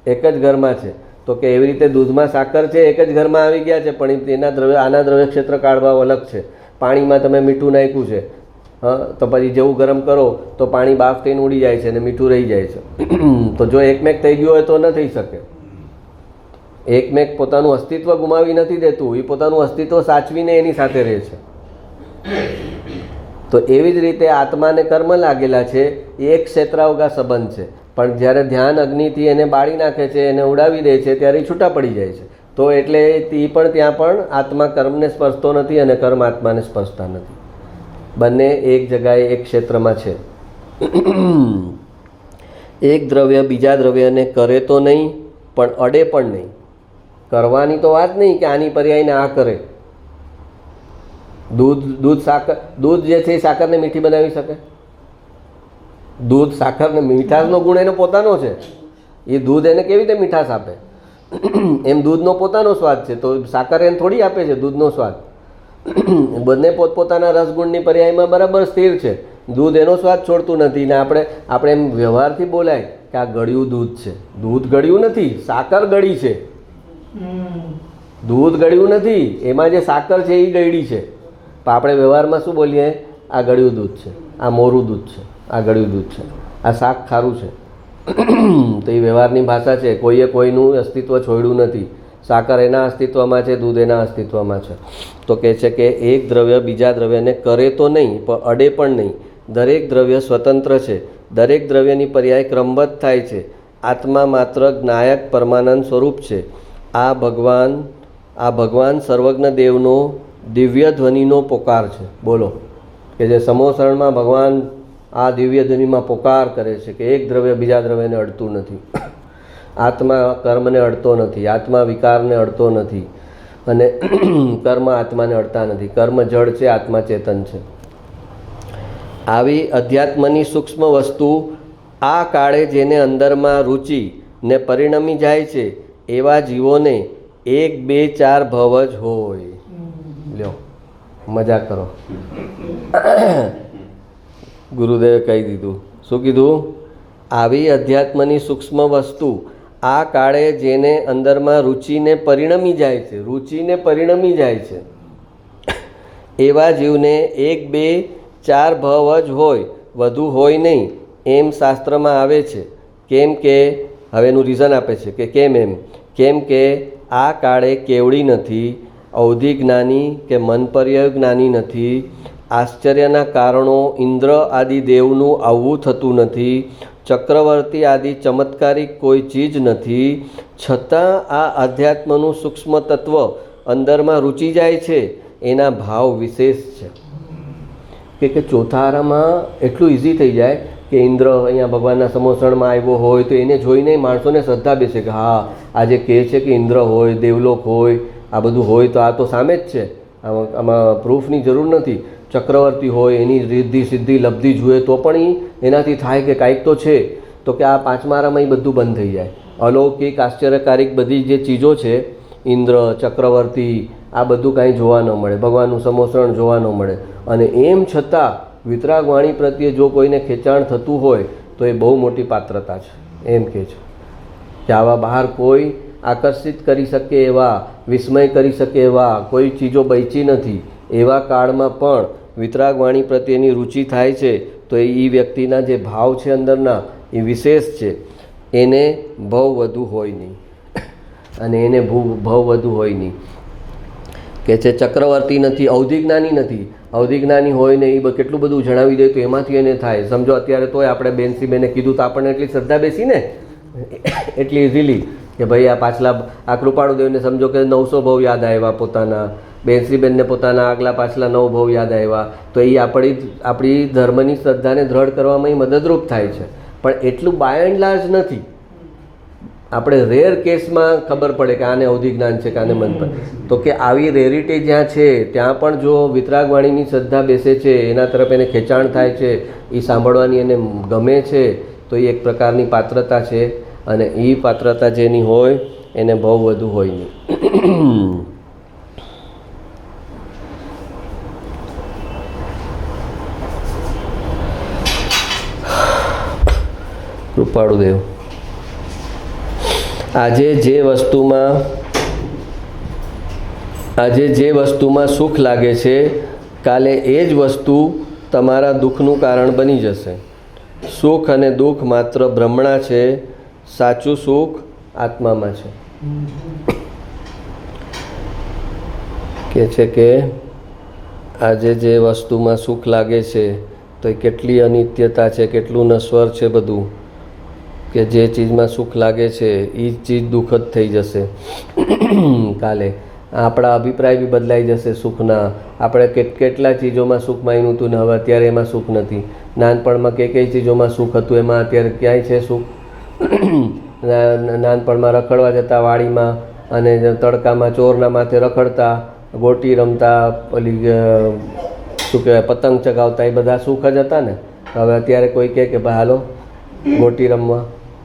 એક જ ઘરમાં છે. તો કે એવી રીતે દૂધમાં સાકર છે, એક જ ઘરમાં આવી ગયા છે, પણ આના દ્રવ્ય, ક્ષેત્ર, કાળ, ભાવ અલગ છે. પાણીમાં તમે મીઠું નાખ્યું છે, હા, તો પછી જેવું ગરમ કરો તો પાણી બાફ થઈને ઉડી જાય છે અને મીઠું રહી જાય છે. તો જો એકમેક થઈ ગયું હોય તો ન થઈ શકે. એકમેક પોતાનું અસ્તિત્વ ગુમાવી નથી દેતું, એ પોતાનું અસ્તિત્વ સાચવીને એની સાથે રહે છે. તો એવી જ રીતે આત્માને કર્મ લાગેલા છે, એ એક ક્ષેત્રાવગા સંબંધ છે. પણ જ્યારે ધ્યાન અગ્નિથી એને બાળી નાખે છે, એને ઉડાવી દે છે, ત્યારે એ છૂટા પડી જાય છે. તો એટલે એ પણ ત્યાં પણ આત્મા કર્મને સ્પર્શતો નથી અને કર્મ આત્માને સ્પર્શતા નથી. બંને એક જગાએ એક ક્ષેત્રમાં છે. એક દ્રવ્ય બીજા દ્રવ્યને કરે તો નહીં પણ અડે પણ નહીં. કરવાની તો વાત નહીં કે આની પર્યાયને આ કરે. દૂધ જે છે એ સાકરને મીઠી બનાવી શકે? દૂધ સાકરને મીઠાશનો ગુણ એનો પોતાનો છે. એ દૂધ એને કેવી રીતે મીઠાશ આપે? એમ દૂધનો પોતાનો સ્વાદ છે, તો સાકર એને થોડી આપે છે દૂધનો સ્વાદ. બંને પોતપોતાના રસગુણની પર્યાયમાં બરાબર સ્થિર છે. દૂધ એનો સ્વાદ છોડતું નથી. ને આપણે એમ વ્યવહારથી બોલાય કે આ ગળ્યું દૂધ છે. દૂધ ગળ્યું નથી, સાકર ગળી છે. દૂધ ગળ્યું નથી, એમાં જે સાકર છે એ ગળી છે. પણ આપણે વ્યવહારમાં શું બોલીએ? આ ગળ્યું દૂધ છે, આ મોરું દૂધ છે, આ ગળ્યું દૂધ છે, આ શાક ખારું છે. તો એ વ્યવહારની ભાષા છે. કોઈએ કોઈનું અસ્તિત્વ છોડ્યું નથી. સાકર એના અસ્તિત્વમાં છે, દૂધ એના અસ્તિત્વમાં છે. તો કહે છે કે એક દ્રવ્ય બીજા દ્રવ્યને કરે તો નહીં પણ અડે પણ નહીં. દરેક દ્રવ્ય સ્વતંત્ર છે, દરેક દ્રવ્યની પર્યાય ક્રમબદ્ધ થાય છે. આત્મા માત્ર જ્ઞાયક પરમાનંદ સ્વરૂપ છે. આ ભગવાન સર્વજ્ઞ દેવનો દિવ્ય ધ્વનિનો પોકાર છે. બોલો કે જે સમોસરણમાં ભગવાન આ દિવ્ય ધ્વનિમાં પોકાર કરે છે કે એક દ્રવ્ય બીજા દ્રવ્યને અડતું નથી. આત્મા કર્મને અડતો નથી, આત્મા વિકારને અડતો નથી અને કર્મ આત્માને અડતા નથી. કર્મ જળ છે, આત્મા ચેતન છે. આવી અધ્યાત્મની સૂક્ષ્મ વસ્તુ આ કાળે જેને અંદરમાં રુચિ ને પરિણમી જાય છે એવા જીવોને 1, 2, 4 ભવ જ હોય. લ્યો મજા કરો. ગુરુદેવે કહી દીધું. શું કીધું? આવી અધ્યાત્મની સૂક્ષ્મ વસ્તુ આ કાળે જેને અંદરમાં રુચિને પરિણમી જાય છે, રુચિને પરિણમી જાય છે એવા જીવને 1, 2, 4 ભવ જ હોય, વધુ હોય નહીં એમ શાસ્ત્રમાં આવે છે. કેમ કે હવે એનું રીઝન આપે છે કે કેમ એમ. કેમ કે આ કાળે કેવડી નથી, અવધિ જ્ઞાની કે મનપર્યાય જ્ઞાની નથી. આશ્ચર્યના કારણો ઇન્દ્ર આદિ દેવનું આવવું થતું નથી. ચક્રવર્તી આદિ ચમત્કારિક કોઈ ચીજ નથી. છતાં આ અધ્યાત્મનું સૂક્ષ્મ તત્વ અંદરમાં રૂચી જાય છે. એના ભાવ વિશેષ છે. કે ચોથા આરામાં એટલું ઇઝી થઈ જાય કે ઇન્દ્ર અહીંયા ભગવાનના સમોસણમાં આવ્યો હોય તો એને જોઈને માણસોને શ્રદ્ધા બેસે કે હા આજે કહે છે કે ઇન્દ્ર હોય, દેવલોક હોય, આ બધું હોય તો આ તો સામે જ છે, આમાં પ્રૂફની જરૂર નથી. ચક્રવર્તી હોય એની રિદ્ધિ સિદ્ધિ લબ્ધિ જુએ તો પણ એનાથી થાય કે કાંઈક તો છે. તો કે આ પાંચમારામાં બધું બંધ થઈ જાય. અલૌકિક આશ્ચર્યકારિક બધી જે ચીજો છે, ઇન્દ્ર, ચક્રવર્તી, આ બધું કાંઈ જોવા ન મળે, ભગવાનનું સમોસણ જોવા ન મળે. અને એમ છતાં વિતરાગ વાણી પ્રત્યે જો કોઈને ખેંચાણ થતું હોય તો એ બહુ મોટી પાત્રતા છે. એમ કહે છે કે આવા બહાર કોઈ આકર્ષિત કરી શકે એવા, વિસ્મય કરી શકે એવા કોઈ ચીજો બચી નથી. એવા કાળમાં પણ વિતરાગ વાણી પ્રત્યેની રુચિ થાય છે તો એ વ્યક્તિના જે ભાવ છે અંદરના એ વિશેષ છે. એને ભવ વધુ હોય નહીં, અને એને ભવ વધુ હોય નહીં. કે છે ચક્રવર્તી નથી, અવધિજ્ઞાની નથી. અવધિજ્ઞાની હોય ને એ કેટલું બધું જણાવી દે તો એમાંથી એને થાય. સમજો અત્યારે તોય આપણે બેનસીબેને કીધું તો આપણને એટલી શ્રદ્ધા બેસી ને, એટલી ઇઝીલી કે ભાઈ આ પાછલા આ કૃપાળુદેવને સમજો કે 900 ભવ યાદ આવ્યા, પોતાના બેનસીબેનને પોતાના આગલા પાછલા 9 ભવ યાદ આવ્યા, તો એ આપણી ધર્મની શ્રદ્ધાને દ્રઢ કરવામાં મદદરૂપ થાય છે. પણ એટલું બાય એન્ડ લાર્જ નથી. આપણે રેર કેસમાં ખબર પડે કે આને અવધિજ્ઞાન છે કે આને મન પર. તો કે આવી રેરિટી જ્યાં છે ત્યાં પણ જો વિતરાગ વાણીની શ્રદ્ધા બેસે છે, એના તરફ એને ખેંચાણ થાય છે, એ સાંભળવાની એને ગમે છે, તો એ એક પ્રકારની પાત્રતા છે. અને એ પાત્રતા જેની હોય એને બહુ વધુ હોય નહીં. કૃપાળુદેવ આજે જે વસ્તુમાં સુખ લાગે છે કાલે એ જ વસ્તુ તમારા દુઃખનું કારણ બની જશે. સુખ અને દુઃખ માત્ર ભ્રમણા છે, સાચું સુખ આત્મામાં છે. કે છે કે આજે જે વસ્તુમાં સુખ લાગે છે તો એ કેટલી અનિત્યતા છે, કેટલું નશ્વર છે બધું. કે જે ચીજમાં સુખ લાગે છે એ જ ચીજ દુઃખ જ થઈ જશે કાલે. આપણા અભિપ્રાય બી બદલાઈ જશે સુખના. આપણે કેટલા ચીજોમાં સુખ માન્યું હતું ને હવે અત્યારે એમાં સુખ નથી. નાનપણમાં કઈ ચીજોમાં સુખ હતું એમાં અત્યારે ક્યાંય છે સુખ? નાનપણમાં રખડવા જતા વાડીમાં અને તડકામાં ચોરના માથે રખડતા, ગોટી રમતા, ઓલી શું કહેવાય પતંગ ચગાવતા, એ બધા સુખ જ હતા ને. હવે અત્યારે કોઈ કહે કે ભાઈ હાલો ગોટી રમવા,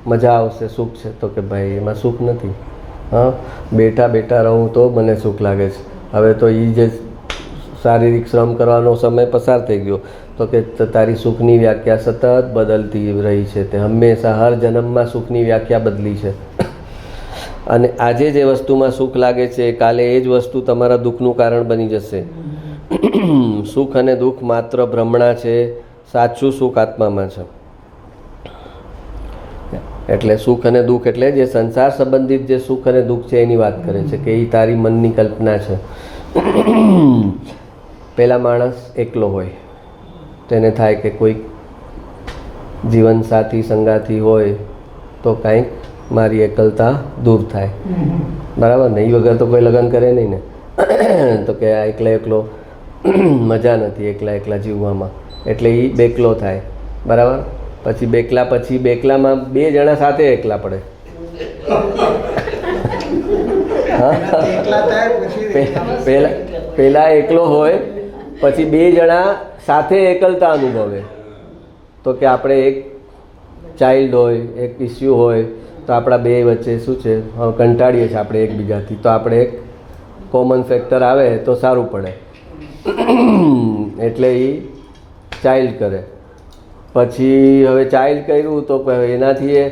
મજા આવશે, સુખ છે. તો કે ભાઈ એમાં સુખ નથી. હા, બેઠા બેઠા રહું તો મને સુખ લાગે છે. હવે તો એ જે શારીરિક શ્રમ કરવાનો સમય પસાર થઈ ગયો. તો કે તારી સુખની વ્યાખ્યા સતત બદલતી રહી છે. તે હંમેશા હર જન્મમાં સુખની વ્યાખ્યા બદલી છે. અને આજે જે વસ્તુમાં સુખ લાગે છે કાલે એ જ વસ્તુ તમારા દુઃખનું કારણ બની જશે. સુખ અને દુઃખ માત્ર ભ્રમણા છે, સાચું સુખ આત્મામાં છે. એટલે સુખ અને દુઃખ એટલે જે સંસાર સંબંધિત જે સુખ અને દુઃખ છે એની વાત કરે છે કે એ તારી મનની કલ્પના છે. પેલા માણસ એકલો હોય તેને થાય કે કોઈક જીવનસાથી સંગાથી હોય તો કાંઈક મારી એકલતા દૂર થાય. બરાબર ને? એ વગર તો કોઈ લગ્ન કરે નહીં ને. તો કે આ એકલો મજા નથી એકલા જીવવામાં, એટલે એ બેકલો થાય. બરાબર? પછી બેકલામાં 2 જણા સાથે એકલા પડે. પેલા એકલો હોય પછી 2 જણા સાથે એકલતા અનુભવે. તો કે આપણે એક ચાઇલ્ડ હોય, એક ઇસ્યુ હોય તો આપણા 2 વચ્ચે શું છે, કંટાળીએ છીએ આપણે એકબીજાથી, તો આપણે એક કોમન ફેક્ટર આવે તો સારું પડે. એટલે એ ચાઇલ્ડ કરે. પછી હવે ચાઇલ્ડ કર્યું તો એનાથી એ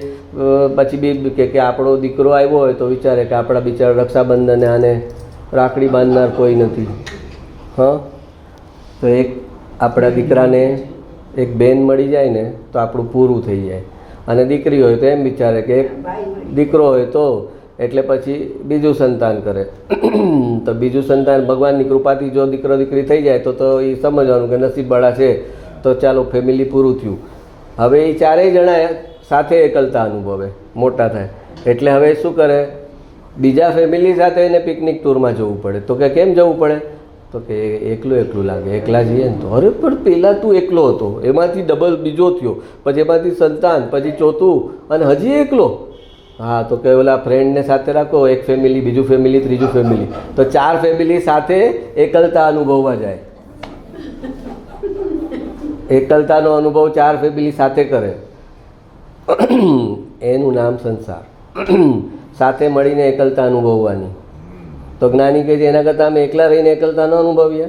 પછી બી કે આપણો દીકરો આવ્યો હોય તો વિચારે કે આપણા બિચારા રક્ષાબંધને આને રાખડી બાંધનાર કોઈ નથી. તો એક આપણા દીકરાને એક બેન મળી જાય ને તો આપણું પૂરું થઈ જાય. અને દીકરી હોય તો એમ વિચારે કે એક દીકરો હોય તો એટલે પછી બીજું સંતાન કરે. તો બીજું સંતાન ભગવાનની કૃપાથી જો દીકરો દીકરી થઈ જાય તો એ સમજવાનું કે નસીબવાળા છે, તો ચાલો ફેમિલી પૂરું થયું. હવે એ 4 જણા સાથે એકલતા અનુભવે, મોટા થાય એટલે હવે શું કરે, બીજા ફેમિલી સાથે એને પિકનિક ટૂરમાં જવું પડે. તો કે કેમ જવું પડે? તો કે એકલું એકલું લાગે, એકલા જઈએ ને તો અરે પણ પહેલાં તું એકલો હતો, એમાંથી ડબલ બીજો થયો, પછી એમાંથી સંતાન, પછી ચોથું, અને હજી એકલો. હા તો કે ઓલા ફ્રેન્ડને સાથે રાખો, એક ફેમિલી, બીજું ફેમિલી, ત્રીજું ફેમિલી, તો 4 ફેમિલી સાથે એકલતા અનુભવવા જાય. એકલતાનો અનુભવ 4 ફેમિલી સાથે કરે, એનું નામ સંસાર. સાથે મળીને એકલતા અનુભવવાની. તો જ્ઞાની કહે છે એના કરતાં અમે એકલા રહીને એકલતા ન અનુભવીએ,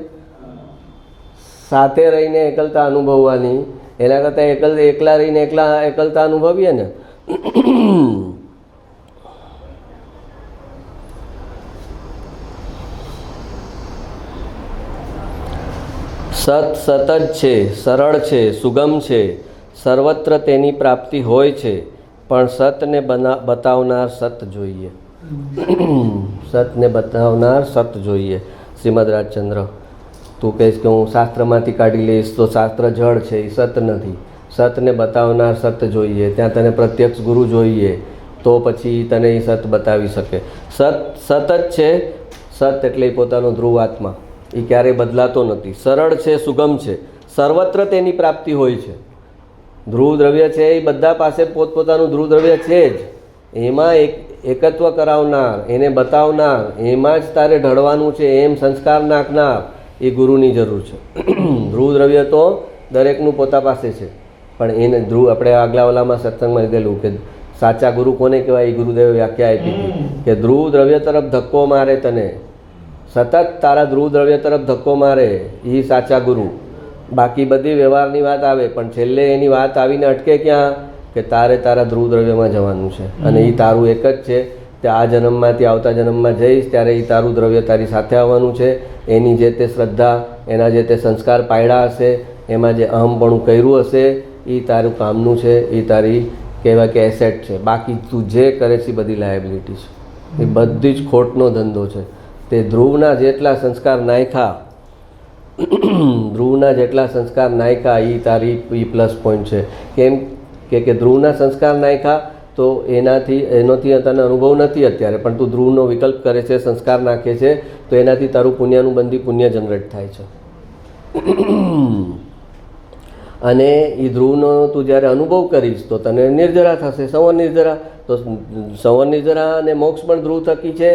સાથે રહીને એકલતા અનુભવવાની, એના કરતાં એકલા રહીને એકલતા અનુભવીએ ને. સત સત જ છે, સરળ છે, સુગમ છે, સર્વત્ર તેની પ્રાપ્તિ હોય છે, પણ સતને બતાવનાર સત જોઈએ. સતને બતાવનાર સત જોઈએ. શ્રીમદ રાજચંદ્ર, તું કહીશ કે હું શાસ્ત્રમાંથી કાઢી લઈશ તો શાસ્ત્ર જળ છે, એ સત નથી. સતને બતાવનાર સત જોઈએ, ત્યાં તને પ્રત્યક્ષ ગુરુ જોઈએ, તો પછી તને એ સત બતાવી શકે. સત જ છે. સત એટલે એ પોતાનો ધ્રુવ આત્મા, એ ક્યારેય બદલાતો નથી. સરળ છે, સુગમ છે, સર્વત્ર તેની પ્રાપ્તિ હોય છે. ધ્રુવ દ્રવ્ય છે એ બધા પાસે પોતપોતાનું ધ્રુવ દ્રવ્ય છે જ, એમાં એકત્વ કરાવનાર, એને બતાવનાર, એમાં જ તારે ઢળવાનું છે એમ સંસ્કાર નાખનાર એ ગુરુની જરૂર છે. ધ્રુવ દ્રવ્ય તો દરેકનું પોતા પાસે છે, પણ એને ધ્રુવ, આપણે આગલા ઓલામાં સત્સંગમાં લીધેલું કે સાચા ગુરુ કોને કહેવાય, એ ગુરુદેવે વ્યાખ્યા આપી હતી કે ધ્રુવ દ્રવ્ય તરફ ધક્કો મારે, તને સતત તારા ધ્રુવ દ્રવ્ય તરફ ધક્કો મારે, એ સાચા ગુરુ. બાકી બધી વ્યવહારની વાત આવે, પણ છેલ્લે એની વાત આવીને અટકે ક્યાં, કે તારે તારા ધ્રુવ દ્રવ્યમાં જવાનું છે, અને એ તારું એક જ છે. તે આ જન્મમાંથી આવતા જન્મમાં જઈશ ત્યારે એ તારું દ્રવ્ય તારી સાથે આવવાનું છે. એની જે તે શ્રદ્ધા, એના જે તે સંસ્કાર પાડ્યા હશે, એમાં જે અહમપણું કર્યું હશે, એ તારું કામનું છે, એ તારી કહેવાય કે એસેટ છે. બાકી તું જે કરે છે એ બધી લાયબિલિટી છે, એ બધી જ ખોટનો ધંધો છે. તે ધ્રુવના જેટલા સંસ્કાર નાખ્યા, ધ્રુવના જેટલા સંસ્કાર નાખ્યા, એ તારી ઈ પ્લસ પોઈન્ટ છે. કેમ કે ધ્રુવના સંસ્કાર નાખ્યા તો એનાથી તને અનુભવ નથી અત્યારે, પણ તું ધ્રુવનો વિકલ્પ કરે છે, સંસ્કાર નાખે છે, તો એનાથી તારું પુણ્યનું બંધી પુણ્ય જનરેટ થાય છે. અને એ ધ્રુવનો તું જ્યારે અનુભવ કરીશ તો તને નિર્જરા થશે, સંવર નિર્જરા. તો સંવર નિર્જરા અને મોક્ષ પણ ધ્રુવ થકી છે,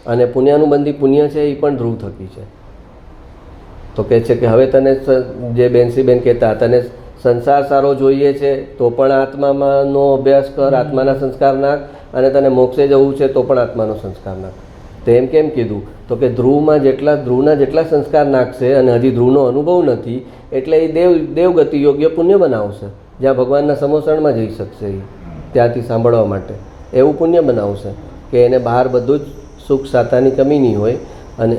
અને પુણ્યનું બંધી પુણ્ય છે એ પણ ધ્રુવ થકી છે. તો કહે છે કે હવે તને જે બેનસીબેન કહેતા, તને સંસાર સારો જોઈએ છે તો પણ આત્માનો અભ્યાસ કર, આત્માના સંસ્કાર નાખ, અને તને મોક્ષે જવું છે તો પણ આત્માનો સંસ્કાર નાખ. તો એમ કેમ કીધું, તો કે ધ્રુવના જેટલા સંસ્કાર નાખશે અને હજી ધ્રુવનો અનુભવ નથી, એટલે એ દેવગતિ યોગ્ય પુણ્ય બનાવશે, જ્યાં ભગવાનના સમોસણમાં જઈ શકશે, એ ત્યાંથી સાંભળવા માટે એવું પુણ્ય બનાવશે કે એને બહાર બધું જ સુખ સાતાની કમી નહીં હોય, અને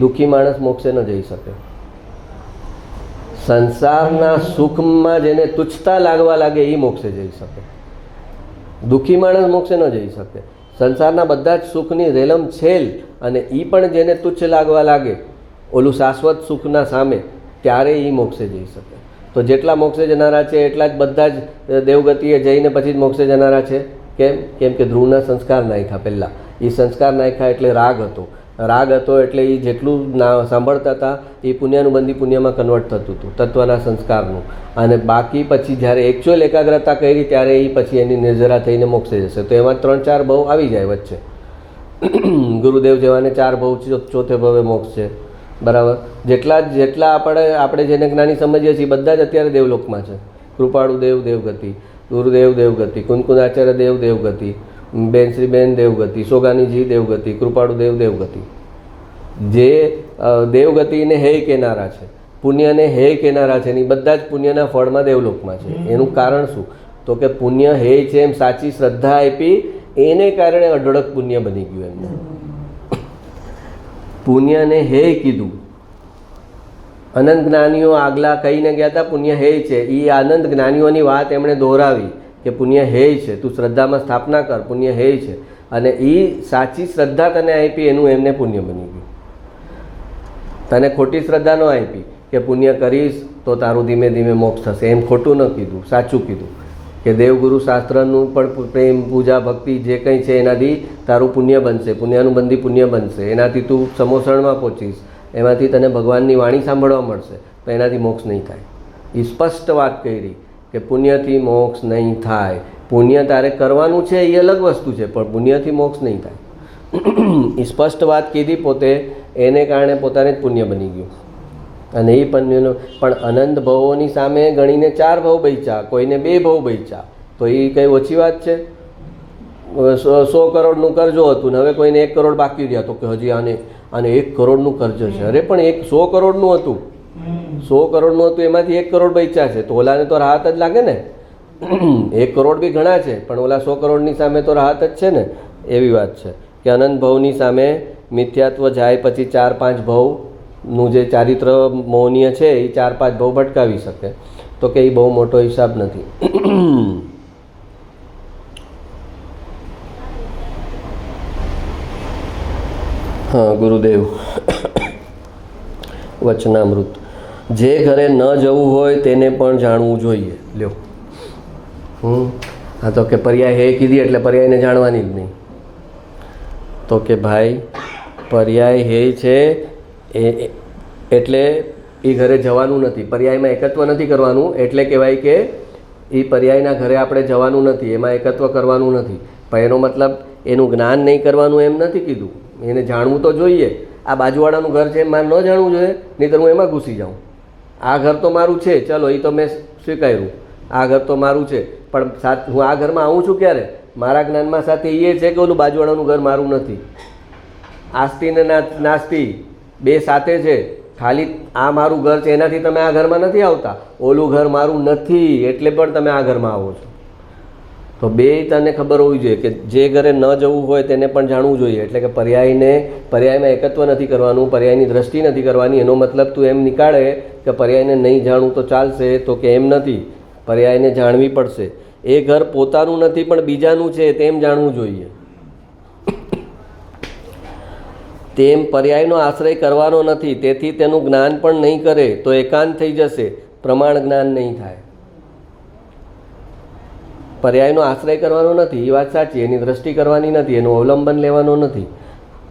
દુઃખી માણસ મોક્ષે ન જઈ શકે. સંસારના સુખમાં જેને તુચ્છતા લાગવા લાગે એ મોક્ષે જઈ શકે, દુઃખી માણસ મોક્ષે ન જઈ શકે. સંસારના બધા જ સુખની રેલમ છેલ, અને એ પણ જેને તુચ્છ લાગવા લાગે ઓલું શાશ્વત સુખના સામે, ત્યારે એ મોક્ષે જઈ શકે. તો જેટલા મોક્ષે જનારા છે એટલા જ બધા જ દેવગતિએ જઈને પછી જ મોક્ષે જનારા છે. કેમ કે ધ્રુવના સંસ્કાર નાખ્યા. પહેલાં એ સંસ્કાર નાખ્યા એટલે રાગ હતો, રાગ હતો એટલે એ જેટલું સાંભળતા હતા એ પુણ્યનું બંધી પુણ્યમાં કન્વર્ટ થતું હતું, તત્વના સંસ્કારનું. અને બાકી પછી જ્યારે એકચ્યુઅલ એકાગ્રતા કરી ત્યારે એ પછી એની નિર્જરા થઈને મોક્ષે જશે. તો એમાં 3-4 ભાવ આવી જાય વચ્ચે. ગુરુદેવ જેવાને 4 ભાવ, ચોથે ભાવે મોક્ષ છે, બરાબર. જેટલા આપણે જેને જ્ઞાની સમજીએ છીએ બધા જ અત્યારે દેવલોકમાં છે. કૃપાળુ દેવ દેવગતિ, ગુરુદેવ દેવગતિ, કુંકુદાચાર્ય દેવ દેવગતિ, બેનશ્રીબેન દેવગતિ, સોગાનીજી દેવગતિ, કૃપાળુ દેવ દેવગતિ. જે દેવગતિને હેય કેનારા છે, પુણ્યને હેય કેનારા છે, એ બધા જ પુણ્યના ફળમાં દેવલોકમાં છે. એનું કારણ શું, તો કે પુણ્ય હેય છે એમ સાચી શ્રદ્ધા આપી, એને કારણે અઢળક પુણ્ય બની ગયું એમને. પુણ્યને હેય કીધું. અનંત જ્ઞાનીઓ આગલા કહીને ગયા હતા પુણ્ય હેય છે, એ આનંદ જ્ઞાનીઓની વાત એમણે દોહરાવી કે પુણ્ય હેય છે, તું શ્રદ્ધામાં સ્થાપના કર, પુણ્ય હેય છે. અને એ સાચી શ્રદ્ધા તને આપી, એનું એમને પુણ્ય બની ગયું. તને ખોટી શ્રદ્ધા ન આપી કે પુણ્ય કરીશ તો તારું ધીમે ધીમે મોક્ષ થશે, એમ ખોટું ન કીધું, સાચું કીધું કે દેવગુરુ શાસ્ત્રનું પણ પ્રેમ, પૂજા, ભક્તિ જે કંઈ છે એનાથી તારું પુણ્ય બનશે, પુણ્યનું બંધી પુણ્ય બનશે, એનાથી તું સમોસણમાં પહોંચીશ, એમાંથી તને ભગવાનની વાણી સાંભળવા મળશે, પણ એનાથી મોક્ષ નહીં થાય. એ સ્પષ્ટ વાત કરી કે પુણ્યથી મોક્ષ નહીં થાય. પુણ્ય તારે કરવાનું છે એ અલગ વસ્તુ છે, પણ પુણ્યથી મોક્ષ નહીં થાય. એ સ્પષ્ટ વાત કીધી પોતે, એને કારણે પોતાને જ પુણ્ય બની ગયું. અને એ પુણ્યનો પણ અનંત ભવોની સામે ગણીને 4 ભવ બચ્યા, કોઈને 2 ભવ બચ્યા, તો એ કંઈ ઓછી વાત છે? 100 કરોડનું કરજો હતું ને હવે કોઈને 1 કરોડ બાકી રહ્યા, તો કે હજી આને 1 કરોડનું કર્જ છે. અરે પણ 100 કરોડનું હતું, 100 કરોડનું હતું, એમાંથી 1 કરોડ બચ્યા છે, તો ઓલાને તો રાહત જ લાગે ને. 1 કરોડ બી ઘણા છે, પણ ઓલા 100 કરોડની સામે તો રાહત જ છે ને. એવી વાત છે કે અનંત ભવની સામે મિથ્યાત્વ જાય પછી 4-5 ભવનું જે ચારિત્ર મૌન્ય છે એ 4-5 ભવ ભટકાવી શકે. તો કે એ બહુ મોટો હિસાબ નથી. હા, ગુરુદેવ વચનામૃત. જે ઘરે ન જવું હોય તેને પણ જાણવું જોઈએ. લ્યો, હા, તો કે પર્યાય હે કીધી એટલે પર્યાયને જાણવાની જ નહીં. તો કે ભાઈ પર્યાય હે છે એટલે એ ઘરે જવાનું નથી, પર્યાયમાં એકત્વ નથી કરવાનું, એટલે કહેવાય કે એ પર્યાયના ઘરે આપણે જવાનું નથી, એમાં એકત્વ કરવાનું નથી. પણ એનો મતલબ એનું જ્ઞાન નહીં કરવાનું એમ નથી કીધું, એને જાણવું તો જોઈએ. આ બાજુવાળાનું ઘર છે એમ મારે ન જાણવું જોઈએ, નહીંતર હું એમાં ઘૂસી જાઉં. આ ઘર તો મારું છે, ચલો એ તો મેં સ્વીકાર્યું, આ ઘર તો મારું છે, પણ હું આ ઘરમાં આવું છું ક્યારે? મારા જ્ઞાનમાં સાથે એ છે કે ઓલું બાજુવાળાનું ઘર મારું નથી. આસ્તી ને નાસ્તી બે સાથે છે. ખાલી આ મારું ઘર છે એનાથી તમે આ ઘરમાં નથી આવતા, ઓલું ઘર મારું નથી એટલે પણ તમે આ ઘરમાં આવો છો. તો બે તને ખબર હોવી જોઈએ કે જે ઘરે ન જવું હોય તેને પણ જાણવું જોઈએ. એટલે કે પર્યાયમાં એકત્વ નથી કરવાનું, પર્યાયની દ્રષ્ટિ નથી કરવાની. એનો મતલબ તું એમ નીકાળે કે પર્યાયને નહીં જાણવું તો ચાલશે, તો કે એમ નથી, પર્યાયને જાણવી પડશે. એ ઘર પોતાનું નથી પણ બીજાનું છે તેમ જાણવું જોઈએ. તેમ પર્યાયનો આશ્રય કરવાનો નથી, તેથી તેનું જ્ઞાન પણ નહીં કરે તો એકાંત થઈ જશે, પ્રમાણ જ્ઞાન નહીં થાય. પર્યાયનો આશ્રય કરવાનો નથી એ વાત સાચી, એની દ્રષ્ટિ કરવાની નથી, એનું અવલંબન લેવાનો નથી,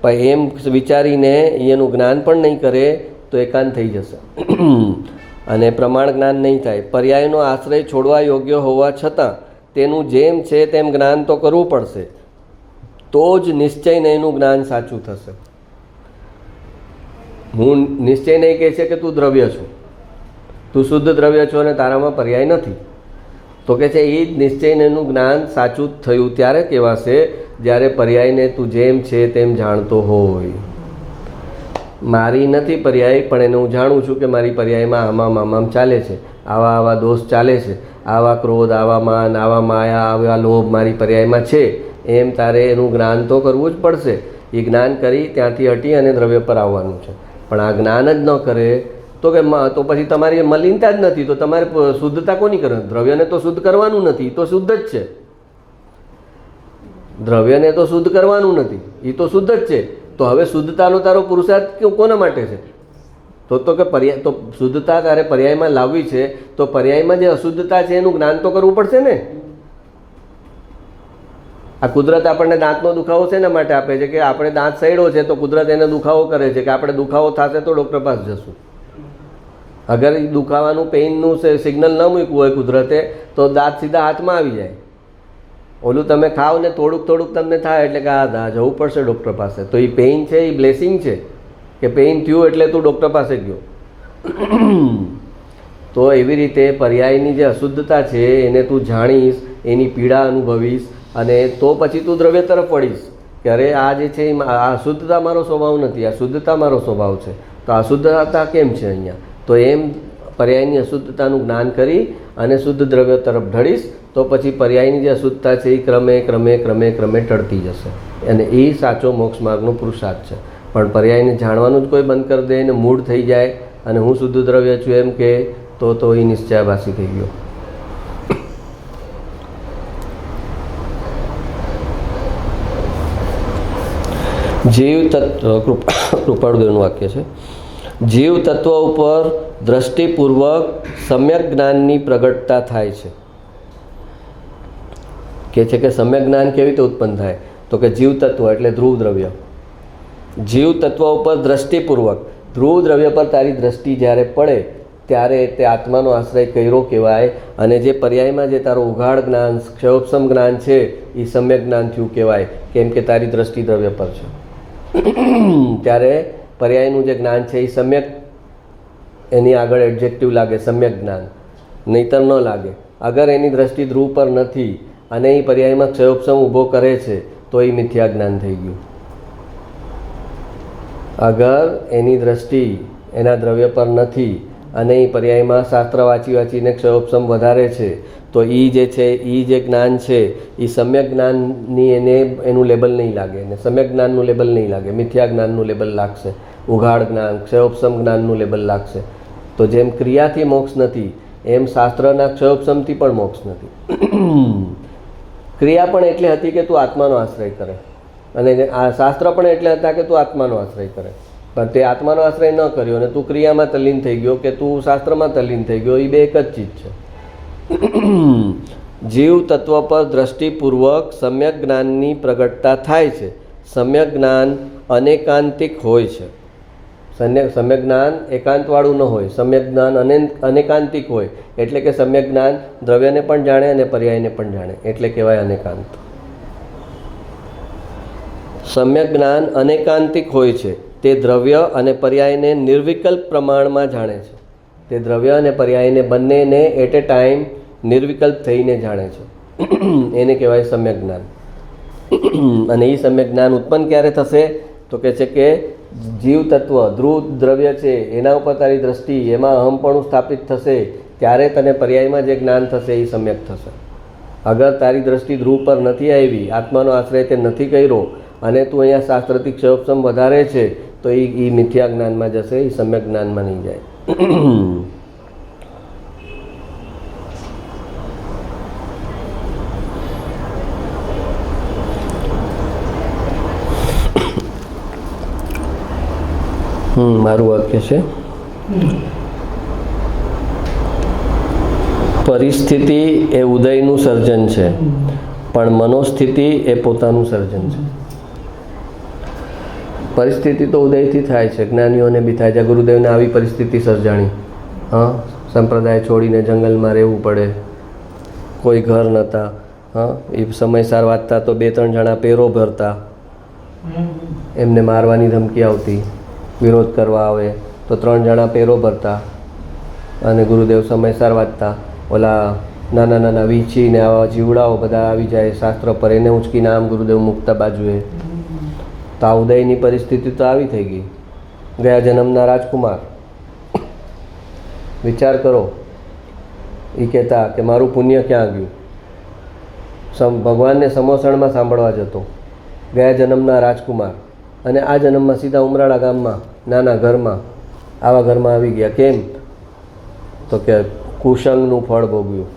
પણ એમ વિચારીને એનું જ્ઞાન પણ નહીં કરે તો એકાંત થઈ જશે અને પ્રમાણ જ્ઞાન નહીં થાય. પર્યાયનો આશ્રય છોડવા યોગ્ય હોવા છતાં તેનું જેમ છે તેમ જ્ઞાન તો કરવું પડશે, તો જ નિશ્ચયને એનું જ્ઞાન સાચું થશે. હું નિશ્ચય નહીં કહે છે કે તું દ્રવ્ય છું, તું શુદ્ધ દ્રવ્ય છો અને તારામાં પર્યાય નથી, તો કે છે એ જ નિશ્ચયને એનું જ્ઞાન સાચું જ થયું ત્યારે કહેવાશે જ્યારે પર્યાયને તું જેમ છે તેમ જાણતો હોય. મારી નથી પર્યાય, પણ એને હું જાણું છું કે મારી પર્યાયમાં આમામ ચાલે છે, આવા દોષ ચાલે છે, આવા ક્રોધ, આવા માન, આવા માયા, આવા લોભ મારી પર્યાયમાં છે. એમ તારે એનું જ્ઞાન તો કરવું જ પડશે. એ જ્ઞાન કરી ત્યાંથી હટી અને દ્રવ્ય પર આવવાનું છે. પણ આ જ્ઞાન જ ન કરે તો કે તો પછી તમારી મલિનતા જ નથી, તો તમારે શુદ્ધતા કોની કરે? દ્રવ્યને તો શુદ્ધ કરવાનું નથી, એ તો શુદ્ધ જ છે. દ્રવ્યને તો શુદ્ધ કરવાનું નથી, એ તો શુદ્ધ જ છે. તો હવે શુદ્ધતાનો તારો પુરુષાર્થ કોના માટે છે? તો કે પર્યાય, તો શુદ્ધતા તારે પર્યાયમાં લાવવી છે, તો પર્યાયમાં જે અશુદ્ધતા છે એનું જ્ઞાન તો કરવું પડશે ને. આ કુદરત આપણને દાંતનો દુખાવો શેના માટે આપે છે? કે આપણે દાંત સડ્યો છે તો કુદરત એને દુખાવો કરે છે કે આપણે દુખાવો થશે તો ડૉક્ટર પાસે જશું. અગર દુખાવાનું પેઇનનું સિગ્નલ ન મૂક્યું હોય કુદરતે તો દાંત સીધા હાથમાં આવી જાય. ઓલું તમે ખાઓ ને થોડુંક તમને થાય એટલે કે આ જવું પડશે ડૉક્ટર પાસે. તો એ પેઇન છે, એ બ્લેસિંગ છે કે પેઇન થયું એટલે તું ડૉક્ટર પાસે ગયો. તો એવી રીતે પર્યાયની જે અશુદ્ધતા છે એને તું જાણીશ, એની પીડા અનુભવીશ અને તો પછી તું દ્રવ્ય તરફ વળીશ કે અરે આ જે છે આ અશુદ્ધતા મારો સ્વભાવ નથી, આ શુદ્ધતા મારો સ્વભાવ છે. તો અશુદ્ધતા કેમ છે અહીંયા? તો એમ પર્યાયની અશુદ્ધતાનું જ્ઞાન કરી અને શુદ્ધ દ્રવ્ય તરફ ઢળીશ તો પછી પર્યાયની જે અશુદ્ધતા છે એ ક્રમે ટળતી જશે અને એ સાચો મોક્ષ માર્ગનો પુરુષાર્થ છે. પણ પર્યાયને જાણવાનું જ કોઈ બંધ કરી દે ને મૂળ થઈ જાય અને હું શુદ્ધ દ્રવ્ય છું એમ કે તો એ નિશ્ચયાભાસી થઈ ગયો. જીવ તત્વ, કૃપાળુદેવનું વાક્ય છે, જીવ તત્વ ઉપર દ્રષ્ટિપૂર્વક સમ્યક જ્ઞાનની પ્રગટતા થાય છે. કે છે કે સમ્યક જ્ઞાન કેવી રીતે ઉત્પન્ન થાય? તો કે જીવ તત્વ એટલે ધ્રુવ દ્રવ્ય, જીવ તત્વ ઉપર દ્રષ્ટિપૂર્વક ધ્રુવ દ્રવ્ય પર તારી દ્રષ્ટિ જ્યારે પડે ત્યારે તે આત્માનો આશ્રય કર્યો કહેવાય, અને જે પર્યાયમાં જે તારું ઉઘાડ જ્ઞાન ક્ષયોપસમ જ્ઞાન છે એ સમ્યક જ્ઞાન થયું કહેવાય, કેમ કે તારી દ્રષ્ટિ દ્રવ્ય પર છે. ત્યારે પર્યાયનું જે જ્ઞાન છે એ સમ્યક, એની આગળ એડજેક્ટિવ લાગે સમ્યક જ્ઞાન, નહીતર ન લાગે. અગર એની દ્રષ્ટિ ધ્રુવ પર નથી અને એ પર્યાયમાં ક્ષયોપસમ ઊભો કરે છે તો એ મિથ્યા જ્ઞાન થઈ ગયું. અગર એની દ્રષ્ટિ એના દ્રવ્ય પર નથી અને એ પર્યાયમાં શાસ્ત્ર વાંચી વાંચીને ક્ષયોપસમ વધારે છે તો એ જે છે એ જે જ્ઞાન છે એ સમ્યક જ્ઞાનની એનું લેબલ નહીં લાગે, અને સમ્યક જ્ઞાનનું લેબલ નહીં લાગે, મિથ્યા જ્ઞાનનું લેબલ લાગશે, ઉઘાડ જ્ઞાન ક્ષયોપસમ જ્ઞાનનું લેબલ લાગશે. તો જેમ ક્રિયાથી મોક્ષ નથી એમ શાસ્ત્રના ક્ષયોપસમથી પણ મોક્ષ નથી. ક્રિયા પણ એટલે હતી કે તું આત્માનો આશ્રય કરે, અને આ શાસ્ત્ર પણ એટલે હતા કે તું આત્માનો આશ્રય કરે, પણ તે આત્માનો આશ્રય ન કર્યો અને તું ક્રિયામાં તલ્લીન થઈ ગયો કે તું શાસ્ત્રમાં તલ્લીન થઈ ગયો. એ બે એક જ ચીજ છે. જીવ તત્વ પર દ્રષ્ટિપૂર્વક સમ્યક જ્ઞાનની પ્રગટતા થાય છે. સમ્યક જ્ઞાન અનેકાંતિક હોય છે. સમ્યક જ્ઞાન એકાંતવાળું ન હોય, સમ્યક જ્ઞાન અનેકાંતિક હોય, એટલે કે સમ્યક જ્ઞાન દ્રવ્યને પણ જાણે અને પર્યાયને પણ જાણે, એટલે કહેવાય અનેકાંત. સમ્યક જ્ઞાન અનેકાંતિક હોય છે. તે દ્રવ્ય અને પર્યાયને નિર્વિકલ્પ પ્રમાણમાં જાણે છે. તે દ્રવ્ય અને પર્યાયને બંનેને એટ એ ટાઈમ નિર્વિકલ્પ થઈને જાણે છે. એને કહેવાય સમ્યક જ્ઞાન. અને એ સમ્યક જ્ઞાન ઉત્પન્ન ક્યારે થશે તો કહે છે કે જીવ તત્વ ધ્રુવ દ્રવ્ય છે એના ઉપર તારી દ્રષ્ટિ, એમાં અહમપણું સ્થાપિત થશે ત્યારે તને પર્યાયમાં જે જ્ઞાન થશે એ સમ્યક થશે. અગર તારી દ્રષ્ટિ ધ્રુવ પર નથી આવી, આત્માનો આશ્રય તે નથી કર્યો અને તું અહીંયા શાસ્ત્રથી ક્ષયોપસમ વધારે છે તો એ મિથ્યા જ્ઞાનમાં જશે, એ સમ્યક જ્ઞાનમાં નહીં જાય. મારું વાક્ય છે, પરિસ્થિતિ એ ઉદયનું સર્જન છે પણ મનોસ્થિતિ એ પોતાનું સર્જન છે. પરિસ્થિતિ તો ઉદયથી થાય છે, જ્ઞાનીઓને બી થાય છે. ગુરુદેવને આવી પરિસ્થિતિ સર્જાણી. સંપ્રદાય છોડીને જંગલમાં રહેવું પડે, કોઈ ઘર નહોતા. એ સમયસર વાંચતા તો 2-3 જણા પેરો ભરતા, એમને મારવાની ધમકી આવતી, વિરોધ કરવા આવે તો 3 જણા પેરો ભરતા, અને ગુરુદેવ સમયસર વાંચતા. ઓલા નાના નાના વીંછી ને આવા જીવડાઓ બધા આવી જાય શાસ્ત્ર પર, એને ઉંચકીને આમ ગુરુદેવ મુકતા બાજુએ. તો આ ઉદયની પરિસ્થિતિ તો આવી થઈ ગઈ. ગયા જન્મના રાજકુમાર, વિચાર કરો. એ કહેતા કે મારું પુણ્ય ક્યાં ગયું. ભગવાનને સમોસણમાં સાંભળવા જતો, ગયા જન્મના રાજકુમાર, અને આ જન્મમાં સીધા ઉમરાળા ગામમાં નાના ઘરમાં, આવા ઘરમાં આવી ગયા. કેમ તો કે કુસંગનું ફળ ભોગવ્યું.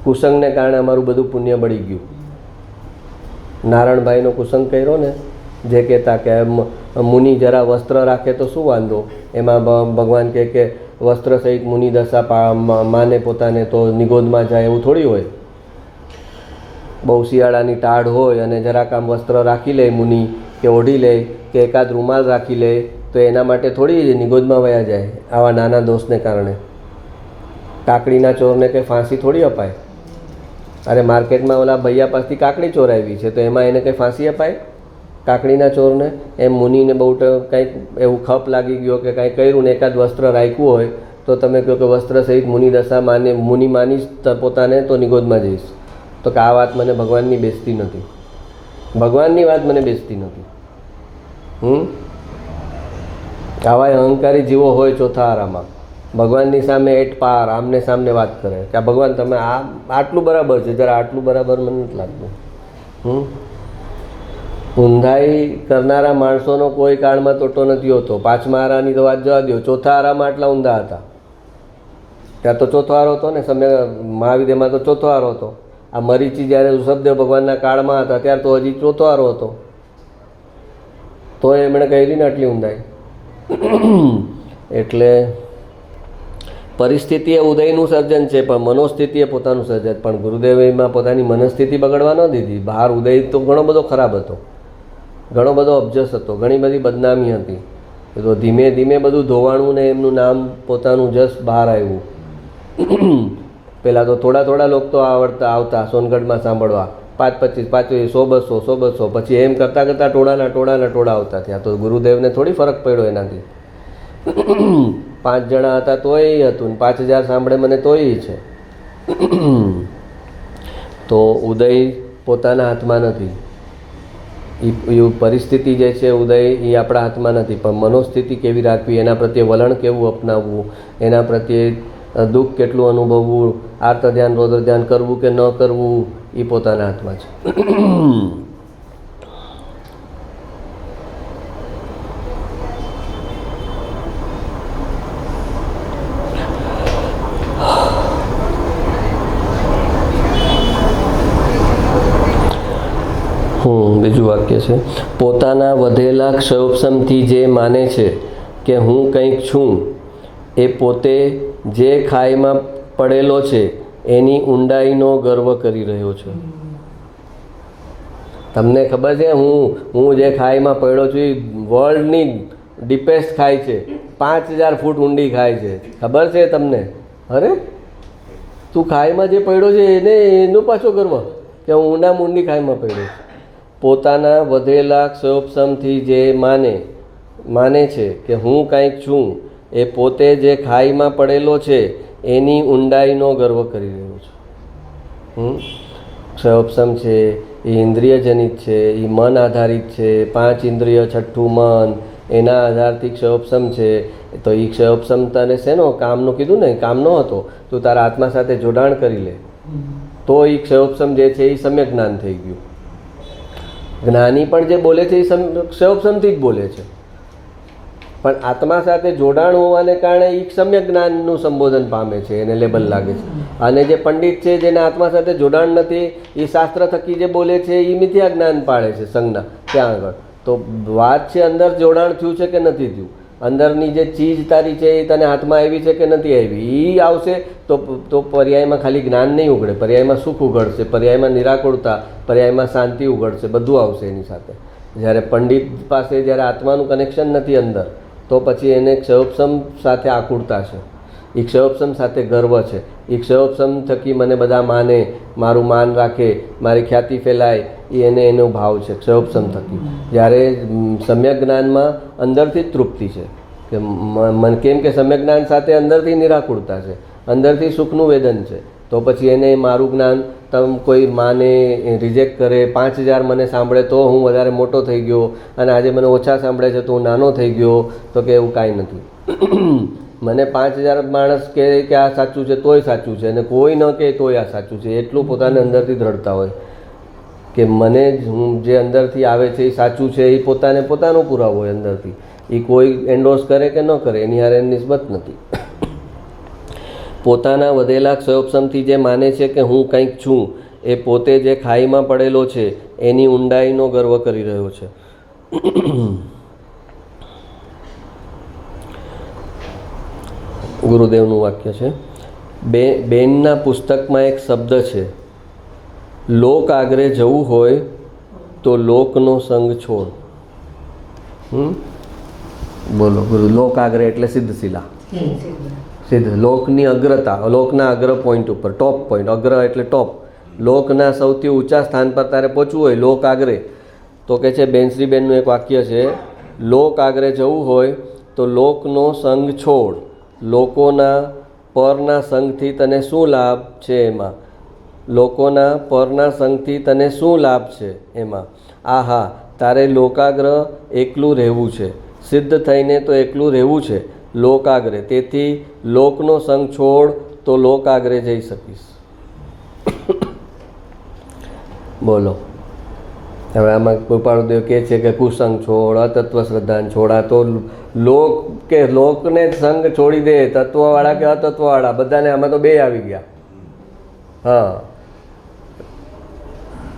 કુસંગને કારણે અમારું બધું પુણ્ય બળી ગયું. નારાયણભાઈનો કુસંગ કર્યો ને, જે કહેતા કે મુનિ જરા વસ્ત્ર રાખે તો શું વાંધો, એમાં ભગવાન કહે કે વસ્ત્ર સહિત મુનિ દશા માને પોતાને તો નિગોદમાં જાય, એવું થોડી હોય. બહુ શિયાળાની ટાઢ હોય અને જરાક આમ વસ્ત્ર રાખી લે મુનિ, કે ઓઢી લે, કે એકાદ રૂમાલ રાખી લે તો એના માટે થોડી નિગોદમાં વયા જાય. આવા નાના દોષને કારણે કાકડીના ચોરને કંઈ ફાંસી થોડી અપાય. અરે માર્કેટમાં ઓલા ભૈયા પાસેથી કાકડી ચોરાવી છે તો એમાં એને કંઈ ફાંસી અપાય કાકડીના ચોરને? એમ મુનિને બહુ કંઈક એવું ખપ લાગી ગયો કે કાંઈ કર્યું ને એકાદ વસ્ત્ર રાખ્યું હોય તો તમે કહો કે વસ્ત્ર સહિત મુનિ દશા માને, મુનિ માનીશ પોતાને તો નિગોદમાં જઈશ. તો કે આ વાત મને ભગવાનની બેસતી નથી, ભગવાનની વાત મને બેસતી નથી. આવા અહંકારી જીવો હોય ચોથા આરામાં, ભગવાનની સામે એટ પાર આમને સામને વાત કરે કે આ ભગવાન તમે આટલું બરાબર છે, જરા આટલું બરાબર મને નથી લાગતું. ઊંધાઈ કરનારા માણસોનો કોઈ કાળમાં તોટો નથી હોતો. 5મા આરાની તો વાત જવા દો, ચોથા આરામાં આટલા ઊંધા હતા. ત્યાં તો ચોથો આરો હતો ને, સમય મહાવિદ્યમાં તો ચોથો આરો હતો. આ મરીચી જ્યારે ઋષભદેવ ભગવાનના કાળમાં હતા ત્યારે તો હજી ચોથો આરો હતો, તો એમણે કહેલી ને આટલી ઊંધાઈ. એટલે પરિસ્થિતિ એ ઉદયનું સર્જન છે પણ મનોસ્થિતિ એ પોતાનું સર્જન. પણ ગુરુદેવે એમાં પોતાની મનસ્થિતિ બગડવા ન દીધી. બહાર ઉદય તો ઘણો બધો ખરાબ હતો, ઘણો બધો અબજસ હતો, ઘણી બધી બદનામી હતી, તો ધીમે ધીમે બધું ધોવાણું ને એમનું નામ પોતાનું જસ્ટ બહાર આવ્યું. પહેલાં તો થોડા થોડા લોકો તો આવતા સોનગઢમાં સાંભળવા, 5-25, 100-200, 100-200, પછી એમ કરતાં કરતાં ટોળા આવતા થયા. તો ગુરુદેવને થોડી ફરક પડ્યો એનાથી. 5 જણા હતા તોય હતું, 5000 સાંભળે મને તોય છે. તો ઉદય પોતાના હાથમાં નથી. એ પરિસ્થિતિ જે છે ઉદય એ આપણા હાથમાં નથી, પણ મનોસ્થિતિ કેવી રાખવી, એના પ્રત્યે વલણ કેવું અપનાવવું, એના પ્રત્યે દુઃખ કેટલું અનુભવવું, આર્ત ધ્યાન રૌદ્ર ધ્યાન કરવું કે ન કરવું, એ પોતાના હાથમાં છે. બીજું વાક્ય છે, પોતાના વધેલા ક્ષયોપશમથી જે માને છે કે હું કંઈક છું, એ પોતે જે ખાઈમાં પડેલો છે એની ઊંડાઈનો ગર્વ કરી રહ્યો છે. તમને ખબર છે હું જે ખાઈમાં પડ્યો છું એ વર્લ્ડની ડીપેસ્ટ ખાઈ છે, 5000 ફૂટ ઊંડી ખાઈ છે. ખબર છે તમને? અરે તું ખાઈમાં જે પડ્યો છે એનો પાછો ગર્વ કે હું ઊંડામાં ઊંડી ખાઈમાં પડ્યો છું. પોતાના વધેલા ક્ષયોપશમથી જે માને છે કે હું કંઈક છું, એ પોતે જે ખાઈમાં પડેલો છે એની ઊંડાઈનો ગર્વ કરી રહ્યો છે. ક્ષયોપશમ છે એ ઇન્દ્રિયજનિત છે, એ મન આધારિત છે. 5 ઇન્દ્રિય, 6ઠું મન, એના આધારથી ક્ષયોપશમ છે. તો એ ક્ષયોપશમ તને શેનો કામનો કીધું ને, કામનો હતો. તું તારા આત્મા સાથે જોડાણ કરી લે તો એ ક્ષયોપશમ જે છે એ સમ્યક જ્ઞાન થઈ ગયું. જ્ઞાની પણ જે બોલે છે એ ક્ષયોપશમથી જ બોલે છે, પણ આત્મા સાથે જોડાણ હોવાને કારણે એ સમ્યક જ્ઞાનનું સંબોધન પામે છે, એને લેબલ લાગે છે. અને જે પંડિત છે જેને આત્મા સાથે જોડાણ નથી, એ શાસ્ત્ર થકી જે બોલે છે એ મિથ્યા જ્ઞાન પાડે છે સંજ્ઞા ત્યાં આગળ. તો વાત છે અંદર જોડાણ થયું છે કે નથી થયું, અંદરની જે ચીજ તારી છે એ તને હાથમાં આવી છે કે નથી આવી, એ આવશે તો પર્યાયમાં ખાલી જ્ઞાન નહીં ઉઘડે, પર્યાયમાં સુખ ઉઘડશે, પર્યાયમાં નિરાકુરતા, પર્યાયમાં શાંતિ ઉઘડશે, બધું આવશે એની સાથે. જ્યારે પંડિત પાસે જ્યારે આત્માનું કનેક્શન નથી અંદર, તો પછી એને ક્ષયોપશમ સાથે આકુરતા છે, એ ક્ષયોપશમ સાથે ગર્વ છે, એ ક્ષયોપશમ થકી મને બધા માને, મારું માન રાખે, મારી ખ્યાતિ ફેલાય, એને એનો ભાવ છે ક્ષયોપશમ થકી. જ્યારે સમ્યક જ્ઞાનમાં અંદરથી જ તૃપ્તિ છે કે કેમ કે સમ્યક જ્ઞાન સાથે અંદરથી નિરાકુરતા છે, અંદરથી સુખનું વેદન છે. તો પછી એને મારું જ્ઞાન કોઈ માને રિજેક્ટ કરે, 5000 મને સાંભળે તો હું વધારે મોટો થઈ ગયો, અને આજે મને ઓછા સાંભળે છે તો હું નાનો થઈ ગયો, તો કે એવું કાંઈ નથી. મને 5000 માણસ કહે કે આ સાચું છે તોય સાચું છે, અને કોઈ ન કહે તોય આ સાચું છે, એટલું પોતાને અંદરથી દ્રઢતા હોય કે મને જે અંદરથી આવે છે એ સાચું છે. એ પોતાનો પુરાવો હોય અંદરથી, એ કોઈ એન્ડોર્સ કરે કે ન કરે એની હારે નિસ્બત નથી. પોતાના વધેલા ક્ષયોપશમથી જે માને છે કે હું કંઈક છું, એ પોતે જે ખાઈમાં પડેલો છે એની ઊંડાઈનો ગર્વ કરી રહ્યો છે. ગુરુદેવનું વાક્ય છે, બેનના પુસ્તકમાં એક શબ્દ છે, લોક આગરે જવું હોય તો લોકનો સંગ છોડ. બોલો ગુરુ. લોક આગરે એટલે સિદ્ધશિલા, સિદ્ધ લોકની અગ્રતા, લોકના અગ્ર પોઈન્ટ ઉપર, ટોપ પોઈન્ટ. અગ્ર એટલે ટોપ, લોકના સૌથી ઊંચા સ્થાન પર તારે પહોંચવું હોય, લોક આગરે. તો કે છે બેનશ્રીબેનનું એક વાક્ય છે, લોક આગરે જવું હોય તો લોકનો સંગ છોડ, લોકોના પરના સંગથી તને શું લાભ છે એમાં, લોકોના પરના સંગથી તને શું લાભ છે એમાં. આહા, તારે લોકાગ્ર એકલું રહેવું છે, સિદ્ધ થઈને તો એકલું રહેવું છે લોકાગ્રે. તેથી લોકનો સંગ છોડ તો લોકાગ્રે જઈ શકીશ. બોલો. હવે આમાં કૃપાળુદેવ કહે છે કે કુસંગ છોડ, અતત્વ શ્રદ્ધાન છોડા. તો લોકને સંગ છોડી દે, તત્વવાળા કે અતત્વવાળા બધાને, આમાં તો બે આવી ગયા. હા,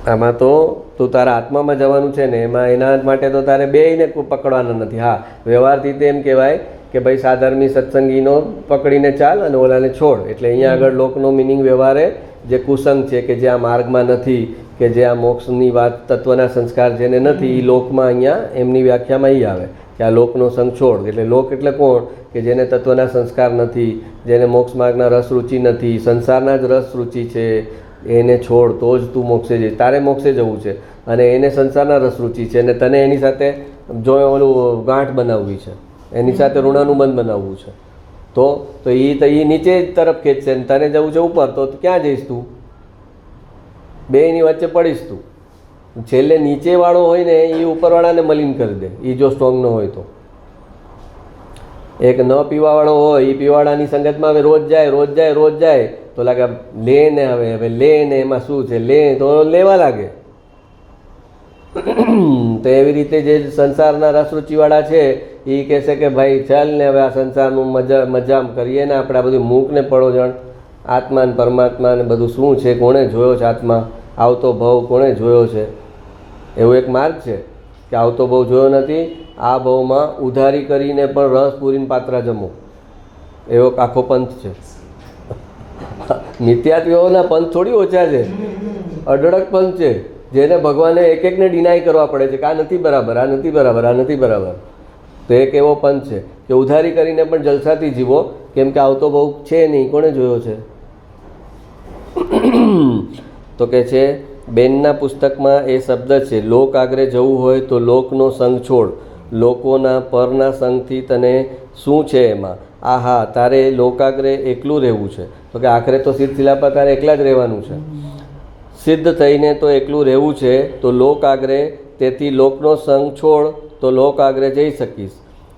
આમાં તો તું તારા આત્મામાં જવાનું છે ને, એમાં એના માટે તો તારે બેયને પકડવાના નથી. હા, વ્યવહારથી તો એમ કહેવાય કે ભાઈ સાધર્મી સત્સંગીનો પકડીને ચાલ અને ઓલાને છોડ. એટલે અહીંયા આગળ લોકનો મિનિંગ વ્યવહારે જે કુસંગ છે, કે જે આ માર્ગમાં નથી, કે જે આ મોક્ષની વાત, તત્વના સંસ્કાર જેને નથી, એ લોકમાં અહીંયા એમની વ્યાખ્યામાં એ આવે કે આ લોકનો સંગ છોડ. એટલે લોક એટલે કોણ? કે જેને તત્વના સંસ્કાર નથી, જેને મોક્ષ માર્ગના રસ રૂચિ નથી, સંસારના જ રસ રૂચિ છે, એને છોડ તો જ તું મોક્ષે જઈશ. તારે મોક્ષે જવું છે અને એને સંસારના રસ રૂચિ છે અને તને એની સાથે જો ઓલું ગાંઠ બનાવવી છે, એની સાથે ઋણાનુબંધ બનાવવું છે, તો એ નીચે તરફ ખેંચશે ને તને જવું છે ઉપર, તો ક્યાં જઈશ તું? બેની વચ્ચે પડીશ તું. છેલ્લે નીચેવાળો હોય ને એ ઉપરવાળાને મલિન કરી દે, એ જો સ્ટ્રોંગ ન હોય તો. એક ન પીવાવાળો હોય એ પીવાળાની સંગતમાં હવે રોજ જાય તો લાગે લે ને હવે લે ને એમાં શું છે, લે તો લેવા લાગે. તો એવી રીતે જે સંસારના રસરૂચિવાળા છે એ કહેશે કે ભાઈ ચાલ ને હવે આ સંસારનું મજામ કરીએ ને આપણે આ બધું મૂકને પડો જણ. આત્મા ને પરમાત્મા ને બધું શું છે, કોણે જોયો છે આત્મા, આવતો ભાવ કોણે જોયો છે? એવો એક માર્ગ છે કે આવતો ભાવ જોયો નથી, આ ભાવમાં ઉધારી કરીને પણ રસ પૂરીને પાત્રા જમો, એવો આખો પંથ છે. મિથ્યાત્વીઓના પંથ થોડી ઓછા છે, અઢળક પંથ છે, જેને ભગવાને એક એકને ડિનાય કરવા પડે છે કે આ નથી બરાબર, આ નથી બરાબર, આ નથી બરાબર. તો એક એવો પંથ છે કે ઉધારી કરીને પણ જલસાથી જીવો, કેમ કે આવતો ભાવ છે નહીં, કોણે જોયો છે? તો કે છે બેનના પુસ્તકમાં એ શબ્દ છે, લોક આગળ જવું હોય તો લોકનો સંગ છોડ, લોકોના પરના સંગથી તને શું છે એમાં? આહા, તારે લોકાગ્રે એકલું રહેવું છે. તો કે આખરે તો સિદ્ધ શિલા પર તારે એકલા જ રહેવાનું છે. સિદ્ધ થઈને તો એકલું રહેવું છે, તો લોક આગરે, તેથી લોકનો સંગ છોડ તો લોક આગરે જઈ શકીશ.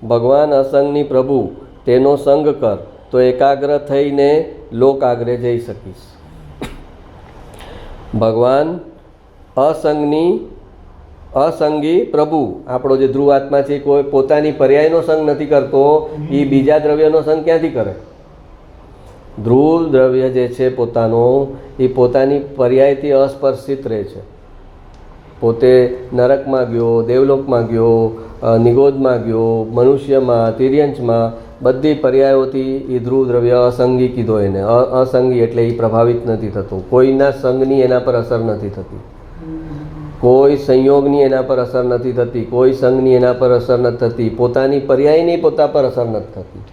ભગવાન અસંગની પ્રભુ, તેનો સંગ કર તો એકાગ્ર થઈને લોક આગરે જઈ શકીશ. ભગવાન અસંગી પ્રભુ, આપણો જે ધ્રુવ આત્મા છે, કોઈ પોતાની પર્યાયનો સંગ નથી કરતો, એ બીજા દ્રવ્યનો સંગ ક્યાંથી કરે? ધ્રુવ દ્રવ્ય જે છે પોતાનો, એ પોતાની પર્યાયથી અસ્પર્શિત રહે છે. પોતે નરકમાં ગયો, દેવલોકમાં ગયો, નિગોદમાં ગયો, મનુષ્યમાં, તિર્યંશમાં, બધી પર્યાયોથી એ ધ્રુવ દ્રવ્ય અસંગી કીધો એને. અસંગી એટલે એ પ્રભાવિત નથી થતું, કોઈના સંગની એના પર અસર નથી થતી, કોઈ સંયોગની એના પર અસર નથી થતી, કોઈ સંગની એના પર અસર નથી થતી, પોતાની પર્યાયની પોતા પર અસર નથી થતી.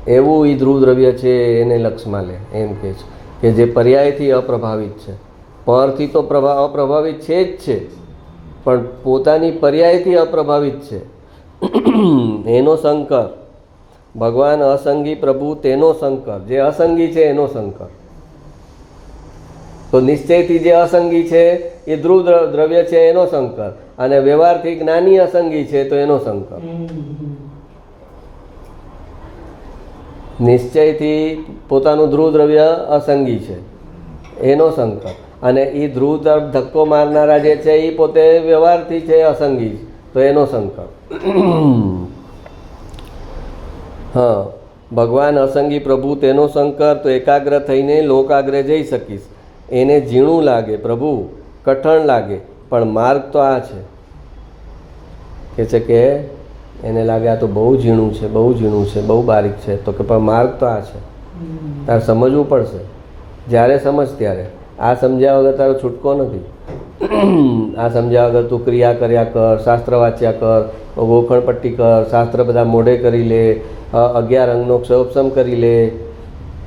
એવું એ ધ્રુવ દ્રવ્ય છે, એને લક્ષમાં લે. એમ કહે છે કે જે પર્યાયથી અપ્રભાવિત છે, પરથી તો અપ્રભાવિત છે જ છે, પણ પોતાની પર્યાયથી અપ્રભાવિત છે, એનો સંકર. ભગવાન અસંગી પ્રભુ, તેનો સંકર. જે અસંગી છે એનો સંકર. તો નિશ્ચયથી જે અસંગી છે એ ધ્રુવ દ્રવ્ય છે એનો સંકર, અને વ્યવહારથી જ્ઞાની અસંગી છે તો એનો સંકર. નિશ્ચયથી પોતાનું ધ્રુવ દ્રવ્ય અસંગી છે એનો સંકર, અને એ ધ્રુવ તરફ ધક્કો મારનારા જે છે એ પોતે વ્યવહારથી છે અસંગી, તો એનો સંકર. હા, ભગવાન અસંગી પ્રભુ, તેનો સંકર તો એકાગ્ર થઈને લોકાગ્રે જઈ શકીશ. એને ઝીણું લાગે પ્રભુ, કઠણ લાગે, પણ માર્ગ તો આ છે. કે છે કે એને લાગે આ તો બહુ ઝીણું છે, બહુ ઝીણું છે, બહુ બારીક છે. તો કે પણ માર્ગ તો આ છે, તારે સમજવું પડશે. જ્યારે સમજ ત્યારે. આ સમજ્યા વગર તારો છૂટકો નથી. આ સમજ્યા વગર તું ક્રિયા કર્યા કર, શાસ્ત્ર વાંચ્યા કર, ગોખણ પટ્ટી કર, શાસ્ત્ર બધા મોઢે કરી લે, 11 અંગનો ક્ષયોપશમ કરી લે,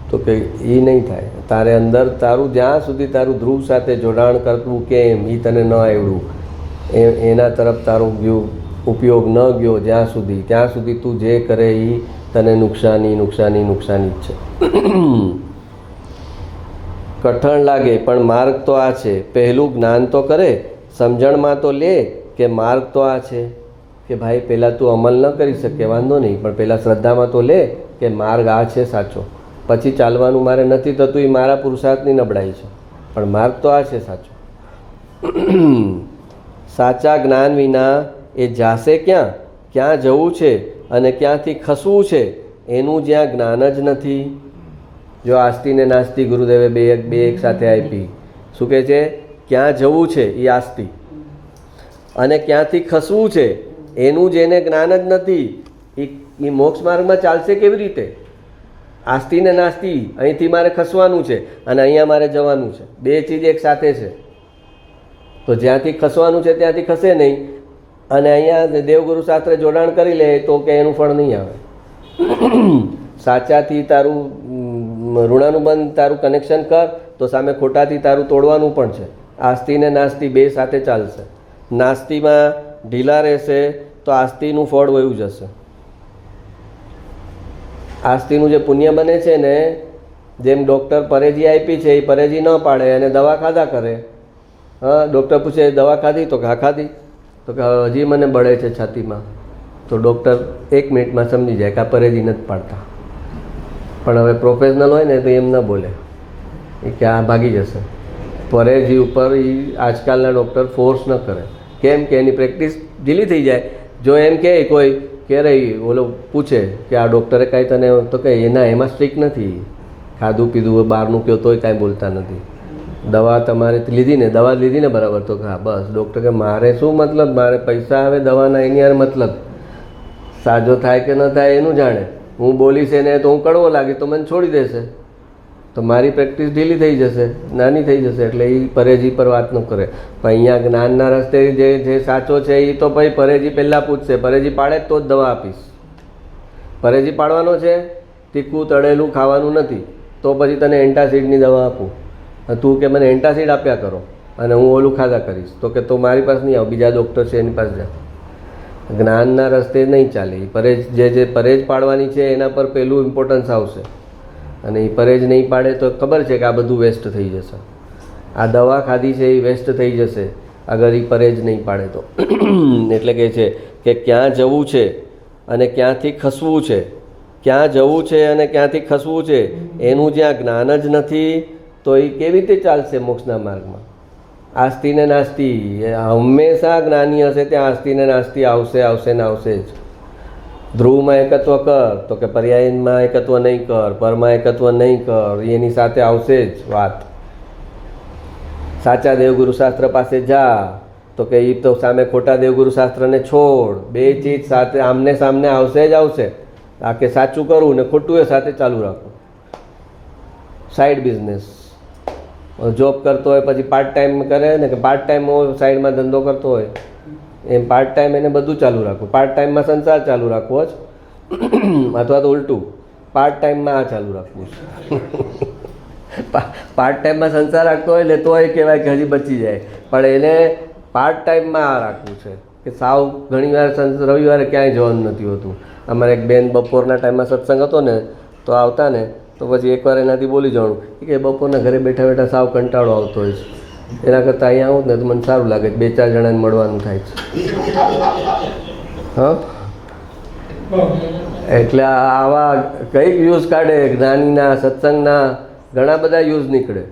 તો કે એ નહીં થાય. તારે અંદર તારું જ્યાં સુધી તારું ધ્રુવ સાથે જોડાણ કરવું કેમ એ તને ન આવડ્યું, એના તરફ તારું ઉપયોગ ન ગયો જ્યાં સુધી, ત્યાં સુધી તું જે કરે એ તને નુકસાની જ છે. કઠણ લાગે પણ માર્ગ તો આ છે. પહેલું જ્ઞાન તો કરે, સમજણમાં તો લે કે માર્ગ તો આ છે. કે ભાઈ પહેલાં તું અમલ ન કરી શકે વાંધો નહીં, પણ પહેલાં શ્રદ્ધામાં તો લે કે માર્ગ આ છે સાચો. પછી ચાલવાનું મારે નથી થતું, એ મારા પુરુષાર્થની નબળાઈ છે, પણ માર્ગ તો આ છે સાચો. સાચા જ્ઞાન વિના એ જાશે ક્યાં, ક્યાં જવું છે અને ક્યાંથી ખસવું છે એનું જ્યાં જ્ઞાન જ નથી. જો આસ્તી ને નાસ્તી ગુરુદેવે બે એક સાથે આપી. શું કહે છે? ક્યાં જવું છે એ આસ્તી, અને ક્યાંથી ખસવું છે એનું જેને જ્ઞાન જ નથી એ મોક્ષ માર્ગમાં ચાલશે કેવી રીતે? આસ્તી ને નાસ્તી, અહીંથી મારે ખસવાનું છે અને અહીંયા મારે જવાનું છે, બે ચીજ એક સાથે છે. તો જ્યાંથી ખસવાનું છે ત્યાંથી ખસે નહીં, અને અહીંયા દેવગુરુ શાસ્ત્રે જોડાણ કરી લે તો કે એનું ફળ નહીં આવે. સાચાથી તારું ઋણાનુબંધ તારું કનેક્શન કર તો સામે ખોટાથી તારું તોડવાનું પણ છે. આસ્તી ને નાસ્તી બે સાથે ચાલશે. નાસ્તીમાં ઢીલા રહેશે તો આસ્તીનું ફળ વયું જશે. આસ્તીનું જે પુણ્ય બને છે ને, જેમ ડૉક્ટર પરેજી આપી છે એ પરેજી ન પાડે અને દવા ખાધા કરે. હા, ડૉક્ટર પૂછે દવા ખાધી તો કે હા ખાધી, તો કે હજી મને બળે છે છાતીમાં, તો ડૉક્ટર 1 મિનિટમાં સમજી જાય કે આ પરેજી નથી પાડતા. પણ હવે પ્રોફેશનલ હોય ને તો એમ ન બોલે એ કે આ ભાગી જશે. પરેજી ઉપર એ આજકાલના ડૉક્ટર ફોર્સ ન કરે. કેમ કે એની પ્રેક્ટિસ ઢીલી થઈ જાય. જો એમ કહે કોઈ કે રહી ઓલો પૂછે કે આ ડૉક્ટરે કાંઈ તને, તો કે એમાં સ્ટ્રિક નથી, ખાધું પીધું બહારનું કહો તોય કાંઈ બોલતા નથી. દવા તમારે લીધી ને બરાબર, તો કે હા બસ. ડૉક્ટર કે મારે શું મતલબ, મારે પૈસા આવે દવાના એની યાર મતલબ, સાજો થાય કે ન થાય એનું જાણે. હું બોલીશ એને તો હું કડવો લાગી તો મને છોડી દેશે, તો મારી પ્રેક્ટિસ ઢીલી થઈ જશે, નાની થઈ જશે. એટલે એ પરેજી પર વાત ન કરે. પણ અહીંયા જ્ઞાનના રસ્તે જે સાચો છે એ તો ભાઈ પરેજી પહેલાં પૂછશે, પરેજી પાડે તો જ દવા આપીશ. પરેજી પાડવાનો છે, તીખું તળેલું ખાવાનું નથી, તો પછી તને એન્ટાસિડની દવા આપું. તું કે મને એન્ટાસિડ આપ્યા કરો અને હું ઓલું ખાધા કરીશ, તો કે તો મારી પાસે નહીં આવ, બીજા ડૉક્ટર છે એની પાસે જા. જ્ઞાનના રસ્તે નહીં ચાલે. પરેજ જે પરેજ પાડવાની છે એના પર પહેલું ઇમ્પોર્ટન્સ આવશે. અને એ પરેજ નહીં પાડે તો ખબર છે કે આ બધું વેસ્ટ થઈ જશે. આ દવા ખાધી છે એ વેસ્ટ થઈ જશે અગર એ પરેજ નહીં પાડે તો. એટલે કે છે કે ક્યાં જવું છે અને ક્યાંથી ખસવું છે, ક્યાં જવું છે અને ક્યાંથી ખસવું છે એનું જ્યાં જ્ઞાન જ નથી તો એ કેવી રીતે ચાલશે મોક્ષના માર્ગમાં. આસ્તી ને નાસ્તી હંમેશા જ્ઞાની હશે ત્યાં આસ્તી ને નાસ્તી આવશે ને આવશે જ. ધ્રુવમાં એકત્વ કર તો કે પર્યાયનમાં એકત્વ નહીં કર, પરમાં એકત્વ નહીં કર, એની સાથે આવશે જ વાત. સાચા દેવગુરુ શાસ્ત્ર પાસે જા તો કે એ તો સામે ખોટા દેવગુરુ શાસ્ત્રને છોડ. બે ચીજ સાથે આમને સામને આવશે જ આવશે. આ કે સાચું કરવું ને ખોટું એ સાથે ચાલુ રાખવું. સાઈડ બિઝનેસ, જોબ કરતો હોય પછી પાર્ટ ટાઈમ કરે ને, કે પાર્ટ ટાઈમ સાઈડમાં ધંધો કરતો હોય એમ પાર્ટ ટાઈમ એને બધું ચાલુ રાખવું. પાર્ટ ટાઈમમાં સંસાર ચાલુ રાખવો જ, અથવા તો ઉલટું પાર્ટ ટાઈમમાં આ ચાલુ રાખવું છે. પાર્ટ ટાઈમમાં સંસાર રાખતો હોય એટલે તોય કહેવાય કે હજી બચી જાય, પણ એને પાર્ટ ટાઈમમાં આ રાખવું છે કે સાવ ઘણીવાર રવિવારે ક્યાંય જવાનું નથી હોતું. અમારે એક બેન બપોરના ટાઈમમાં સત્સંગ હતો ને તો આવતા ને તો પછી એકવાર એનાથી બોલી જવાનું કે બપોરના ઘરે બેઠા બેઠા સાવ કંટાળો આવતો હોય છે, એના કરતાં અહીંયા આવું ને તો મને સારું લાગે છે, 2-4 જણાને મળવાનું થાય છે. હા, એટલે આવા કંઈક યુઝ કાઢે જ્ઞાનીના સત્સંગના, ઘણા બધા યુઝ નીકળે.